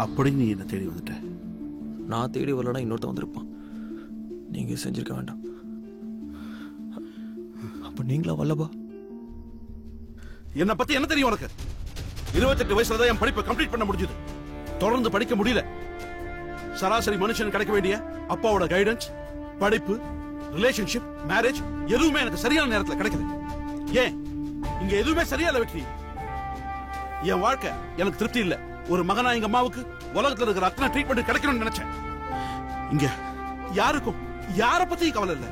அப்படி நீ என்ன தேடி வந்துட்ட. நான் தேடி வரலன்னா இன்னொருத்த வந்திருப்பான். நீங்க செஞ்சிருக்க வேண்டாம். அப்ப நீங்களா வல்லபா? என்ன பத்தி என்ன தெரியும் உனக்கு? 28 வயசுல தான் என் படிப்பை கம்ப்ளீட் பண்ண முடிஞ்சது. தொடர்ந்து படிக்க முடியல. சராசரி மனுஷன் கிடைக்க வேண்டிய அப்பாவோட கைடன்ஸ், படிப்பு, ரிலேஷன்ஷிப், மேரேஜ் எதுவுமே எனக்கு சரியான நேரத்துல கிடைக்கல. ஏன் இங்க எதுவுமே சரியா இல்ல வெற்றி. என் வாழ்க்கை எனக்கு திருப்தி இல்ல. ஒரு மகனா எங்க அம்மாவுக்கு உலகத்துல இருக்கிற அத்தனை ட்ரீட்மெண்ட் கிடைக்கணும்னு நினைச்சேன். இங்க யாருக்கும் யார பத்தியும் கவலை இல்ல.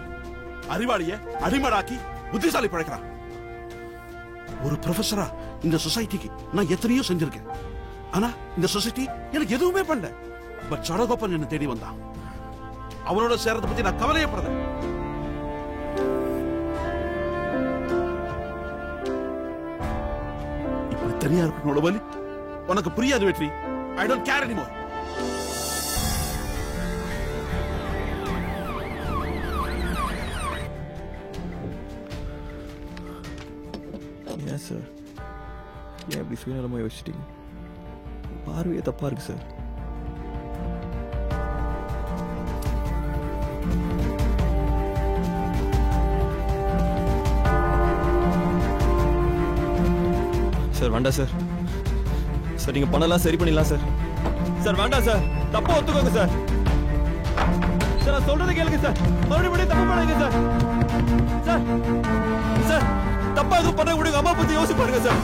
அறிவாளிய அடிமடாக்கி புத்திசாலி பழைக்கிறான். ஒரு ப்ரொஃபஸரா இந்த சொசைட்டிக்கு நான் எத்தனையோ செஞ்சிருக்கேன். ஆனா இந்த சொசைட்டி எனக்கு எதுவுமே பண்ணல. பட் சடகோப்பன் என்ன தேடி வந்தான். அவனோட சேரத்தை பத்தி நான் கவலையப்படுறேன். தனியா இருக்கனோட வலி உனக்கு புரியாது வெற்றி. I don't care anymore. ஏன் சார், ஏன் இப்படி சுயநலமாக யோசிச்சிட்டீங்க? பார்வையே தப்பா இருக்கு சார். சார் வேண்டாம் சார். சார் நீங்க பண்ணலாம் சரி பண்ணிடலாம் சார். சார் வேண்டாம் சார், தப்பா ஒத்துக்கோங்க சார். சார் நான் சொல்றதை கேளுங்க சார், மறுபடியும் தப்பு பண்ணாதீங்க சார். சார் சார் தப்பா எதுவும் பண்ண முடியும், அம்மா பத்தி யோசிச்சு பாருங்க சார்.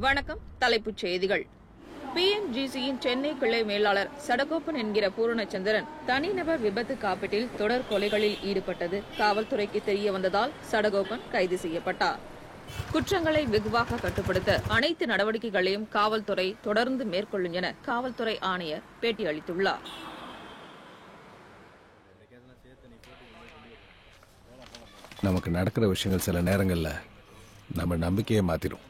வணக்கம். தலைப்புச் செய்திகள். பிஎன்ஜிசியின் சென்னை கிளை மேலாளர் சடகோப்பன் என்கிற பூரணச்சந்திரன் தனிநபர் விபத்து காப்பீட்டில் தொடர் கொலைகளில் ஈடுபட்டது காவல்துறைக்கு தெரிய வந்ததால் சடகோப்பன் கைது செய்யப்பட்டார். குற்றங்களை வெகுவாக கட்டுப்படுத்த அனைத்து நடவடிக்கைகளையும் காவல்துறை தொடர்ந்து மேற்கொள்ளும் என காவல்துறை ஆணையர் பேட்டியளித்துள்ளார். நமக்கு நடக்கிற விஷயங்கள் சில நேரங்களில் நம்ம நம்பிக்கையை மாற்றிடும்.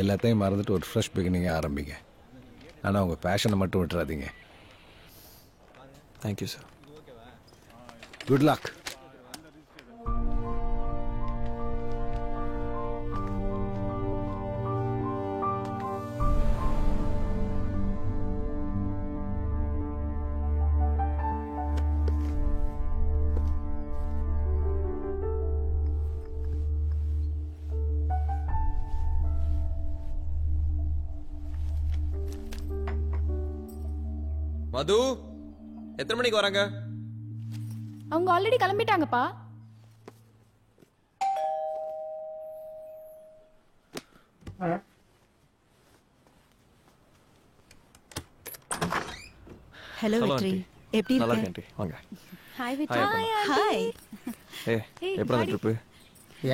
எல்லாத்தையும் மறந்துட்டு ஒரு ஃப்ரெஷ் பிகினிங்கை ஆரம்பிங்க. ஆனால் உங்கள் பேஷனை மட்டும் விட்டுறாதீங்க. Thank you sir. Good luck. Madhu எத்தனை மணிக்கு வராங்க? அவங்க ஆல்ரெடி கிளம்பிட்டாங்கப்பா. ஹலோ வெற்றி, எப்படி நல்லா இருக்க? இருக்கேன். வாங்க. ஹாய் வெற்றி. ஹாய். எப்படா ட்ரிப்பு?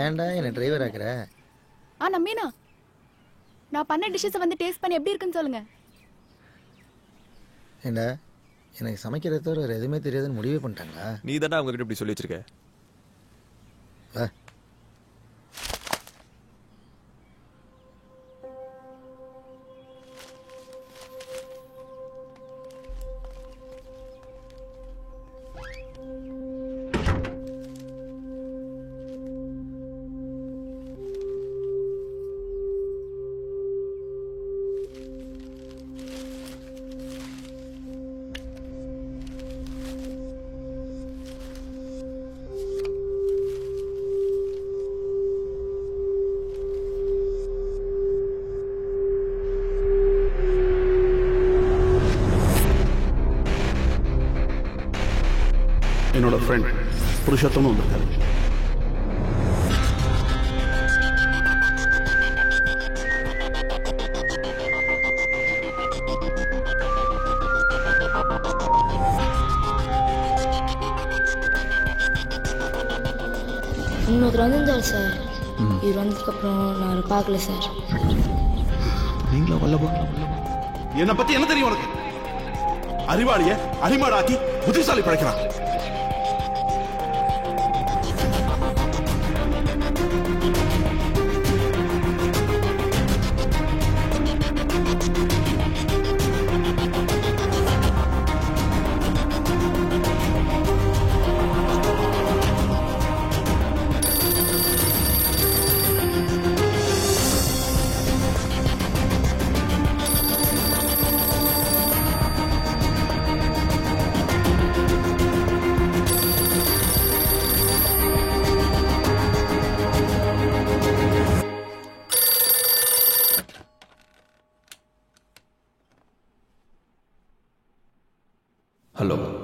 ஏன்டா என்ன டிரைவர் ஆக்குற? மீனா, நான் பண்ண டிஷ்ஷஸ் வந்து டேஸ்ட் பண்ணி எப்படி இருக்குன்னு சொல்லுங்க. ஏண்டா எனக்கு சமைக்கிறத தவிர வேறு எதுவுமே தெரியாதுன்னு முடிவே பண்ணிட்டாங்களா? நீ தானே அவங்க கிட்ட இப்படி சொல்லி வச்சிருக்க. என்னோட ஃப்ரெண்ட் புருஷோத்தமும் வந்திருக்காரு. இன்னொருத்தர் வந்திருந்தார் சார். இவர் வந்ததுக்கப்புறம் நான் அவரை பார்க்கல சார். நீங்களா வல்லபா? என்னை பத்தி என்ன தெரியும் உனக்கு? அறிவாளிய அடிமாடாக்கி புத்திசாலி படைக்கிறான். ஹலோ